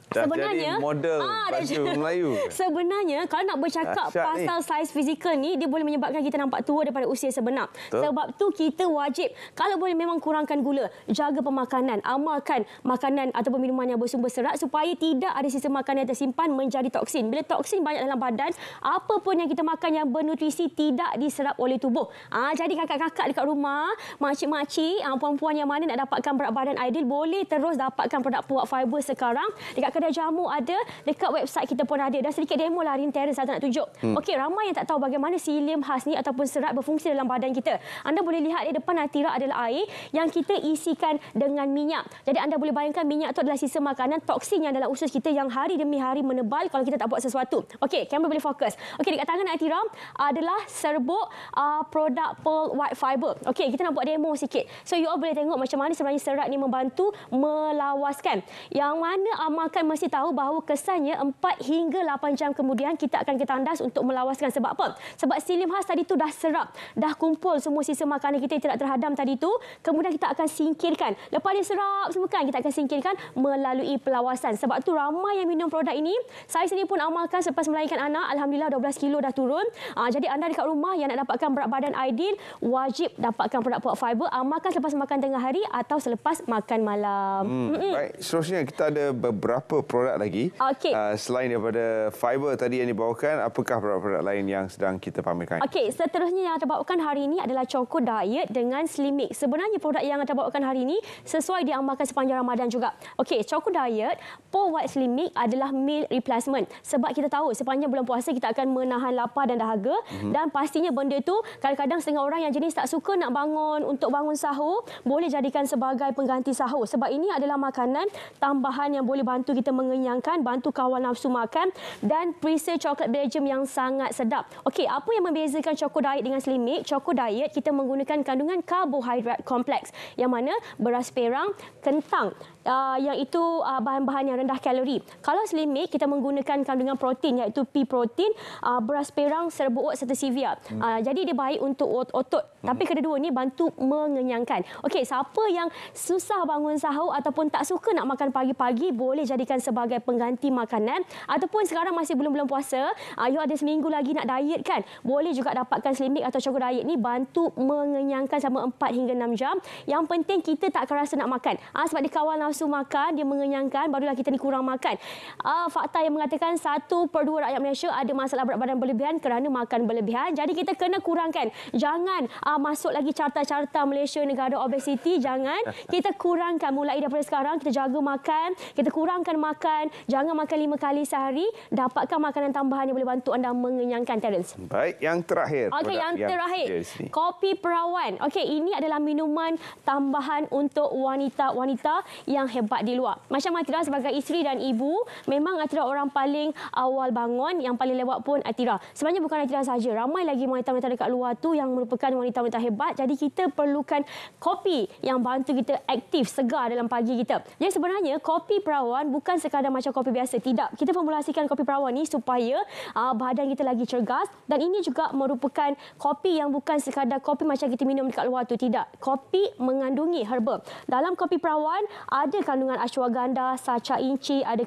Sebenarnya model baju Melayu. Sebenarnya kalau nak bercakap pasal saiz fizikal ni, dia boleh menyebabkan kita nampak tua daripada usia sebenar. Sebab tu kita wajib kalau boleh memang kurangkan gula, jaga pemakanan, amalkan makanan ataupun minuman yang bersumber serat supaya tidak ada sisa makanan yang tersimpan menjadi toksin. Bila toksin banyak dalam badan, apa pun yang kita makan yang bernutrisi tidak diserap oleh tubuh. Jadi kakak-kakak dekat rumah, makcik-makcik, puan-puan yang mana nak dapatkan berat badan ideal, boleh terus dapatkan produk Puak Fiber sekarang. Dekat kedai jamu ada, dekat website kita pun ada. Dan sedikit demo lah hari ini Terence saya nak tunjuk. Okey, ramai yang tak tahu bagaimana psyllium khas ni ataupun serat berfungsi dalam badan kita. Anda boleh lihat di depan Atira adalah air yang kita isikan dengan minyak. Jadi anda boleh bayangkan minyak itu adalah sisa makanan toksin yang dalam usus kita yang hari demi hari menebal kalau kita tak buat sesuatu. Okey, kamera boleh fokus. Okey, dekat tangan Atira adalah serbuk produk Pearl White Fiber. Okey, kita nak buat demo sikit. So you all boleh tengok macam mana sebenarnya serat ni membantu melawaskan. Yang mana amalkan mesti tahu bahawa kesannya 4 hingga 8 jam kemudian kita akan ketandas untuk melawaskan. Sebab apa? Sebab psyllium khas tadi tu dah serap, dah kumpul semua sisa makanan kita yang tidak terhadam tadi tu. Kemudian kita akan singkirkan. Lepas dia serap semua kan, kita akan singkirkan melalui pelawasan. Sebab tu ramai yang minum produk ini. Saya sendiri pun amalkan selepas melahirkan anak. Alhamdulillah 12 kilo dah turun. Jadi anda dekat rumah yang nak dapatkan berat badan ideal, wajib dapatkan produk Puak Fiber. Amalkan selepas makan tengah hari atau selepas makan malam. Baik, seterusnya kita ada beberapa beberapa produk lagi. Okey. Selain daripada fiber tadi yang dibawakan, apakah produk-produk lain yang sedang kita pamerkan? Okey, seterusnya yang terbawakan hari ini adalah Choco Diet dengan Slim Mix. Sebenarnya produk yang terbawakan hari ini sesuai diamalkan sepanjang Ramadan juga. Okey, Choco Diet Pearl White Slim Mix adalah meal replacement. Sebab kita tahu sepanjang bulan puasa kita akan menahan lapar dan dahaga. Dan pastinya benda tu kadang-kadang setengah orang yang jenis tak suka nak bangun untuk bangun sahur, boleh jadikan sebagai pengganti sahur. Sebab ini adalah makanan tambahan yang boleh bantu kita mengenyangkan, bantu kawal nafsu makan dan perisa coklat Belgium yang sangat sedap. Okey, apa yang membezakan Choco Diet dengan Slim Mix? Choco Diet kita menggunakan kandungan karbohidrat kompleks yang mana beras perang, kentang, yang itu bahan-bahan yang rendah kalori. Kalau Slim Mix kita menggunakan kandungan protein iaitu pea protein, beras perang, serbuk oat serta stevia. Jadi dia baik untuk otot. Tapi kedua-dua ni bantu mengenyangkan. Okey, siapa yang susah bangun sahur ataupun tak suka nak makan pagi-pagi boleh jadikan sebagai pengganti makanan, ataupun sekarang masih belum bulan puasa, you ada seminggu lagi nak diet kan, boleh juga dapatkan Slim Mix atau Choco Diet ni bantu mengenyangkan selama 4 hingga 6 jam. Yang penting kita tak akan rasa nak makan. Sebab dia kawal nafsu makan, dia mengenyangkan, barulah kita ni kurang makan. Fakta yang mengatakan 1/2 rakyat Malaysia ada masalah berat badan berlebihan kerana makan berlebihan. Jadi kita kena kurangkan. Jangan masuk lagi carta-carta Malaysia negara obesiti. Jangan. Kita kurangkan mulai daripada sekarang. Kita jaga makan. Kita kurangkan makan. Jangan makan 5 kali sehari. Dapatkan makanan tambahan yang boleh bantu anda mengenyangkan, Terence. Baik, yang terakhir. Okey, yang terakhir. Kopi Perawan. Okey, ini adalah minuman tambahan untuk wanita-wanita yang hebat di luar. Macam Atira sebagai isteri dan ibu, memang Atira orang paling awal bangun, yang paling lewat pun Atira. Sebenarnya bukan Atira saja, ramai lagi wanita-wanita dekat luar tu yang merupakan wanita-wanita hebat. Jadi kita perlukan kopi yang bantu kita aktif, segar dalam pagi kita. Jadi sebenarnya kopi Perawan bukan sekadar macam kopi biasa, tidak. Kita formulasikan kopi Perawan ni supaya badan kita lagi cergas, dan ini juga merupakan kopi yang bukan sekadar kopi macam kita minum dekat luar tu, tidak. Kopi mengandungi herba. Dalam kopi Perawan ada kandungan ashwagandha, sacha inci, ada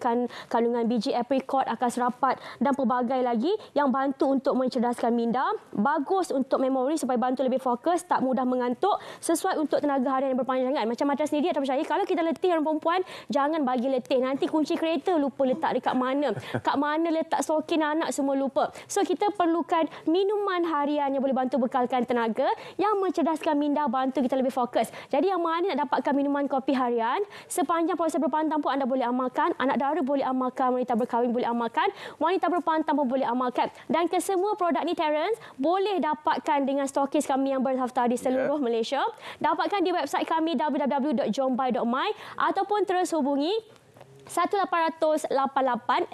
kandungan biji aprikot, akar serapat dan pelbagai lagi yang bantu untuk mencerdaskan minda, bagus untuk memori supaya bantu lebih fokus, tak mudah mengantuk, sesuai untuk tenaga harian yang berpanjangan. Macam Matra sendiri ada percaya, kalau kita letih orang perempuan, jangan bagi letih. Nanti kunci kereta lupa letak dekat mana. Kat mana letak sokin anak semua lupa. So kita perlukan minuman harian yang boleh bantu bekalkan tenaga, yang mencerdaskan minda, bantu kita lebih fokus. Jadi yang mana nak dapatkan minuman kopi harian, sepanjang proses berpantang pun anda boleh amalkan, anak dara boleh amalkan, wanita berkahwin boleh amalkan, wanita berpantang pun boleh amalkan. Dan kesemua produk ni, Terence, boleh dapatkan dengan stokis kami yang berdaftar di seluruh Malaysia. Dapatkan di website kami www.jombai.my ataupun terus hubungi 1-888-5510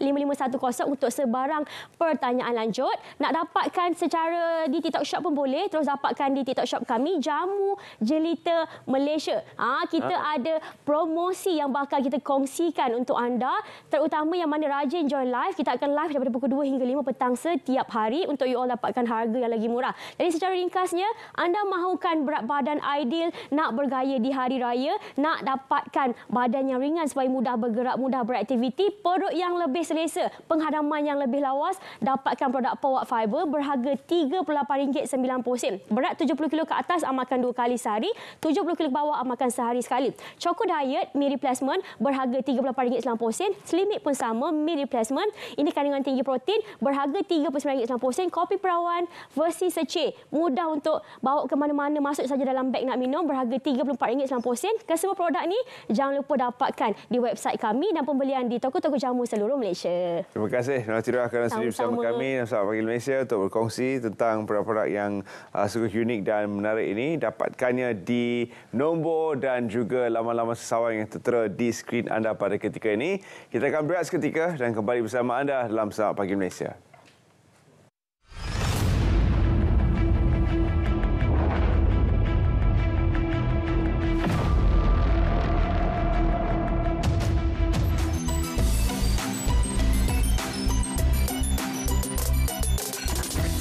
untuk sebarang pertanyaan lanjut. Nak dapatkan secara di TikTok Shop pun boleh. Terus dapatkan di TikTok Shop kami, Jamu Jelita Malaysia. Kita ada promosi yang bakal kita kongsikan untuk anda, terutama yang mana rajin join live. Kita akan live daripada pukul 2 hingga 5 petang setiap hari untuk you all dapatkan harga yang lagi murah. Jadi secara ringkasnya, anda mahukan berat badan ideal, nak bergaya di hari raya, nak dapatkan badan yang ringan supaya mudah bergerak, mudah beraktiviti, perut yang lebih selesa, penghadaman yang lebih lawas, dapatkan produk Pearl White Fiber berharga RM38.90. Berat 70 kg ke atas amalkan 2 kali sehari, 70 kg ke bawah amalkan sehari sekali. Choco Diet meal replacement berharga RM38.90. Slim Mix pun sama, meal replacement. Ini kandungan tinggi protein, berharga RM39.90. Kopi Perawan versi seceh, mudah untuk bawa ke mana-mana, masuk saja dalam beg nak minum, berharga RM34.90. Kesemua produk ni jangan lupa dapatkan di website kami dan pembelian di toko-toko jamu seluruh Malaysia. Terima kasih Natira kerana sudi bersama kami dalam Selamat Pagi Malaysia untuk berkongsi tentang produk-produk yang sungguh unik dan menarik ini. Dapatkannya di nombor dan juga laman-laman sesawan yang tertera di skrin anda pada ketika ini. Kita akan berehat seketika dan kembali bersama anda dalam Selamat Pagi Malaysia.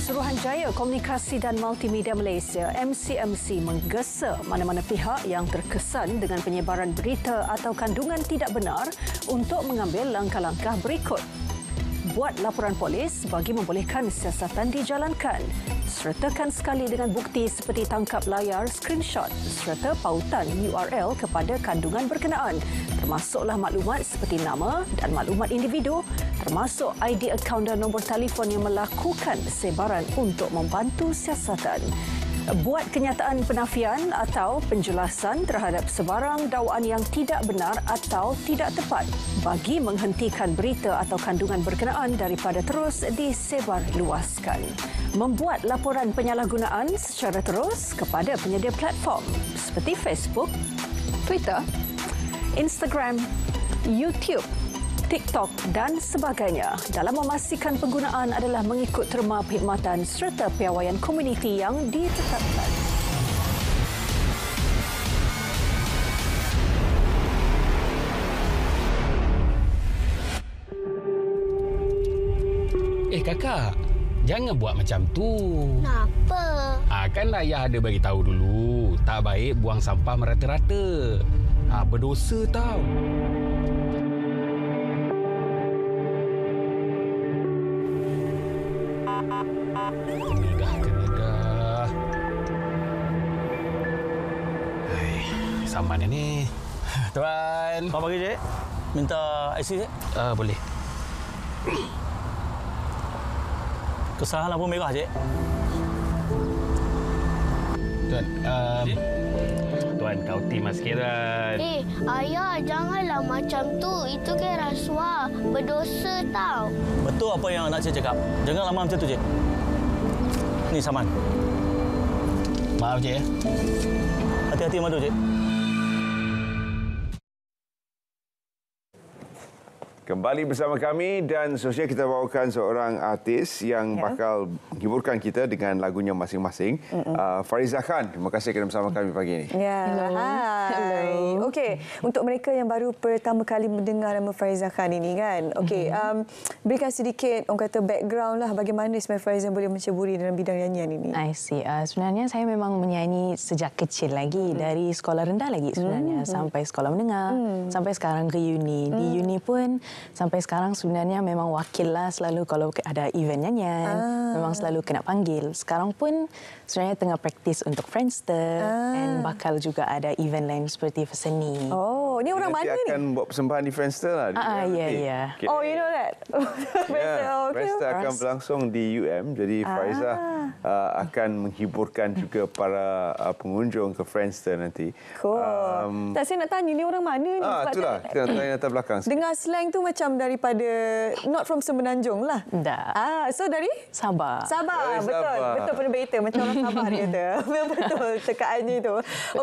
Suruhanjaya Komunikasi dan Multimedia Malaysia MCMC menggesa mana-mana pihak yang terkesan dengan penyebaran berita atau kandungan tidak benar untuk mengambil langkah-langkah berikut. Buat laporan polis bagi membolehkan siasatan dijalankan. Sertakan sekali dengan bukti seperti tangkap layar, screenshot serta pautan URL kepada kandungan berkenaan, termasuklah maklumat seperti nama dan maklumat individu, termasuk ID akaun dan nombor telefon yang melakukan sebaran untuk membantu siasatan. Buat kenyataan penafian atau penjelasan terhadap sebarang dakwaan yang tidak benar atau tidak tepat bagi menghentikan berita atau kandungan berkenaan daripada terus disebarluaskan. Membuat laporan penyalahgunaan secara terus kepada penyedia platform seperti Facebook, Twitter, Instagram, YouTube, TikTok dan sebagainya dalam memastikan penggunaan adalah mengikut terma perkhidmatan serta piawaian komuniti yang ditetapkan. Kakak, jangan buat macam tu. Kenapa? Kan ayah ada bagi tahu dulu, tak baik buang sampah merata-rata. Berdosa tau. Kena dah. Saman ni. Tuan. Apa pagi, Cik? Minta IC, Cik? Boleh. Kesalahan lampu merah, Cik. Tuan, Tuan, kau timah sikit, Tuan. Ayah, janganlah macam tu. Itu kan rasuah. Berdosa tau. Betul apa yang nak Cik cakap. Jangan lama macam tu, Cik. Ni saman. Maaf, Cik. Hati-hati madu, Cik. Kembali bersama kami dan seterusnya kita bawakan seorang artis yang bakal menghiburkan kita dengan lagunya masing-masing. Farizah Khan, terima kasih kerana bersama kami pagi ini. Ya, hai. Okey, untuk mereka yang baru pertama kali mendengar nama Farizah Khan ini kan. Okey, berikan sedikit orang kata background lah bagaimana sebenarnya Farizah boleh menceburi dalam bidang nyanyian ini. I see. Sebenarnya saya memang menyanyi sejak kecil lagi, dari sekolah rendah lagi sebenarnya sampai sekolah menengah, sampai sekarang ke uni. Di uni pun sampai sekarang sebenarnya memang wakil lah selalu kalau ada event nyanyian, memang selalu kena panggil. Sekarang pun sebenarnya tengah praktis untuk Friendster dan bakal juga ada event lain seperti Feseni. Oh, ni orang mana ni? Akan buat persembahan di Friendster lah. Ya. Oh, you know that? Friendster akan berlangsung di UM. Jadi Farizah akan menghiburkan juga para pengunjung ke Friendster nanti. Cool. Tak, saya nak tanya ni orang mana ni? Itulah, kita nak tanya latar belakang. Dengar slang tu macam daripada not from Semenanjung lah. Tak. So dari Sabah. Sabah, betul. Betul penerbitan macam orang Sabah dia kata. Betul tekaannya tu.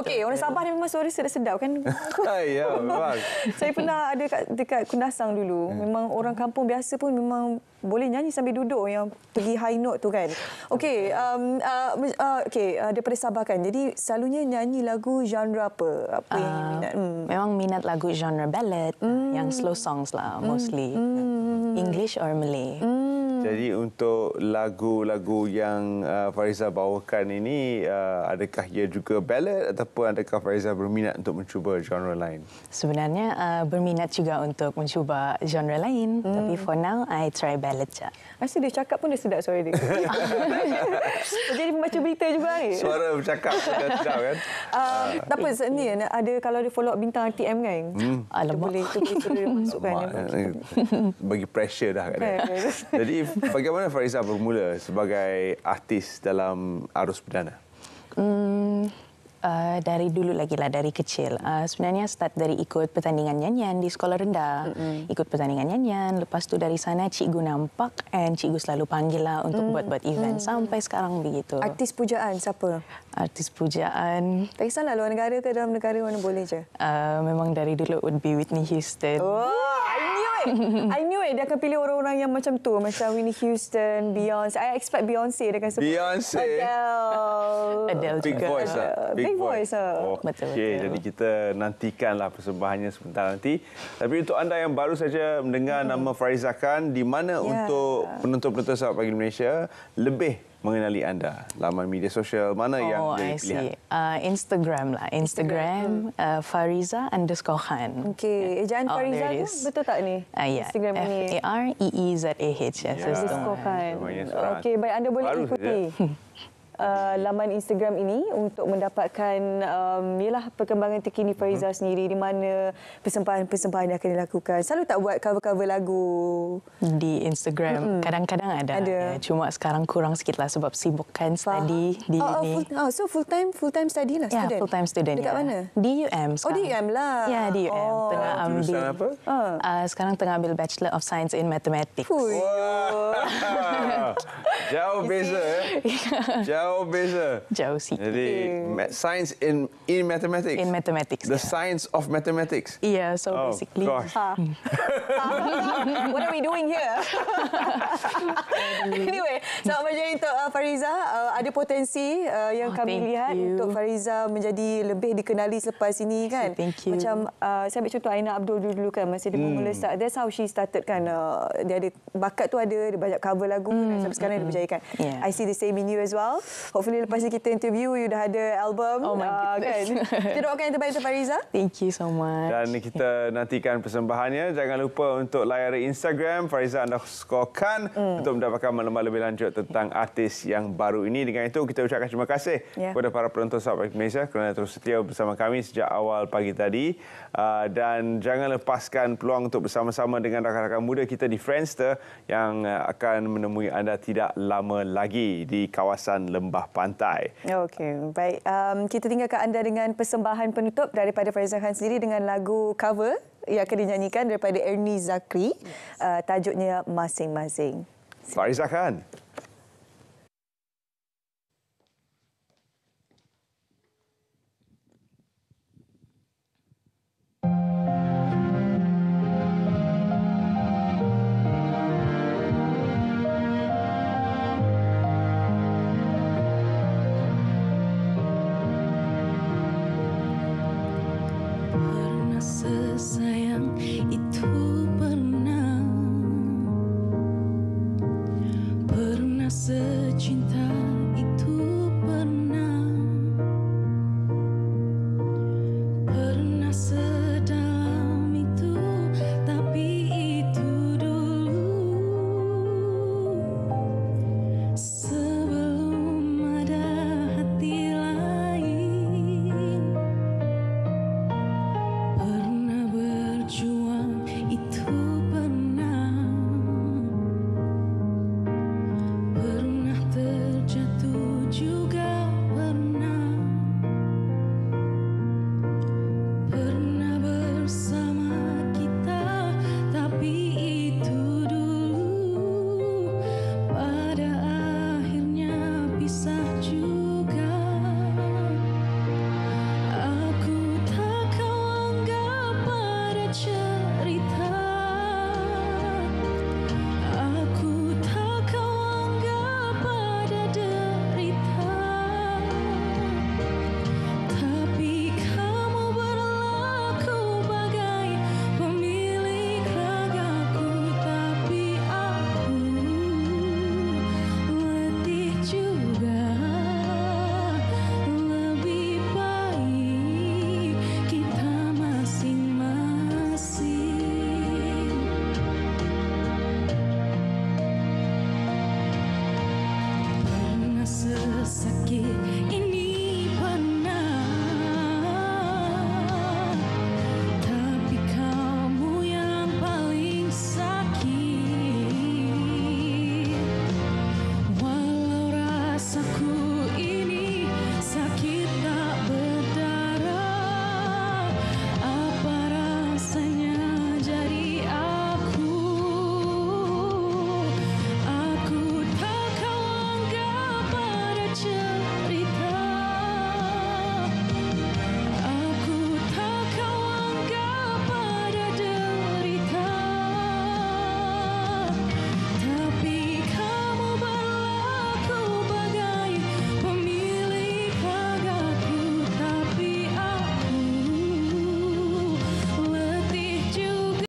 Okey, orang Sabah ni memang suara sedap-sedap kan? Ya, memang. Saya pernah ada dekat Kundasang dulu. Memang orang kampung biasa pun memang boleh nyanyi sambil duduk yang pergi high note tu kan. Okey, daripada Sabah kan. Jadi selalunya nyanyi lagu genre apa? Apa yang minat? Memang minat lagu genre ballad, yang slow songs lah mostly. English or Malay. Jadi untuk lagu-lagu yang Farizah bawakan ini, adakah ia juga ballad ataupun adakah Farizah berminat untuk mencuba genre lain? Sebenarnya berminat juga untuk mencuba genre lain, tapi for now I try ballad je. Rasa dia cakap pun dia sedap suara dia. Jadi membaca berita juga ni. Suara bercakap sudah sedap kan? Tak apa, ni ada kalau ada follow up bintang RTM kan. Alamak. Boleh masukkan. Bagi pressure dah kat dia. Jadi bagaimana Farizah bermula sebagai artis dalam arus perdana? Dari dulu lagi lah, dari kecil. Sebenarnya start dari ikut pertandingan nyanyian di sekolah rendah. Ikut pertandingan nyanyian. Lepas tu dari sana cikgu nampak dan cikgu selalu panggil lah untuk buat-buat event. Sampai sekarang begitu. Artis pujaan siapa? Artis pujaan. Tak kisahlah luar negara ke dalam negara mana boleh je. Memang dari dulu would be Whitney Houston. Oh, I knew it. Dia akan pilih orang-orang yang macam tu. Macam Whitney Houston, Beyonce. I expect Beyonce. Dia akan sebut Beyonce. Adele Big juga. voice lah. Big voice lah. Betul. Jadi kita nantikanlah persembahannya sebentar nanti. Tapi untuk anda yang baru saja mendengar nama Farizah Khan, di mana untuk penonton-penonton Sahabat Pagi Malaysia lebih mengenali anda? Laman media sosial mana yang jadi pilihan? Instagram lah. Instagram Fariza_Khan. Okey, ejaan Fariza tu betul tak ni? Ya. Instagram ni. FAREEZAH. Khan. Okey, baik, anda boleh ikuti laman Instagram ini untuk mendapatkan ialah perkembangan terkini Fariza sendiri, di mana persembahan-persembahan yang akan dilakukan. Selalu tak buat cover-cover lagu di Instagram? Kadang-kadang ada. Ya, cuma sekarang kurang sikit lah sebab sibukkan study di uni. So full time study lah, student? Ya, full time student. Dekat mana? Di UM sekarang. Di UM lah. Ya, di UM. Tengah ambil. Jurusan apa? Sekarang tengah ambil Bachelor of Science in Mathematics. Jauh beza. Jauh beza. Jauh sikit. Jadi science in mathematics. In mathematics. The science of mathematics. Yeah, so basically. Gosh. What are we doing here? Anyway, selamat berjaya untuk Fariza. Ada potensi yang kami lihat untuk Fariza menjadi lebih dikenali selepas ini kan. Thank you. Macam saya ambil contoh Aina Abdul dulu kan, masa dia mula start. That's how she started kan. Dia ada bakat tu, ada dia banyak cover lagu dan sampai sekarang dia berjaya kan. Yeah. I see the same in you as well. Hopefully lepas ni kita interview, you dah ada album. Oh my goodness. Kan? Kita doakan yang terbaik untuk Fariza. Thank you so much. Dan kita nantikan persembahannya. Jangan lupa untuk layari Instagram Fariza_Khan untuk mendapatkan maklumat lebih lanjut tentang artis yang baru ini. Dengan itu kita ucapkan terima kasih kepada para penonton Sahabat Malaysia kerana terus setia bersama kami sejak awal pagi tadi. Dan jangan lepaskan peluang untuk bersama-sama dengan rakan-rakan muda kita di Friendster yang akan menemui anda tidak lama lagi di kawasan Lembah Pantai. Okey, baik. Kita tinggalkan anda dengan persembahan penutup daripada Fariza Khan sendiri dengan lagu cover yang akan dinyanyikan daripada Ernie Zakri. Tajuknya Masing-Masing. Fariza Khan. Sayang itu pernah secinta